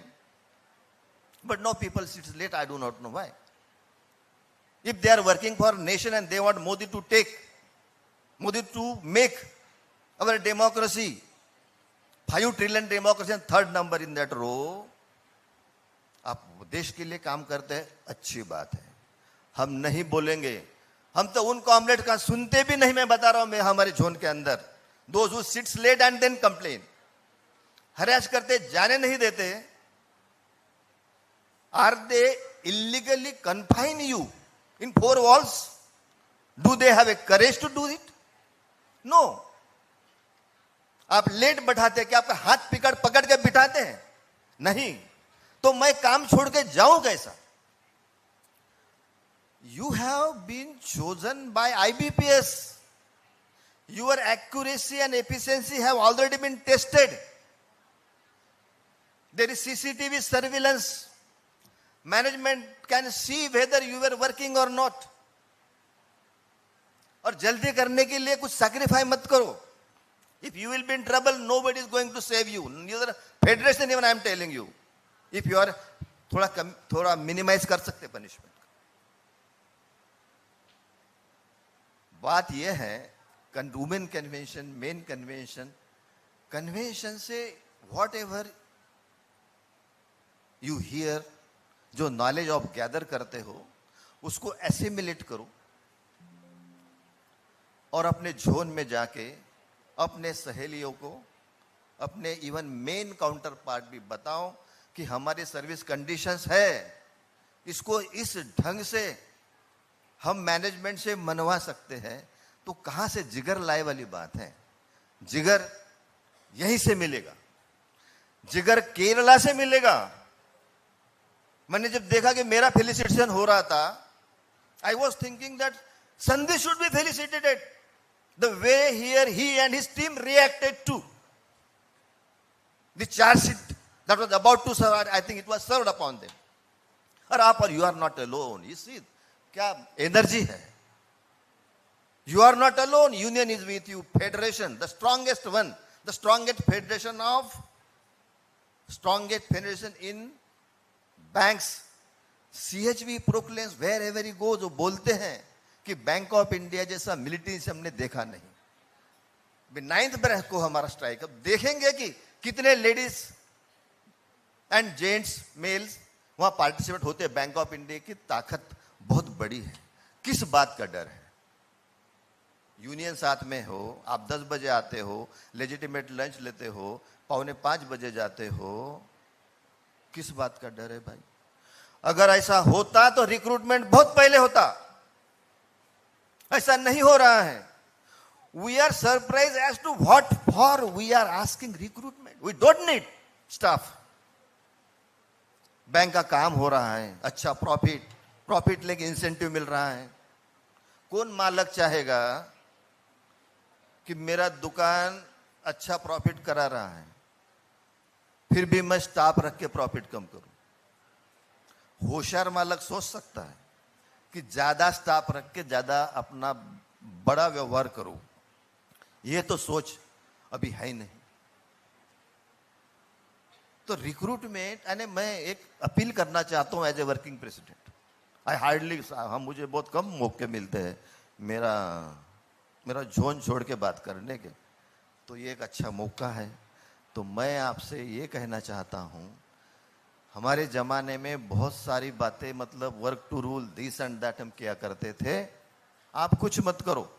But no, people sit late, I do not know why. If they are working for a nation and they want Modi to make our democracy, 5 trillion democracy and third number in that row, आप देश के लिए काम करते हैं, अच्छी बात है. हम नहीं बोलेंगे. हम तो उन कॉमरेड का सुनते भी नहीं. मैं बता रहा हूं, मैं हमारे जोन के अंदर those who sits late and then complain, harass करते, जाने नहीं देते. Are they illegally confine you in 4 walls? Do they have a courage to do it? No. आप लेट बैठाते, क्या आपका हाथ पकड़ के बिठाते हैं? नहीं. तो मैं काम छोड़ के जाऊं कैसा? You have been chosen by IBPS. Your accuracy and efficiency have already been tested. There is CCTV surveillance. Management can see whether you were working or not. और जल्दी करने के लिए कुछ sacrifice मत करो. If you will be in trouble, nobody is going to save you. Neither federation even I am telling you. If you are थोड़ा minimize कर सकते punishment. बात यह है, women convention, main convention, convention से whatever you hear, जो knowledge आप gather करते हो, उसको एसिमिलेट करो और अपने जोन में जाके अपने सहेलियों को, अपने इवन मेन काउंटर पार्ट भी बताओ कि हमारी सर्विस कंडीशंस है, इसको इस ढंग से हम मैनेजमेंट से मनवा सकते हैं. तो कहां से जिगर लाए वाली बात है. जिगर यहीं से मिलेगा. जिगर केरला से मिलेगा. मैंने जब देखा कि मेरा फेलिसिटेशन हो रहा था, I was thinking that Sandeep should be felicitated the way here he and his team reacted to the chargesheet that was about to serve. I think it was served upon them. और आप और you are not alone. You see क्या energy है. You are not alone. Union is with you. Federation, the strongest one, the strongest federation in banks. CHV proclaims wherever he goes, वो बोलते हैं कि bank of India जैसा military से हमने देखा नहीं. 9th ब्रेक को हमारा स्ट्राइक. अब देखेंगे कि कितने लेडीज एंड जेंट्स मेल्स वहां पार्टिसिपेट होते हैं. बैंक ऑफ इंडिया की ताकत बहुत बड़ी है. किस बात का डर है? यूनियन साथ में हो, आप 10 बजे आते हो, लेजिटिमेट लंच लेते हो, 4:45 बजे जाते हो. किस बात का डर है भाई? अगर ऐसा होता तो रिक्रूटमेंट बहुत पहले होता. ऐसा नहीं हो रहा है. We are surprise as to what for we are asking recruitment. We don't need staff. Bank का काम हो रहा है, अच्छा प्रॉफिट लेके इंसेंटिव मिल रहा है. कौन मालक चाहेगा कि मेरा दुकान अच्छा प्रॉफिट करा रहा है, फिर भी मैं स्टाफ रख के प्रॉफिट कम करूं? होशियार मालक सोच सकता है कि ज्यादा स्टाफ रख के ज्यादा अपना बड़ा व्यवहार करूं. यह तो सोच अभी है नहीं. तो रिक्रूटमेंट, यानी मैं एक अपील करना चाहता हूं एज ए वर्किंग प्रेसिडेंट. मुझे बहुत कम मौके मिलते हैं मेरा जोन छोड़ के बात करने के. तो ये एक अच्छा मौका है. तो मैं आपसे ये कहना चाहता हूं, हमारे जमाने में बहुत सारी बातें, मतलब work to rule this and that हम किया करते थे. आप कुछ मत करो.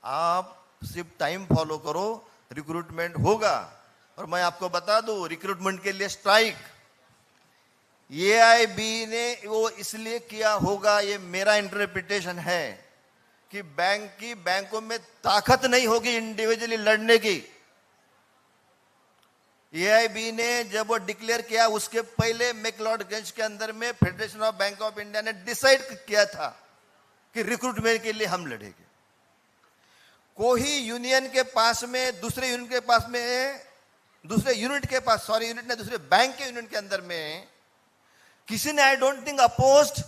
आप सिर्फ टाइम फॉलो करो. रिक्रूटमेंट होगा. और मैं आपको बता दूं, रिक्रूटमेंट के लिए स्ट्राइक एआईबी ने वो इसलिए किया होगा, ये मेरा इंटरप्रिटेशन है, कि बैंकों में ताकत नहीं होगी इंडिविजुअली लड़ने की। एआईबी ने जब वो डिक्लेयर किया उसके पहले मैक्लोडगंज के अंदर में federation of bank of India ने डिसाइड किया था कि रिक्रूटमेंट के लिए हम लड़ेंगे। कोई यूनियन के पास में, दूसरे यूनिट के पास में, दूसरे यूनिट के पास, सॉरी यूनिट ने दूसरे बैंक के यूनिट के अंदर में किसी ने, आई डोंट थिंक, अपोज्ड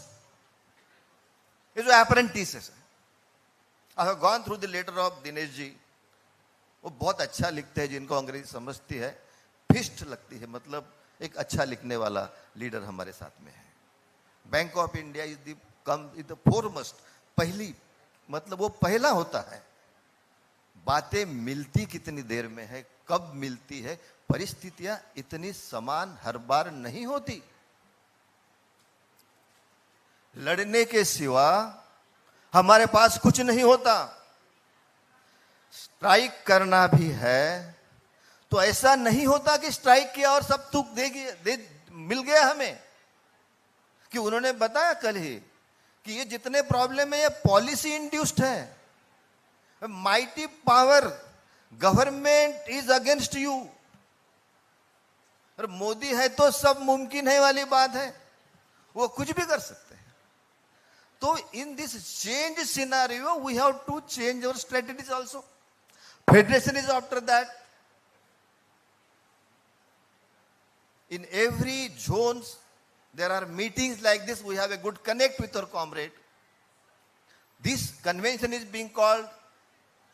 ये जो अप्रेंटिसेस है। I have gone through the letter of Dinesh ji, वो बहुत अच्छा लिखते हैं, जिनको अंग्रेजी समझती है, फिस्ट लगती है, मतलब एक अच्छा लिखने वाला लीडर हमारे साथ में है। Bank of India is the foremost, पहली, मतलब वो पहला होता है। बातें मिलती कितनी देर में है, कब मिलती है, परिस्थितियां इतनी समान हर बार नहीं होती। लड़ने के सिवा हमारे पास कुछ नहीं होता। स्ट्राइक करना भी है तो ऐसा नहीं होता कि स्ट्राइक किया और सब तुक मिल गया हमें, कि उन्होंने बताया कल ही कि ये जितने प्रॉब्लम है ये पॉलिसी इंड्यूस्ड है। Mighty power, government is against you, और मोदी है तो सब मुमकिन है वाली बात है, वो कुछ भी कर सकते हैं। तो in this change scenario we have to change our strategies also. Federation is after that. In every zones there are meetings like this. We have a good connect with our comrade. This convention is being called,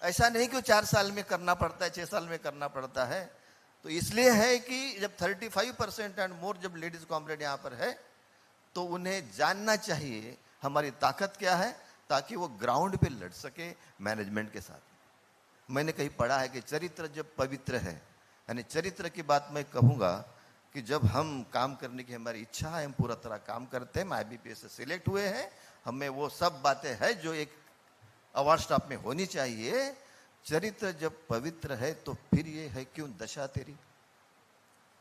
ऐसा नहीं कि 4 साल में करना पड़ता है, 6 साल में करना पड़ता है, तो इसलिए है कि जब 35% एंड मोर जब लेडीज कॉमरेड यहाँ पर है तो उन्हें जानना चाहिए हमारी ताकत क्या है, ताकि वो ग्राउंड पे लड़ सके मैनेजमेंट के साथ। मैंने कहीं पढ़ा है कि चरित्र जब पवित्र है, यानी चरित्र की बात मैं कहूँगा कि जब हम काम करने की हमारी इच्छा है, हम पूरा तरह काम करते हैं, हम IBPS से सिलेक्ट हुए हैं, हमें वो सब बातें हैं जो एक अवार्ड स्टाफ में होनी चाहिए। चरित्र जब पवित्र है तो फिर ये है, क्यों दशा तेरी,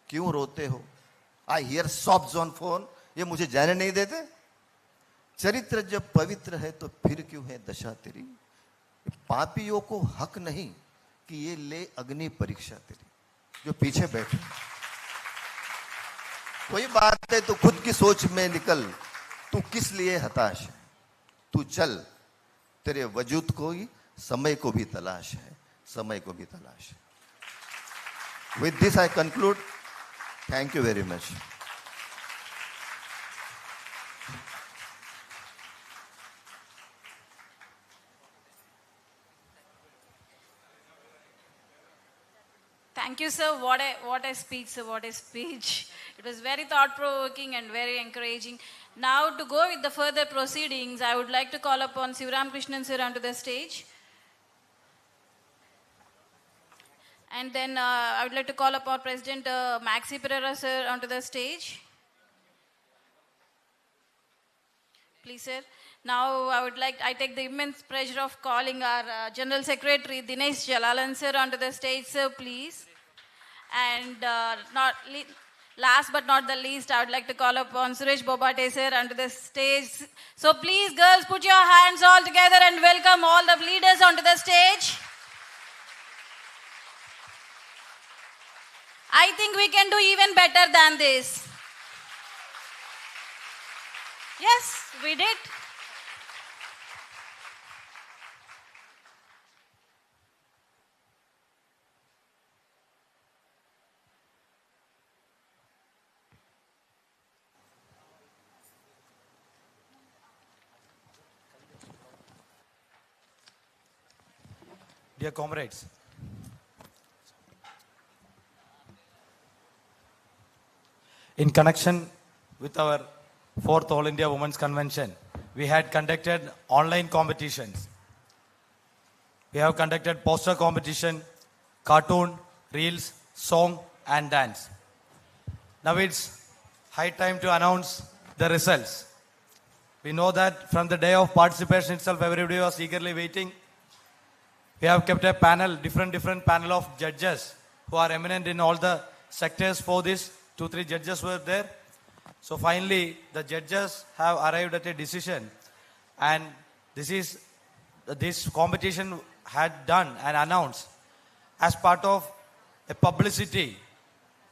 क्यों रोते हो, I hear soft on phone, ये मुझे जाने नहीं देते। चरित्र जब पवित्र है तो फिर क्यों है दशा तेरी। पापियों को हक नहीं कि ये ले अग्नि परीक्षा तेरी। जो पीछे बैठे, कोई बात है तो खुद की सोच में निकल, तू किस लिए हताश है, तू चल, तेरे वजूद को ही समय को भी तलाश है, समय को भी तलाश है। With this I conclude, thank you very much.
Thank you, sir. What a speech, sir. What a speech. It was very thought-provoking and very encouraging. Now, to go with the further proceedings, I would like to call upon Sivaram Krishnan sir onto the stage. And then I would like to call upon President Maxi Pereira sir onto the stage. Please, sir. Now, I take the immense pleasure of calling our General Secretary Dinesh Jalalan sir onto the stage, sir, please. And last but not the least, I would like to call upon Suresh Bobate sir onto the stage. So please, girls, put your hands all together and welcome all the leaders onto the stage. I think we can do even better than this. Yes, we did.
Dear comrades, in connection with our 4th All India Women's Convention, we had conducted online competitions. We have conducted poster competition, cartoon, reels, song and dance. Now it's high time to announce the results. We know that from the day of participation itself, everybody was eagerly waiting. We have kept a panel, different panel of judges who are eminent in all the sectors for this. 2-3 judges were there. So finally, the judges have arrived at a decision, and this competition had done and announced as part of a publicity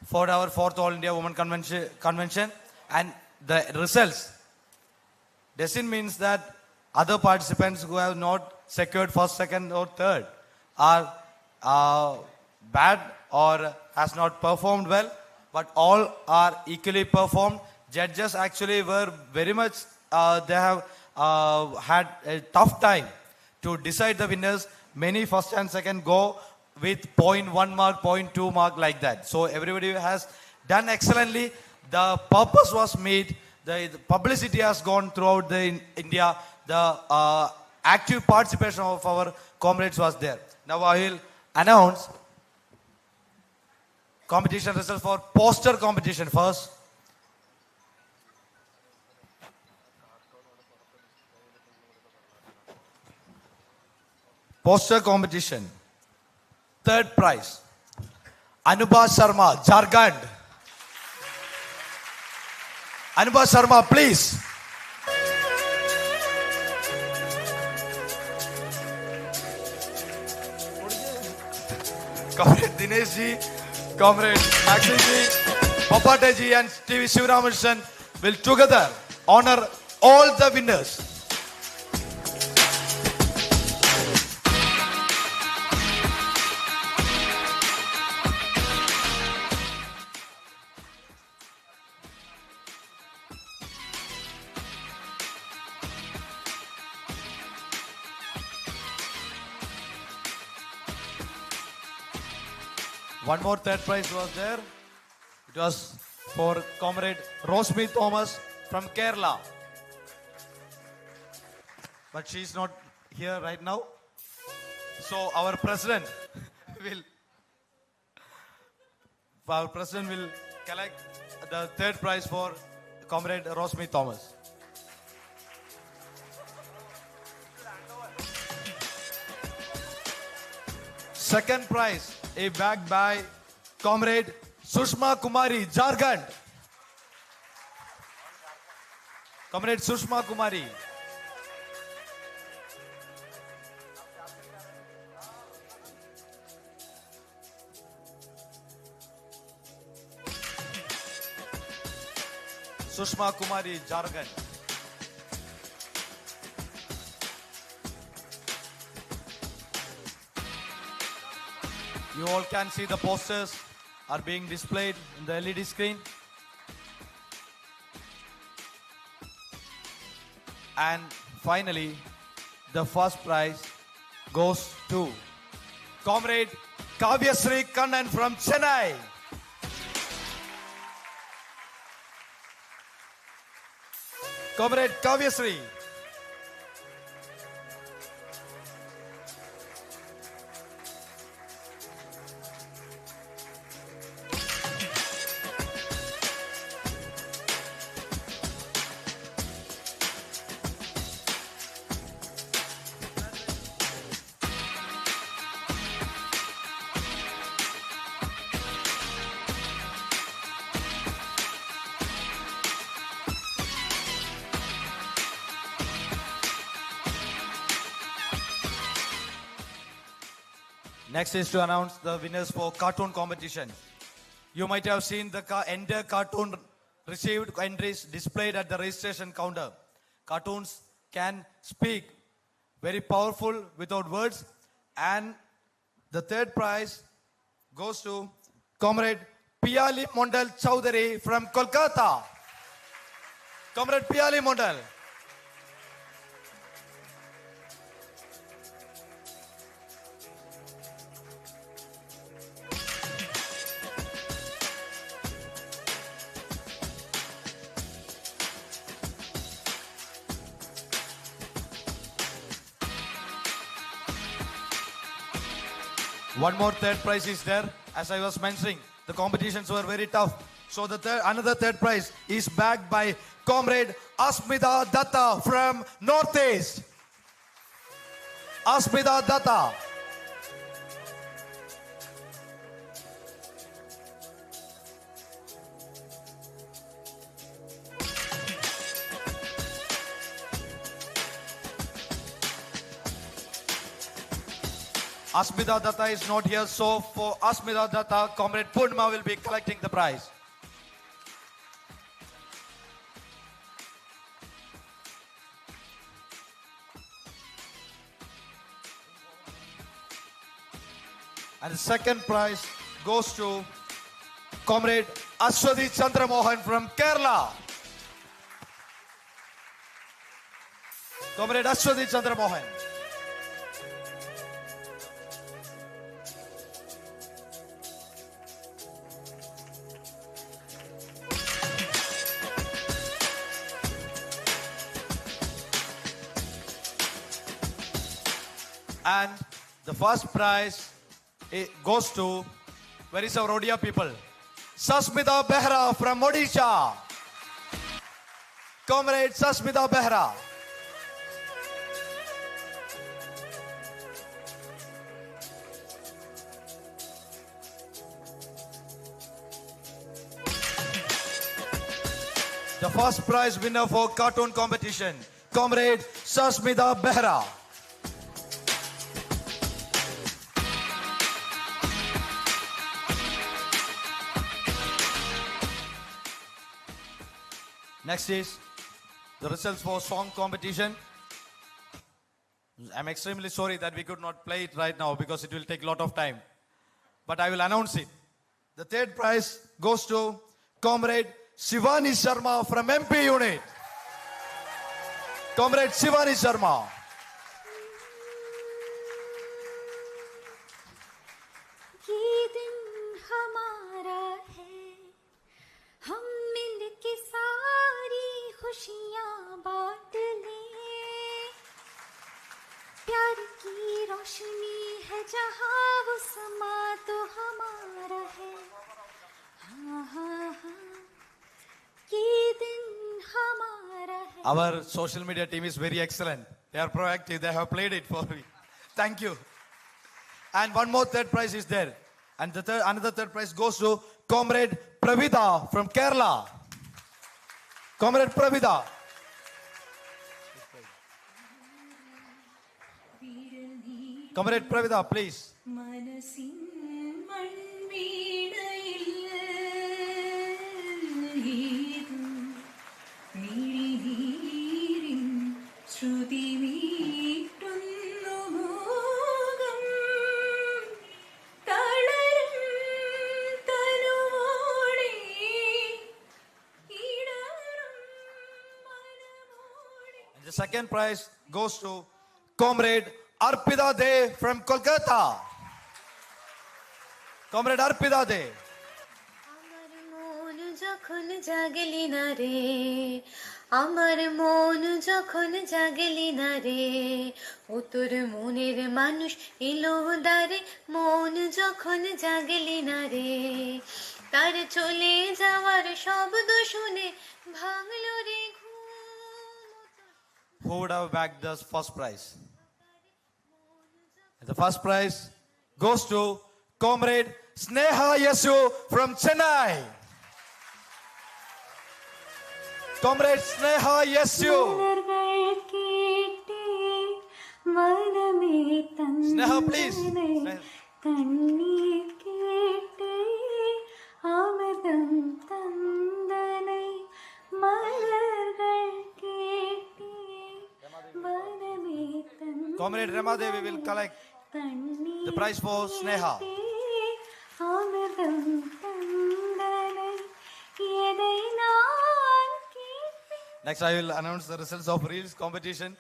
for our fourth All India Women Convention, and the results doesn't means that other participants who have not secured first, second, or third are bad or has not performed well, but all are equally performed. Judges actually were very much, they have had a tough time to decide the winners. Many first and second go with 0.1 mark, 0.2 mark, like that. So everybody has done excellently. The purpose was made. The publicity has gone throughout India. The active participation of our comrades was there. Now I will announce competition results for poster competition first. Poster competition. Third prize, Anubha Sharma, Jharkhand. Anubha Sharma, please. Comrade Dinesh ji, Comrade Maxi ji, Babate ji and TV Shivramishan will together honor all the winners. One more third prize was there. It was for Comrade Rosmi Thomas from Kerala. But she is not here right now. So our president will collect the third prize for Comrade Rosmi Thomas. Second prize, a bag by Comrade Sushma Kumari, Jharkhand. Comrade Sushma Kumari. Sushma Kumari, Jharkhand. You all can see the posters are being displayed in the LED screen. And finally, the first prize goes to Comrade Kavyasri Kannan from Chennai. Comrade Kavyasri. Next is to announce the winners for cartoon competition. You might have seen the entire cartoon received entries displayed at the registration counter. Cartoons can speak, very powerful without words. And the third prize goes to Comrade Piyali Mondal Chowdhury from Kolkata. Comrade Piyali Mondal. One more third prize is there. As I was mentioning, the competitions were very tough. So another third prize is bagged by Comrade Asmita Datta from Northeast. Asmita Datta. Asmita Datta is not here, so for Asmita Datta, Comrade Purnima will be collecting the prize. And the second prize goes to Comrade Ashwati Chandra Mohan from Kerala. Comrade Ashwati Chandra Mohan. And the first prize goes to, where is our Odia people? Sasmita Behra from Odisha. Comrade Sasmita Behra. The first prize winner for cartoon competition, Comrade Sasmita Behra. Next is the results for song competition. I'm extremely sorry that we could not play it right now because it will take a lot of time. But I will announce it. The third prize goes to Comrade Shivani Sharma from MP unit. Comrade Shivani Sharma.
ये दिन हमारा है, हम मिल के सारी खुशियाँ बांट लें। प्यार की रोशनी है जहाँ वो समा तो हमारा है। हाँ हाँ हाँ, ये दिन हमारा है।
Our social media team is very excellent. They are proactive. They have played it for me. Thank you. And one more third prize is there. And another third prize goes to Comrade Pravida from Kerala. Comrade Pravida. Comrade Pravida, please. The second prize goes to Comrade Arpita De from Kolkata. Comrade Arpita De.
আমার মন যখন জাগলি না রে, ও তোর মনের মানুষ এলো দারে, মন যখন জাগলি না রে, তার চলে যাওয়ার শব্দ শুনে ভাঙলো রে ঘুম।
Who would have bagged the first prize? The first prize goes to Comrade Sneha Yasu from Chennai. Comrade Sneha Yasu. Sneha, please. Comrade Rema Devi will collect the prize for Sneha. Next, I will announce the results of Reels competition.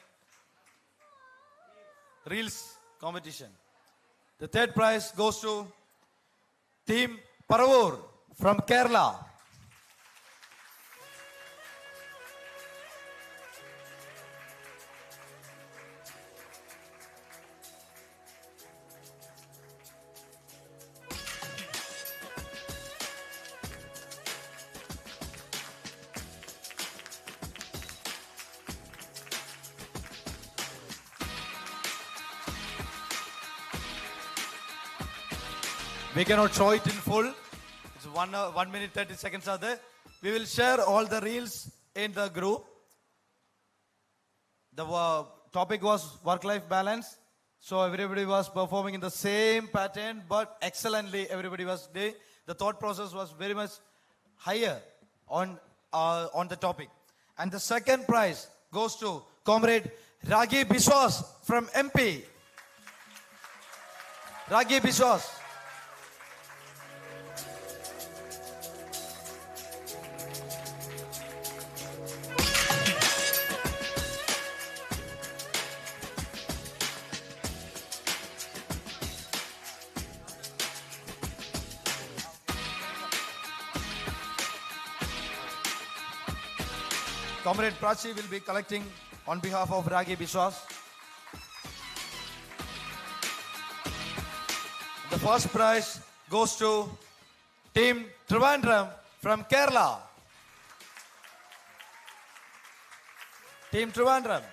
Reels competition. The third prize goes to Team Paravur from Kerala. We cannot show it in full. It's 1 minute 30 seconds are there. We will share all the reels in the group. The topic was work-life balance. So everybody was performing in the same pattern, but excellently everybody was doing. The thought process was very much higher on the topic. And the second prize goes to Comrade Ragi Biswas from MP. Ragi Biswas. Comrade Prachi will be collecting on behalf of Ragi Biswas. The first prize goes to Team Trivandrum from Kerala. Team Trivandrum.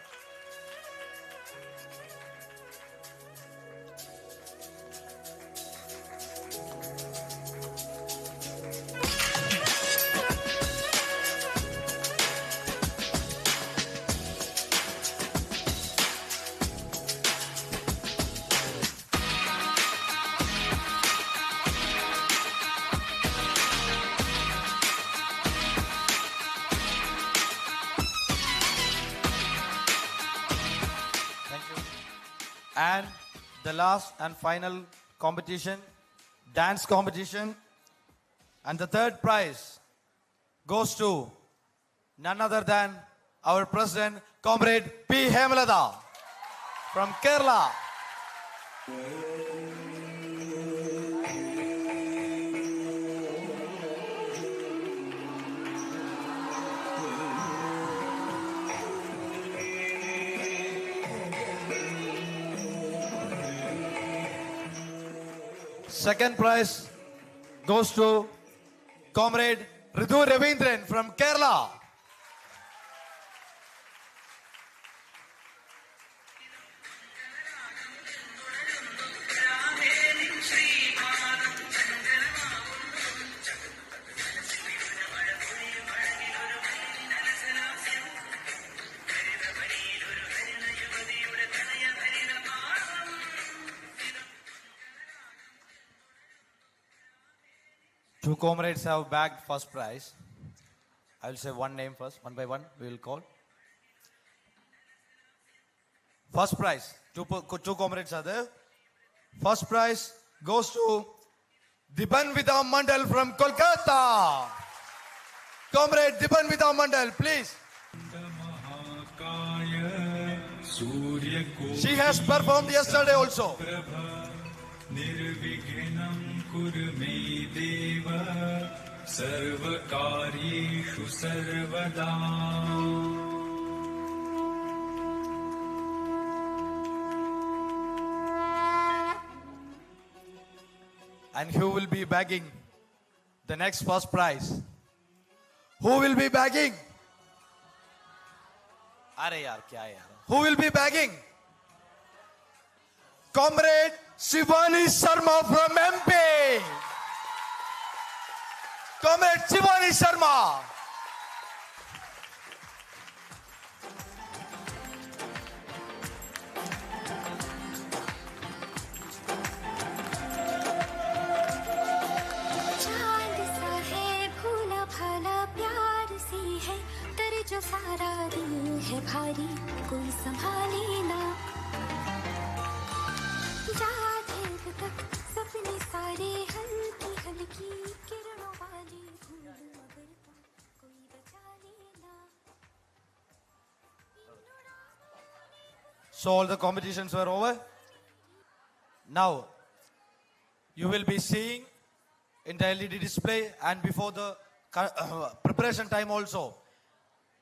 And the last and final competition, dance competition. And the third prize goes to none other than our President, Comrade P. Hemalada from Kerala. Second prize goes to Comrade Ritu Ravindran from Kerala. Two comrades have bagged first prize. I will say one name first, one by one we will call. First prize, two comrades are there. First prize goes to Dibanvita Mandal from Kolkata. Comrade Dibanvita Mandal, please. She has performed yesterday also.
सर्वकार्येषु सर्वदा
And who will be bagging the next first prize? Who will be bagging? Arey yaar, kya yaar? Who will be bagging? Comrade Shivani Sharma from MP. Comrade Shivani Sharma.
चांद सा है भूला भाला प्यार सी है तेरे जो सारा दिल है भारी कोई संभाले ना जागे तक सपने सारे हल्की हल्की किरणों वाली धूल मगर कोई बचा लेना.
So all the competitions were over. Now you will be seeing in the LED display and before the preparation time also.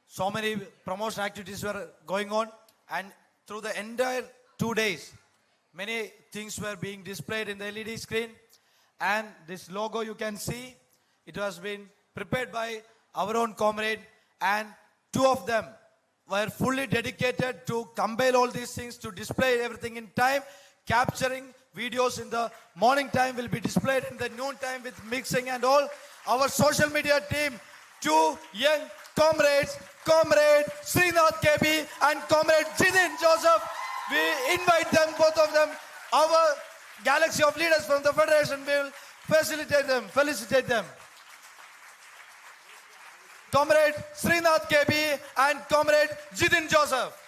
So many promotion activities were going on, and through the entire 2 days, many things were being displayed in the LED screen. And this logo you can see, it has been prepared by our own comrade, and two of them were fully dedicated to compile all these things, to display everything in time. Capturing videos in the morning time will be displayed in the noon time with mixing and all. Our social media team, two young comrades, Comrade Srinath KB and Comrade Jidin Joseph, We invite them, both of them, our galaxy of leaders from the Federation will facilitate them, felicitate them. Comrade Srinath KB and Comrade Jidin Joseph.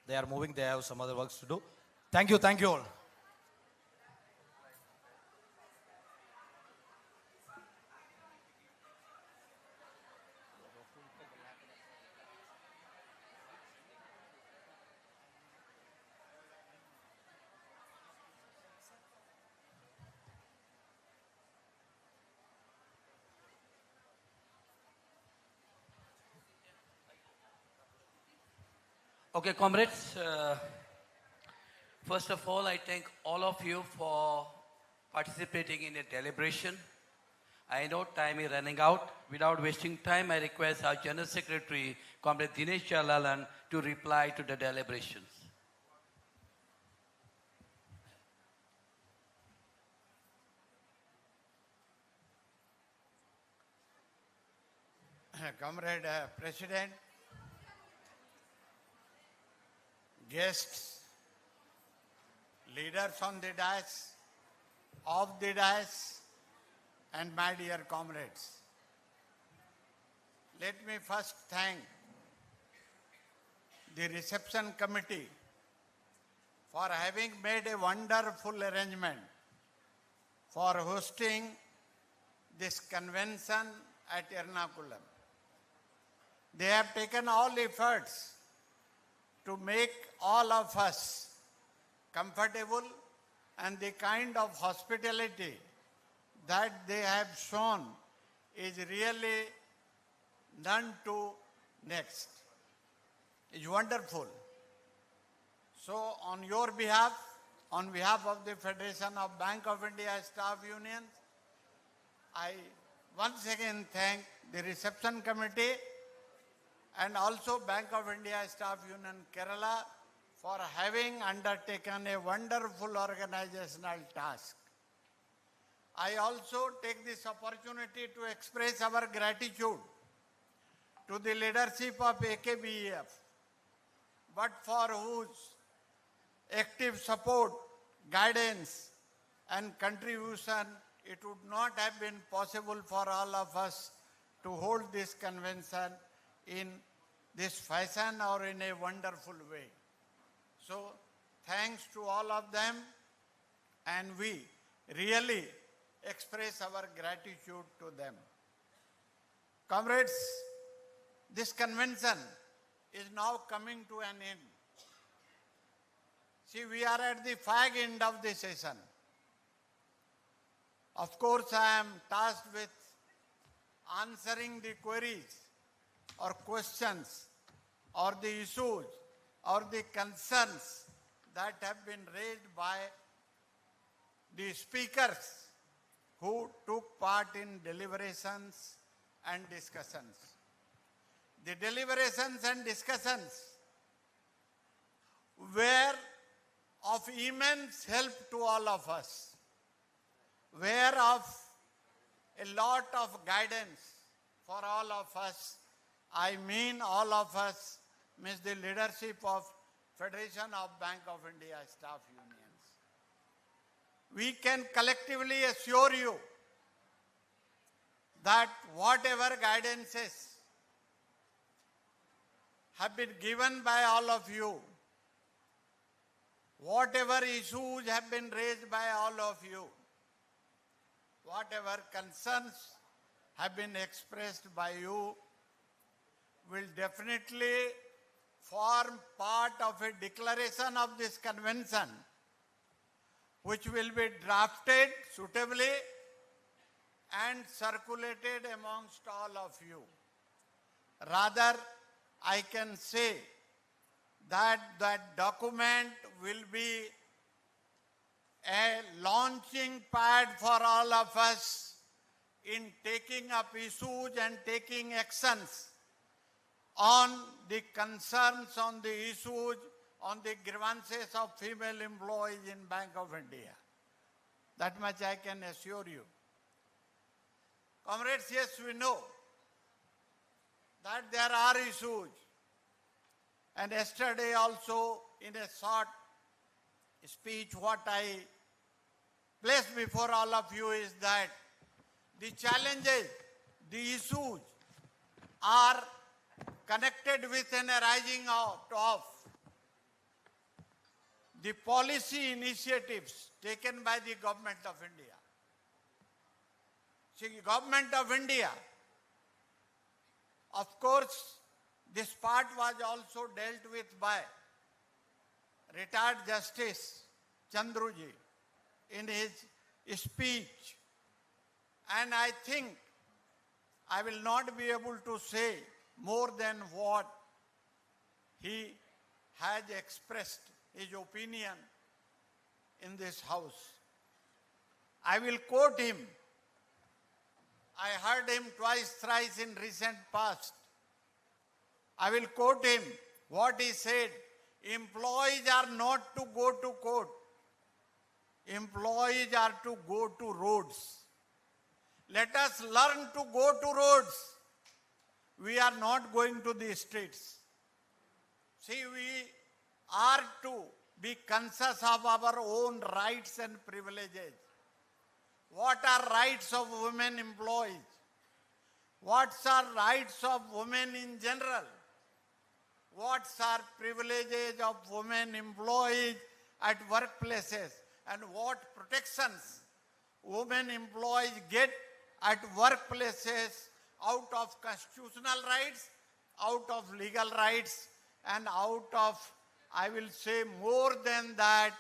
They are moving, they have some other works to do. Thank you all.
Okay, comrades, first of all, I thank all of you for participating in a deliberation. I know time is running out. Without wasting time, I request our General Secretary, Comrade Dinesh Jalalan, to reply to the deliberations.
Comrade President, guests, leaders on the dais, off the dais, and my dear comrades. Let me first thank the reception committee for having made a wonderful arrangement for hosting this convention at Ernakulam. They have taken all efforts to make all of us comfortable, and the kind of hospitality that they have shown is really none to next. It's wonderful. So on your behalf, on behalf of the Federation of Bank of India Staff Unions, I once again thank the reception committee and also Bank of India Staff Union Kerala for having undertaken a wonderful organizational task. I also take this opportunity to express our gratitude to the leadership of AKBEF, but for whose active support, guidance, and contribution, it would not have been possible for all of us to hold this convention in this fashion or in a wonderful way. So, thanks to all of them, and we really express our gratitude to them. Comrades, this convention is now coming to an end. See, we are at the fag end of the session. Of course, I am tasked with answering the queries or questions or the issues or the concerns that have been raised by the speakers who took part in deliberations and discussions. The deliberations and discussions were of immense help to all of us, were of a lot of guidance for all of us. I mean all of us, means the leadership of Federation of Bank of India Staff Unions. We can collectively assure you that whatever guidances have been given by all of you, whatever issues have been raised by all of you, whatever concerns have been expressed by you, will definitely form part of a declaration of this convention, which will be drafted suitably and circulated amongst all of you. Rather, I can say that that document will be a launching pad for all of us in taking up issues and taking actions on the concerns, on the issues, on the grievances of female employees in Bank of India. That much I can assure you. Comrades, yes, we know that there are issues. And yesterday also, in a short speech, what I placed before all of you is that the challenges, the issues are connected with an arising out of the policy initiatives taken by the government of India. See, government of India, of course, this part was also dealt with by retired Justice Chandru ji in his speech. And I think I will not be able to say more than what he has expressed his opinion in this house. I will quote him. I heard him twice, thrice in recent past. I will quote him what he said. Employees are not to go to court. Employees are to go to roads. Let us learn to go to roads. We are not going to the streets. See, we are to be conscious of our own rights and privileges. What are rights of women employees? What are rights of women in general? What are privileges of women employees at workplaces? And what protections women employees get at workplaces out of constitutional rights, out of legal rights, and out of, I will say more than that,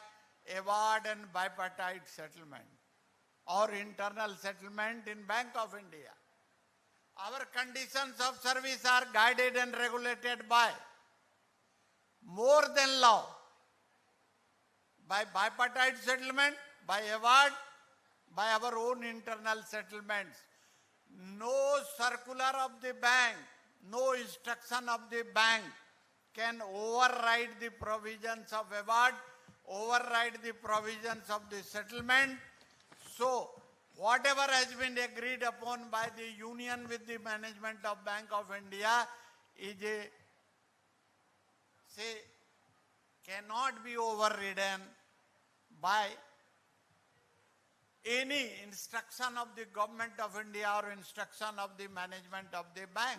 award and bipartite settlement or internal settlement in Bank of India. Our conditions of service are guided and regulated by more than law, by bipartite settlement, by award, by our own internal settlements. No circular of the bank, no instruction of the bank can override the provisions of award, override the provisions of the settlement. So, whatever has been agreed upon by the union with the management of Bank of India is cannot be overridden by any instruction of the government of India or instruction of the management of the bank.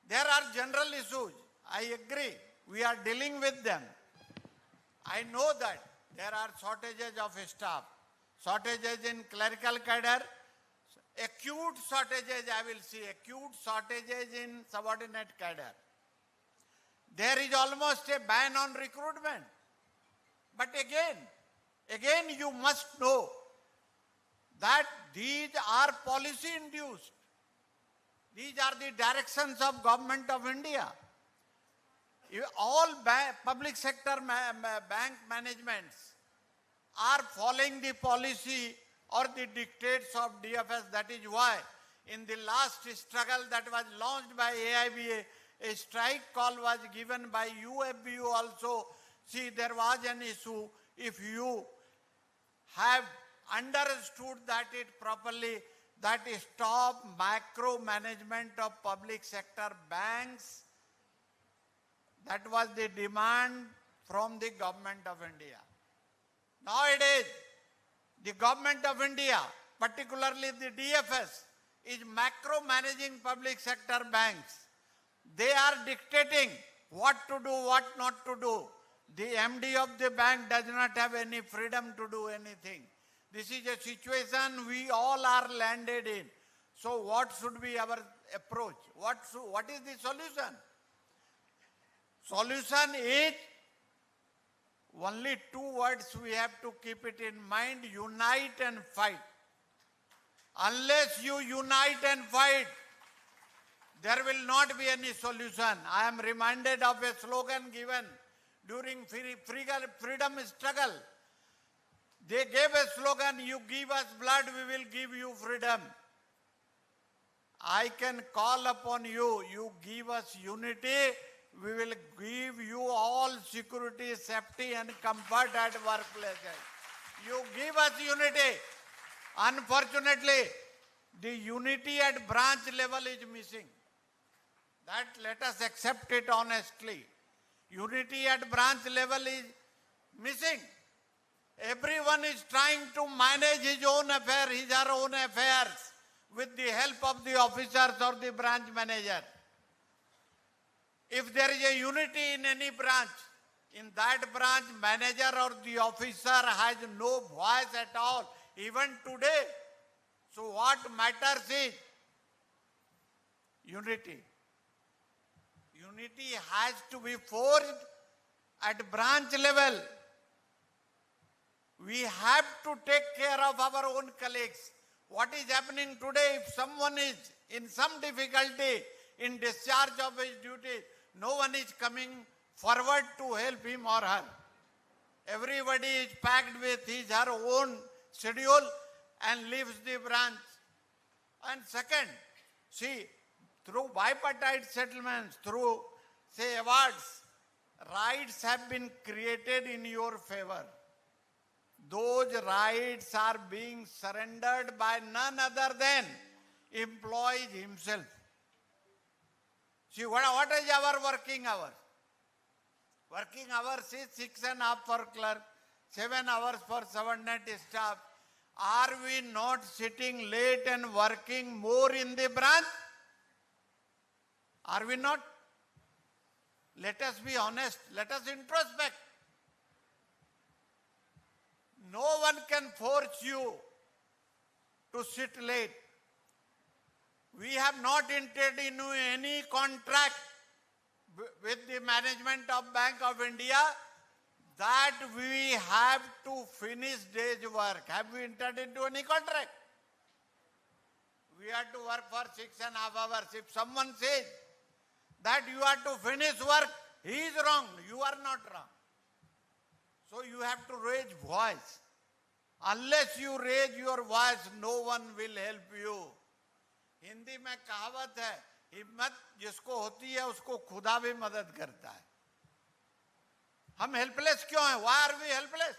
There are general issues. I agree. We are dealing with them. I know that there are shortages of staff, shortages in clerical cadre, acute shortages, I will see, acute shortages in subordinate cadre. There is almost a ban on recruitment. But again you must know that these are policy induced. These are the directions of Government of India. All public sector bank managements are following the policy or the dictates of DFS. That is why in the last struggle that was launched by AIBA, a strike call was given by UFBU also. See, there was an issue. If you have understood that it properly, that is stop micromanagement of public sector banks. That was the demand from the Government of India. Nowadays, the Government of India, particularly the DFS, is macro-managing public sector banks. They are dictating what to do, what not to do. The MD of the bank does not have any freedom to do anything. This is a situation we all are landed in. So what should be our approach? What is the solution? Solution is only two words we have to keep it in mind: unite and fight. Unless you unite and fight, there will not be any solution. I am reminded of a slogan given during freedom struggle. They gave a slogan, you give us blood, we will give you freedom. I can call upon you, you give us unity, we will give you all security, safety and comfort at workplaces. You give us unity. Unfortunately, the unity at branch level is missing. That let us accept it honestly. Unity at branch level is missing. Everyone is trying to manage his own affair, his or her own affairs with the help of the officers or the branch manager. If there is a unity in any branch, in that branch manager or the officer has no voice at all, even today. So what matters is unity. Unity has to be forged at branch level. We have to take care of our own colleagues. What is happening today, if someone is in some difficulty in discharge of his duty, no one is coming forward to help him or her. Everybody is packed with his or her own schedule and leaves the branch. And second, see, through bipartite settlements, through, say, awards, rights have been created in your favor. Those rights are being surrendered by none other than employee himself. See, what is our working hour? Working hours is 6.5 for clerk, 7 hours for subordinate staff. Are we not sitting late and working more in the branch? Are we not? Let us be honest. Let us introspect. No one can force you to sit late. We have not entered into any contract with the management of Bank of India that we have to finish day's work. Have we entered into any contract? We have to work for 6.5 hours. If someone says that you have to finish work, he is wrong. You are not wrong. So you have to raise voice. Unless you raise your voice, no one will help you. Hindi में कहावत है, हिम्मत जिसको होती है उसको खुदा भी मदद करता है. हम हेल्पलेस क्यों हैं? Why are we helpless?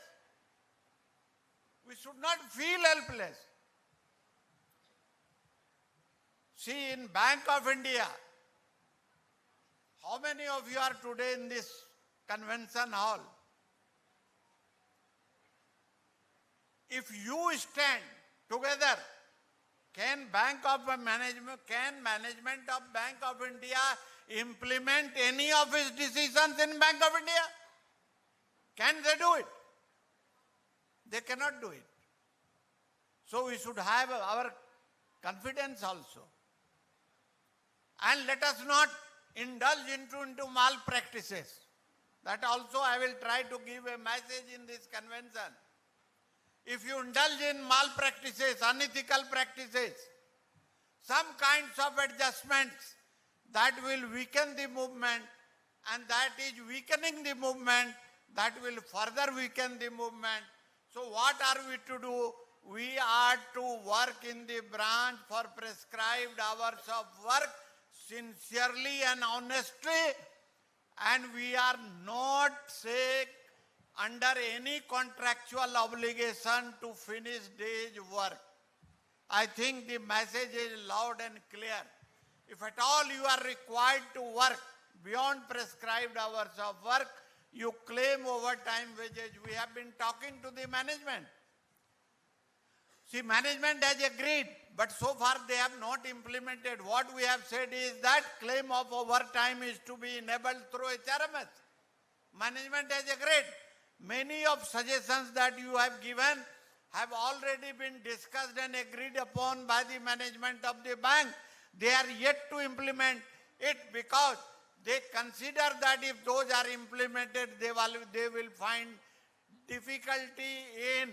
We should not feel helpless. See, in Bank of India, how many of you are today in this convention hall? If you stand together, can management of Bank of India implement any of its decisions in Bank of India? Can they do it? They cannot do it. So we should have our confidence also. And let us not indulge into malpractices. That also I will try to give a message in this convention. If you indulge in malpractices, unethical practices, some kinds of adjustments that will weaken the movement, and that is weakening the movement, that will further weaken the movement. So what are we to do? We are to work in the branch for prescribed hours of work sincerely and honestly, and we are not, say, under any contractual obligation to finish day's work. I think the message is loud and clear. If at all you are required to work beyond prescribed hours of work, you claim overtime wages. We have been talking to the management. See, management has agreed, but so far they have not implemented. What we have said is that claim of overtime is to be enabled through HRMS. Management has agreed. Many of suggestions that you have given have already been discussed and agreed upon by the management of the bank. They are yet to implement it because they consider that if those are implemented, they will find difficulty in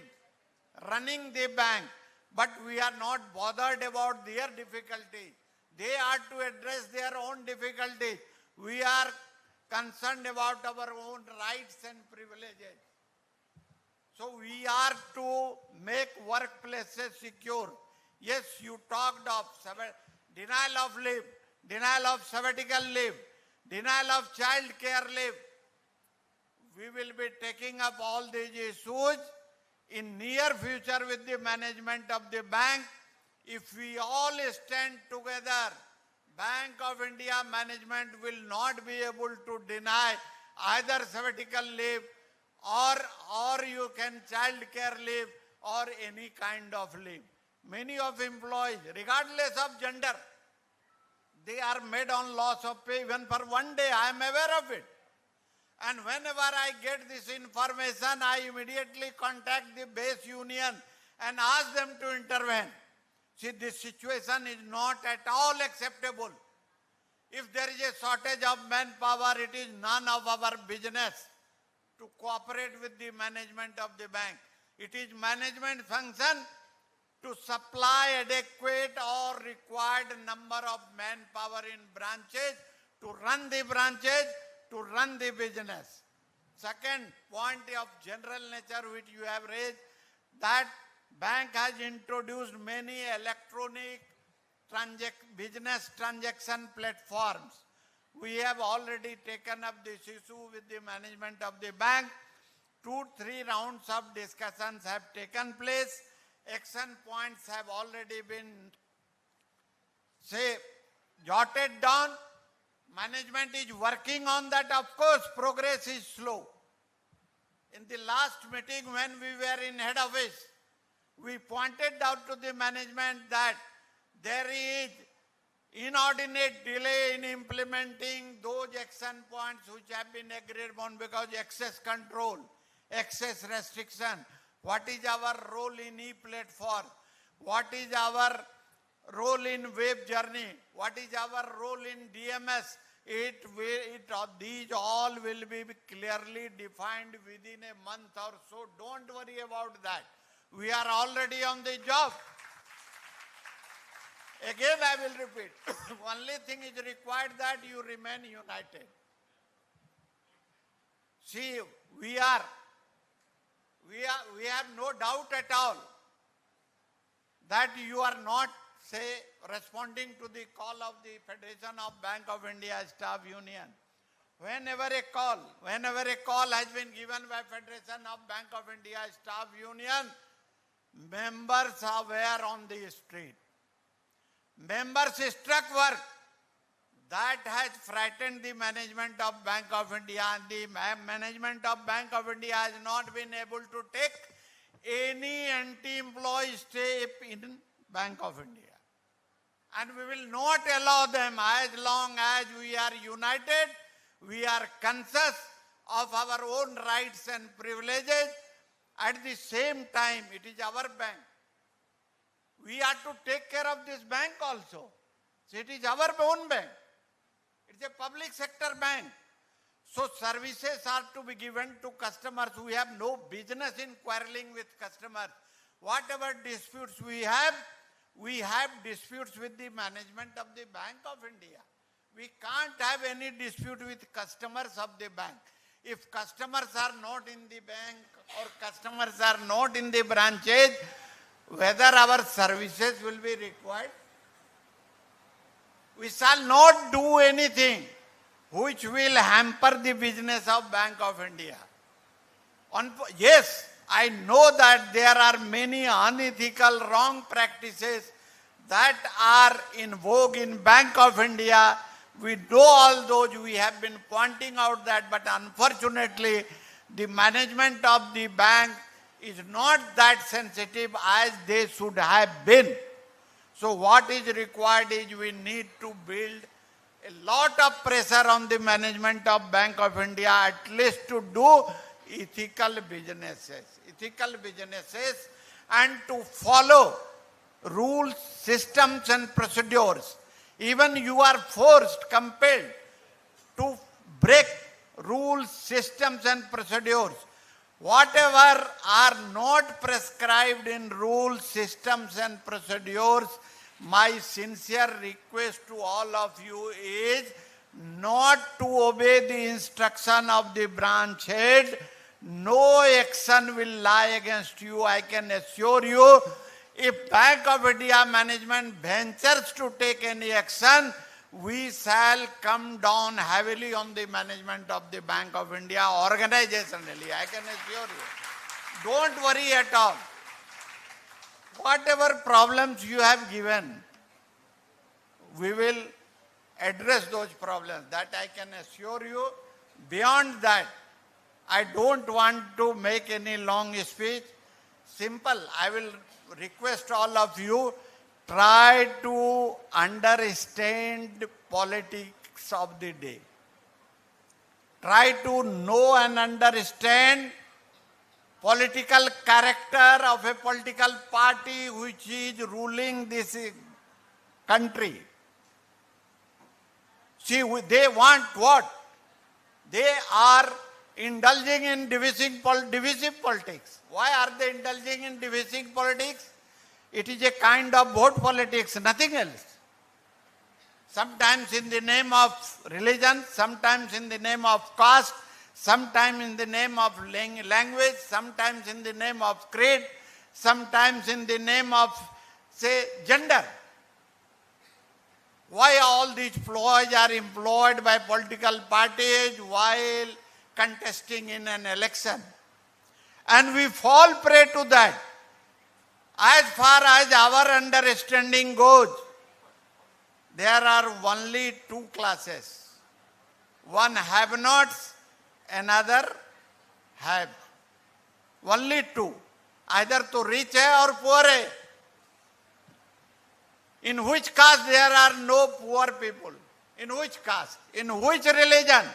running the bank. But we are not bothered about their difficulty. They are to address their own difficulties. We are concerned about our own rights and privileges. So we are to make workplaces secure. Yes, you talked of denial of leave, denial of sabbatical leave, denial of child care leave. We will be taking up all these issues in near future with the management of the bank. If we all stand together, Bank of India management will not be able to deny either sabbatical leave or you can child care leave or any kind of leave. Many of employees, regardless of gender, they are made on loss of pay even for one day. I am aware of it. And whenever I get this information, I immediately contact the base union and ask them to intervene. See, this situation is not at all acceptable. If there is a shortage of manpower, it is none of our business to cooperate with the management of the bank. It is management function to supply adequate or required number of manpower in branches, to run the branches, to run the business. Second point of general nature which you have raised, that bank has introduced many electronic business transaction platforms. We have already taken up this issue with the management of the bank. 2-3 rounds of discussions have taken place. Action points have already been, jotted down. Management is working on that. Of course, progress is slow. In the last meeting when we were in head office, we pointed out to the management that there is inordinate delay in implementing those action points which have been agreed upon because excess control, excess restriction. What is our role in e-platform? What is our role in web journey? What is our role in DMS? These all will be clearly defined within a month or so. Don't worry about that. We are already on the job. Again, I will repeat. Only thing is required that you remain united. See, we have no doubt at all that you are not, responding to the call of the Federation of Bank of India Staff Union. Whenever a call has been given by Federation of Bank of India Staff Union, members were on the street. Members struck work. That has frightened the management of Bank of India, and the management of Bank of India has not been able to take any anti-employee step in Bank of India. And we will not allow them as long as we are united, we are conscious of our own rights and privileges. At the same time, it is our bank. We are to take care of this bank also. So it is our own bank. It is a public sector bank. So services are to be given to customers. We have no business in quarreling with customers. Whatever disputes we have disputes with the management of the Bank of India. We can't have any dispute with customers of the bank. If customers are not in the bank or customers are not in the branches, whether our services will be required, we shall not do anything which will hamper the business of Bank of India. Yes, I know that there are many unethical, wrong practices that are in vogue in Bank of India. We know all those, we have been pointing out that, but unfortunately, the management of the bank is not that sensitive as they should have been. So what is required is we need to build a lot of pressure on the management of Bank of India, at least to do ethical businesses, and to follow rules, systems and procedures. Even you are forced, compelled to break rules, systems and procedures. Whatever are not prescribed in rules, systems and procedures, my sincere request to all of you is not to obey the instruction of the branch head, no action will lie against you. I can assure you, if Bank of India management ventures to take any action, we shall come down heavily on the management of the Bank of India organizationally. I can assure you. Don't worry at all. Whatever problems you have given, we will address those problems. That I can assure you. Beyond that, I don't want to make any long speech. Simple. I will request all of you, try to understand politics of the day. Try to know and understand political character of a political party which is ruling this country. See, they want what? They are indulging in divisive politics. Why are they indulging in divisive politics? It is a kind of vote politics, nothing else. Sometimes in the name of religion, sometimes in the name of caste, sometimes in the name of language, sometimes in the name of creed, sometimes in the name of, say, gender. Why all these ploys are employed by political parties while contesting in an election? And we fall prey to that. As far as our understanding goes, there are only two classes. One have-nots, another have. Only two. Either to rich hai or poor hai. In which caste there are no poor people? In which caste? In which religion?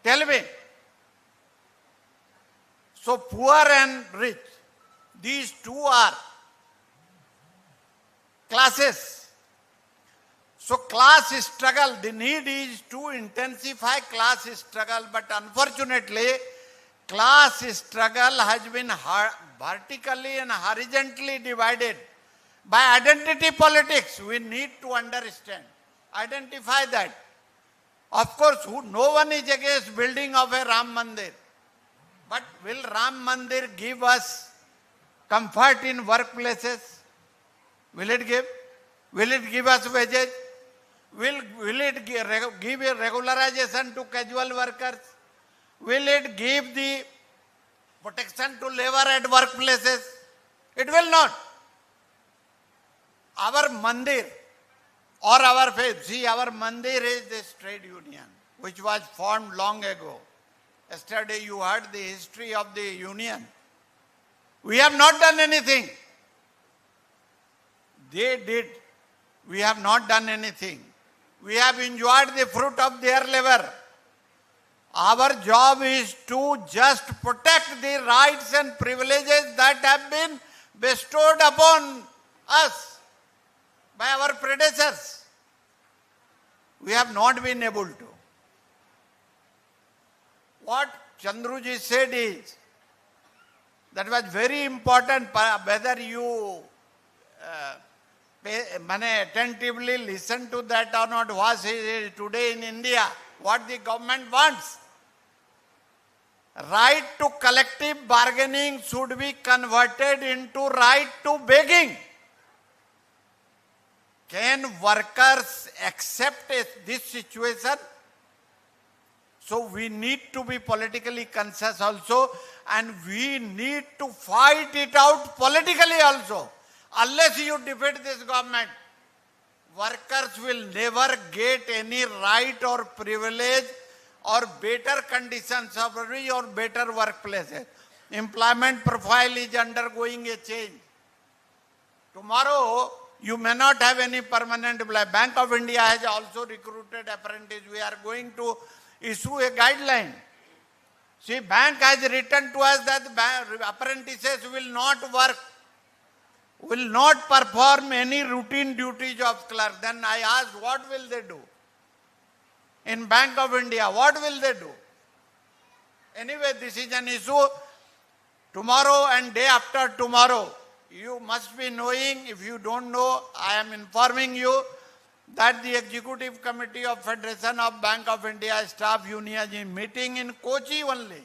Tell me. So poor and rich, these two are classes. So class struggle, the need is to intensify class struggle, but unfortunately, class struggle has been vertically and horizontally divided by identity politics. We need to understand, identify that. Of course, no one is against building of a Ram Mandir. But will Ram Mandir give us comfort in workplaces? Will it give? Will it give us wages? Will it give a regularization to casual workers? Will it give the protection to labor at workplaces? It will not. Our mandir or our faith, see, our mandir is this trade union which was formed long ago. Yesterday you heard the history of the union. We have not done anything. They did. We have not done anything. We have enjoyed the fruit of their labor. Our job is to just protect the rights and privileges that have been bestowed upon us by our predecessors. We have not been able to. What Chandru ji said is, that was very important, whether you attentively listen to that or not. Was today in India, what the government wants. Right to collective bargaining should be converted into right to begging. Can workers accept this situation? So we need to be politically conscious also, and we need to fight it out politically also. Unless you defeat this government, workers will never get any right or privilege or better conditions of living or better workplaces. Employment profile is undergoing a change. Tomorrow, you may not have any permanent employee. Bank of India has also recruited apprentices. We are going to issue a guideline. See, bank has written to us that apprentices will not work, will not perform any routine duties of clerk. Then I asked, what will they do? In Bank of India, what will they do? Anyway, this is an issue. Tomorrow and day after tomorrow, you must be knowing, if you don't know, I am informing you that the Executive Committee of Federation of Bank of India Staff Union is meeting in Kochi only.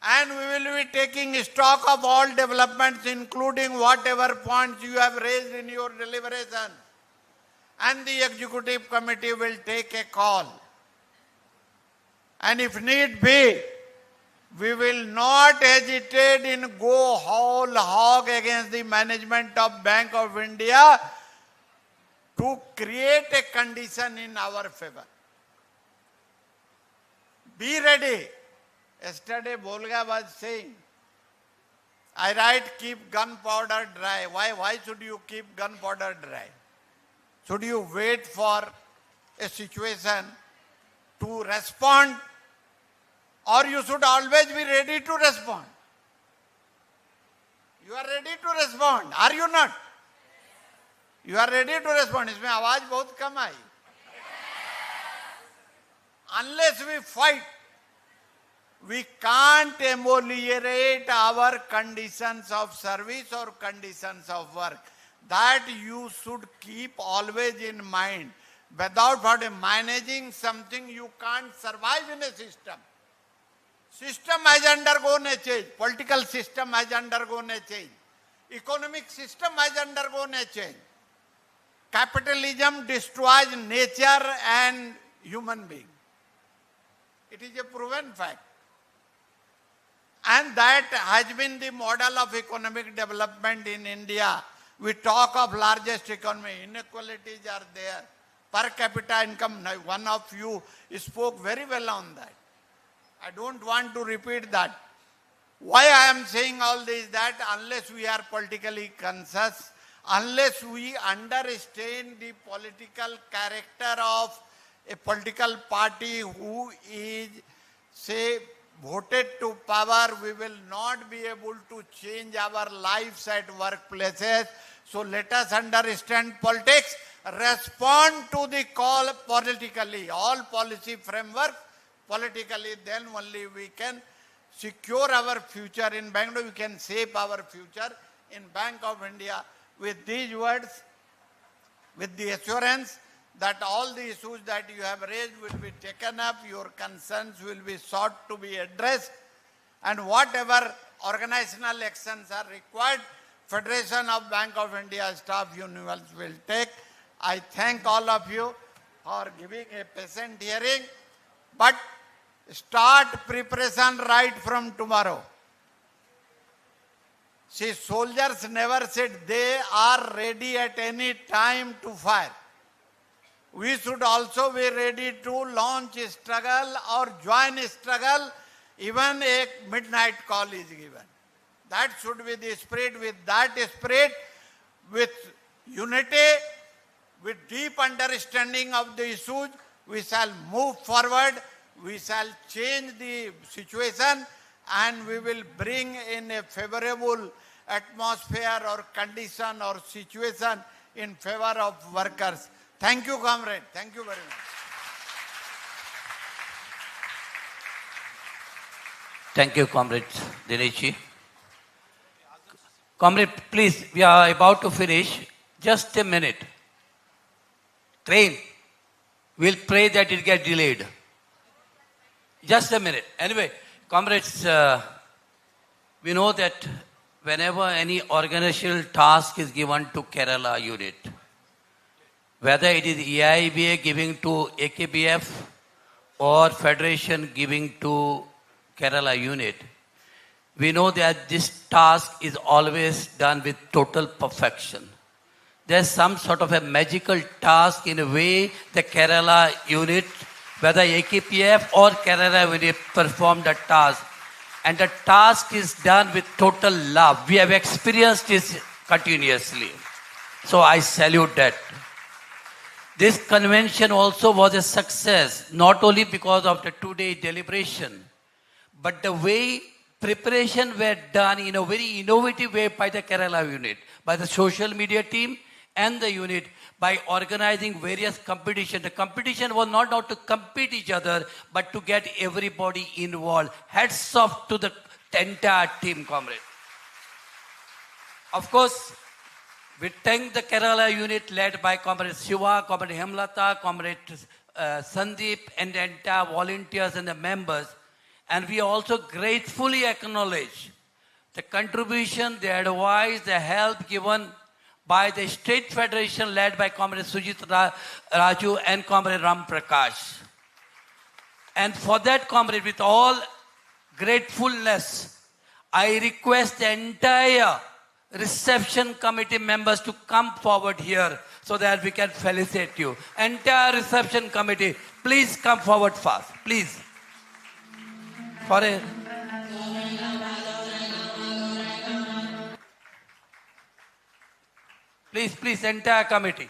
and we will be taking stock of all developments, including whatever points you have raised in your deliberation. And the executive committee will take a call. And if need be, we will not hesitate in go whole hog against the management of Bank of India to create a condition in our favor. Be ready. Yesterday, Bolga was saying, I write, keep gunpowder dry. Why should you keep gunpowder dry? Should you wait for a situation to respond, or you should always be ready to respond? You are ready to respond, are you not? You are ready to respond. इसमें आवाज बहुत कम आई. Unless we fight, we can't ameliorate our conditions of service or conditions of work. That you should keep always in mind. Without managing something, you can't survive in a system. System has undergone a change. Political system has undergone a change. Economic system has undergone a change. Capitalism destroys nature and human being. It is a proven fact. And that has been the model of economic development in India. We talk of largest economy, inequalities are there. Per capita income, one of you spoke very well on that. I don't want to repeat that. Why I am saying all this, that unless we are politically conscious, unless we understand the political character of a political party who is, say, voted to power, we will not be able to change our lives at workplaces. So let us understand politics, respond to the call politically, all policy framework politically, then only we can secure our future in Bangalore, we can shape our future in Bank of India. With these words, with the assurance that all the issues that you have raised will be taken up, your concerns will be sought to be addressed, and whatever organizational actions are required, Federation of Bank of India Staff Unions will take. I thank all of you for giving a patient hearing, but start preparation right from tomorrow. See, soldiers never said they are ready at any time to fire. We should also be ready to launch a struggle or join a struggle, even a midnight call is given. That should be the spirit. With that spirit, with unity, with deep understanding of the issues, we shall move forward, we shall change the situation, and we will bring in a favorable atmosphere or condition or situation in favor of workers. Thank you, comrade. Thank you very much.
Thank you, Comrade Dineshji. Comrade, please, we are about to finish. Just a minute. Train. We'll pray that it gets delayed. Just a minute. Anyway, comrades, we know that whenever any organizational task is given to Kerala unit, whether it is EIBA giving to AKBF or Federation giving to Kerala unit, we know that this task is always done with total perfection. There's some sort of a magical task in a way the Kerala unit, whether AKPF or Kerala unit, perform the task. And the task is done with total love. We have experienced this continuously. So I salute that. This convention also was a success, not only because of the two-day deliberation, but the way preparation were done in a very innovative way by the Kerala unit, by the social media team and the unit, by organizing various competitions. The competition was not to compete each other, but to get everybody involved. Hats off to the entire team, comrade. Of course, we thank the Kerala unit led by Comrade Shiva, Comrade Hemlata, Comrade Sandeep, and the entire volunteers and the members. And we also gratefully acknowledge the contribution, the advice, the help given by the State Federation led by Comrade Sujit Raju and Comrade Ram Prakash. And for that, Comrade, with all gratefulness, I request the entire reception committee members to come forward here so that we can felicitate you. Entire reception committee, please come forward fast, please. For a please, entire committee.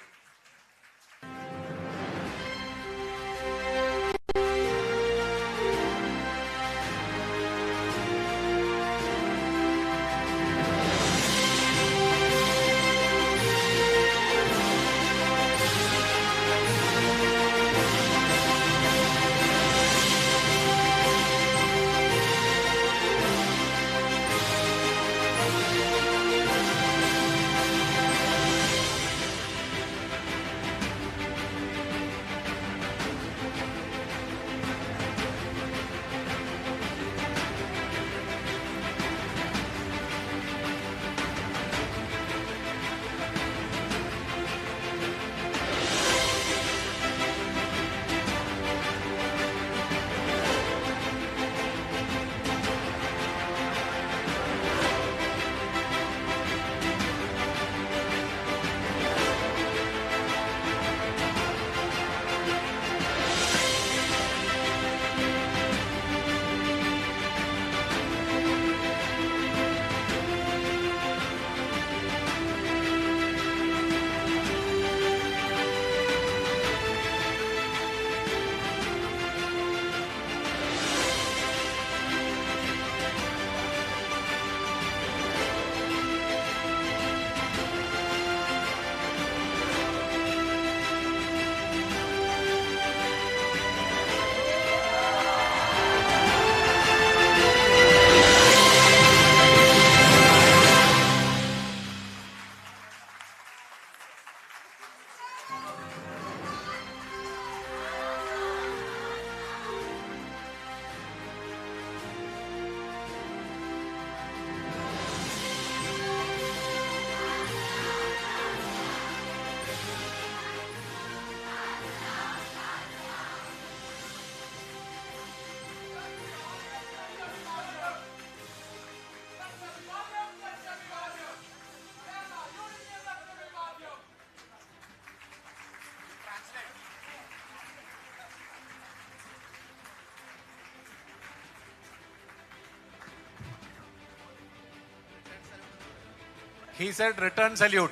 He said return salute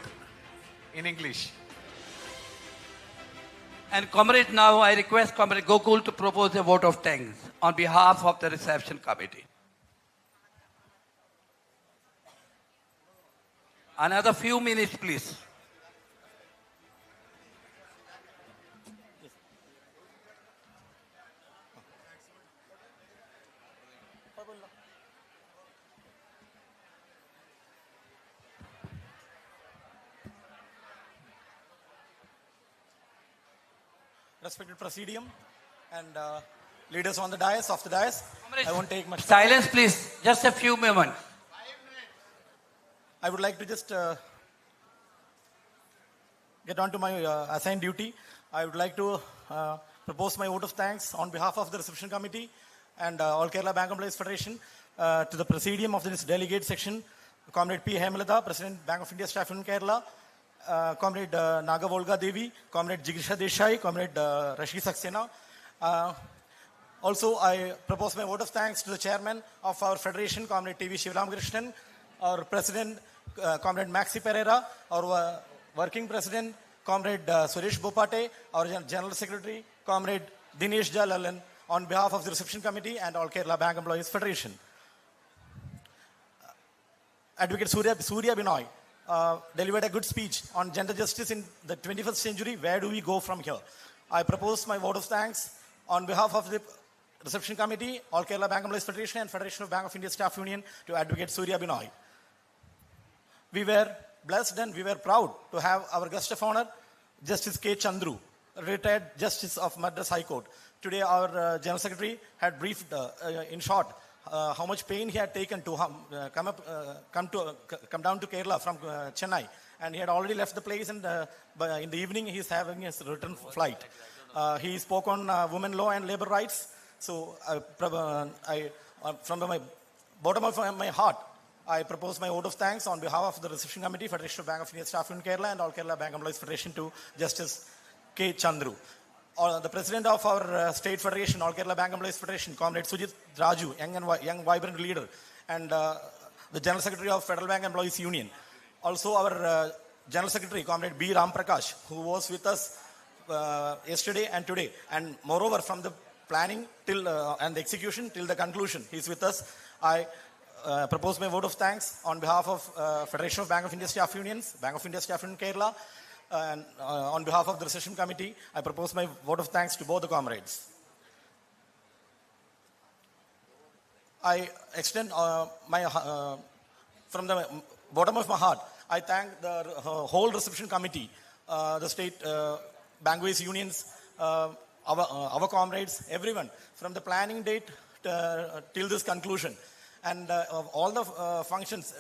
in English.
And Comrade, now I request Comrade Gokul to propose a vote of thanks on behalf of the reception committee. Another few minutes, please.
Respected Presidium and leaders on the dais, off the dais. I won't take much time.
Silence, please. Just a few moments.
I would like to just get on to my assigned duty. I would like to propose my vote of thanks on behalf of the reception committee and All Kerala Bank Employees Federation to the Presidium of this delegate section, Comrade P. Hemalata, President, Bank of India Staff in Kerala, Comrade Naga Volga Devi, Comrade Jigisha Desai, Comrade Rashi Saxena. Also, I propose my vote of thanks to the chairman of our federation, Comrade T.V. Shivramakrishnan, our president, Comrade Maxi Pereira, our working president, Comrade Suresh Bopate, our general secretary, Comrade Dinesh Jalalan, on behalf of the reception committee and All Kerala Bank Employees Federation. Advocate Surya Binoy delivered a good speech on gender justice in the 21st century. Where do we go from here? I propose my vote of thanks on behalf of the reception committee, All Kerala Bank Employees Federation and Federation of Bank of India Staff Union to Advocate Surya Binoy. We were blessed and we were proud to have our guest of honor, Justice K. Chandru, retired Justice of Madras High Court. Today, our General Secretary had briefed, in short, how much pain he had taken to come down to Kerala from Chennai, and he had already left the place, and in the evening he is having his return flight. He spoke on women law and labor rights. So, from the bottom of my heart, I propose my vote of thanks on behalf of the Reception Committee, Federation of Bank of India Staff in Kerala, and All Kerala Bank Employees Federation to Justice K. Chandru. The President of our State Federation, All Kerala Bank Employees Federation, Comrade Sujit Raju, young vibrant leader, and the General Secretary of Federal Bank Employees Union. Also our General Secretary, Comrade B. Ram Prakash, who was with us yesterday and today, and moreover from the planning till and the execution till the conclusion, he is with us. I propose my vote of thanks on behalf of Federation of Bank of India Staff Unions, Bank of India Staff in Kerala, and on behalf of the Reception Committee, I propose my vote of thanks to both the comrades. I extend from the bottom of my heart, I thank the whole Reception Committee, the state bankwise unions, our comrades, everyone, from the planning date till this conclusion. And all the functions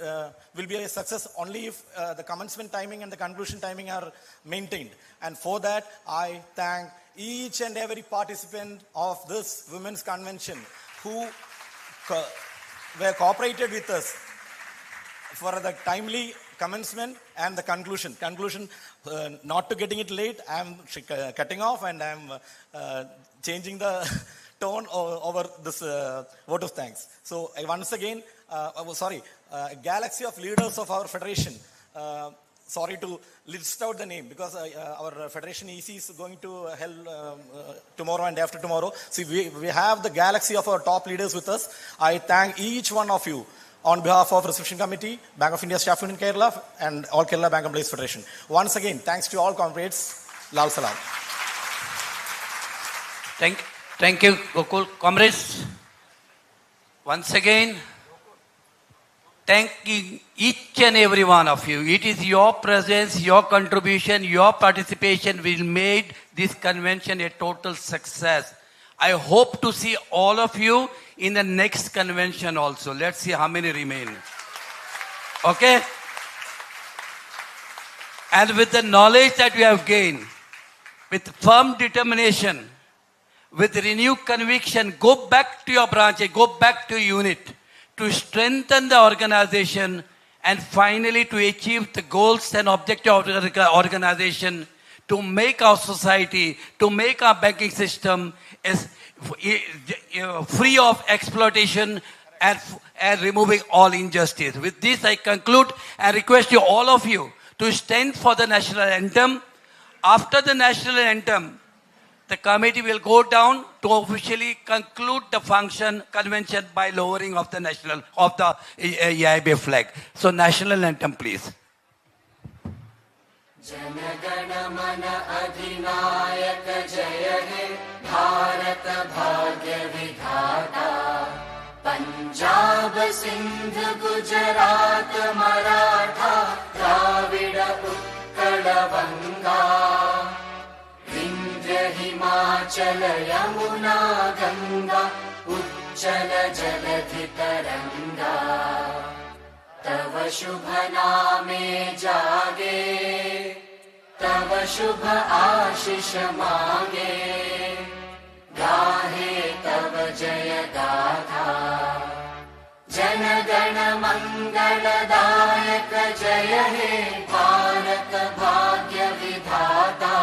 will be a success only if the commencement timing and the conclusion timing are maintained. And for that, I thank each and every participant of this Women's Convention who were cooperated with us for the timely commencement and the conclusion. Not to getting it late, I am cutting off and I am changing the tone over this vote of thanks. So once again, a galaxy of leaders of our federation. Sorry to list out the name because our federation EC is going to hell tomorrow and after tomorrow. See, we have the galaxy of our top leaders with us. I thank each one of you on behalf of Reception Committee, Bank of India Staff in Kerala, and All Kerala Bank Employees Federation. Once again, thanks to all comrades. Lal Salam.
Thank you, Gokul. Comrades, once again, thanking each and every one of you. It is your presence, your contribution, your participation will make this convention a total success. I hope to see all of you in the next convention also. Let's see how many remain. Okay? And with the knowledge that we have gained, with firm determination, with renewed conviction, go back to your branch, go back to your unit to strengthen the organization and finally to achieve the goals and objectives of the organization, to make our society, to make our banking system as free of exploitation and removing all injustice. With this, I conclude and request you, all of you, to stand for the national anthem. After the national anthem, the committee will go down to officially conclude the convention by lowering of the EIB flag. So, national anthem, please.
जनगण मन अधिनायक जय हे भारत भाग्य विधाता पंजाब सिंध गुजरात मराठा द्राविड उत्कल बंगा विंध्य हिमाचल यमुना गंगा उच्चल जलधि तरंगा तव शुभ नामे जागे तव शुभ आशीष मांगे गाहे तव जय गाथा जन गण मंगलदायक जय हे भारत भाग्य विधाता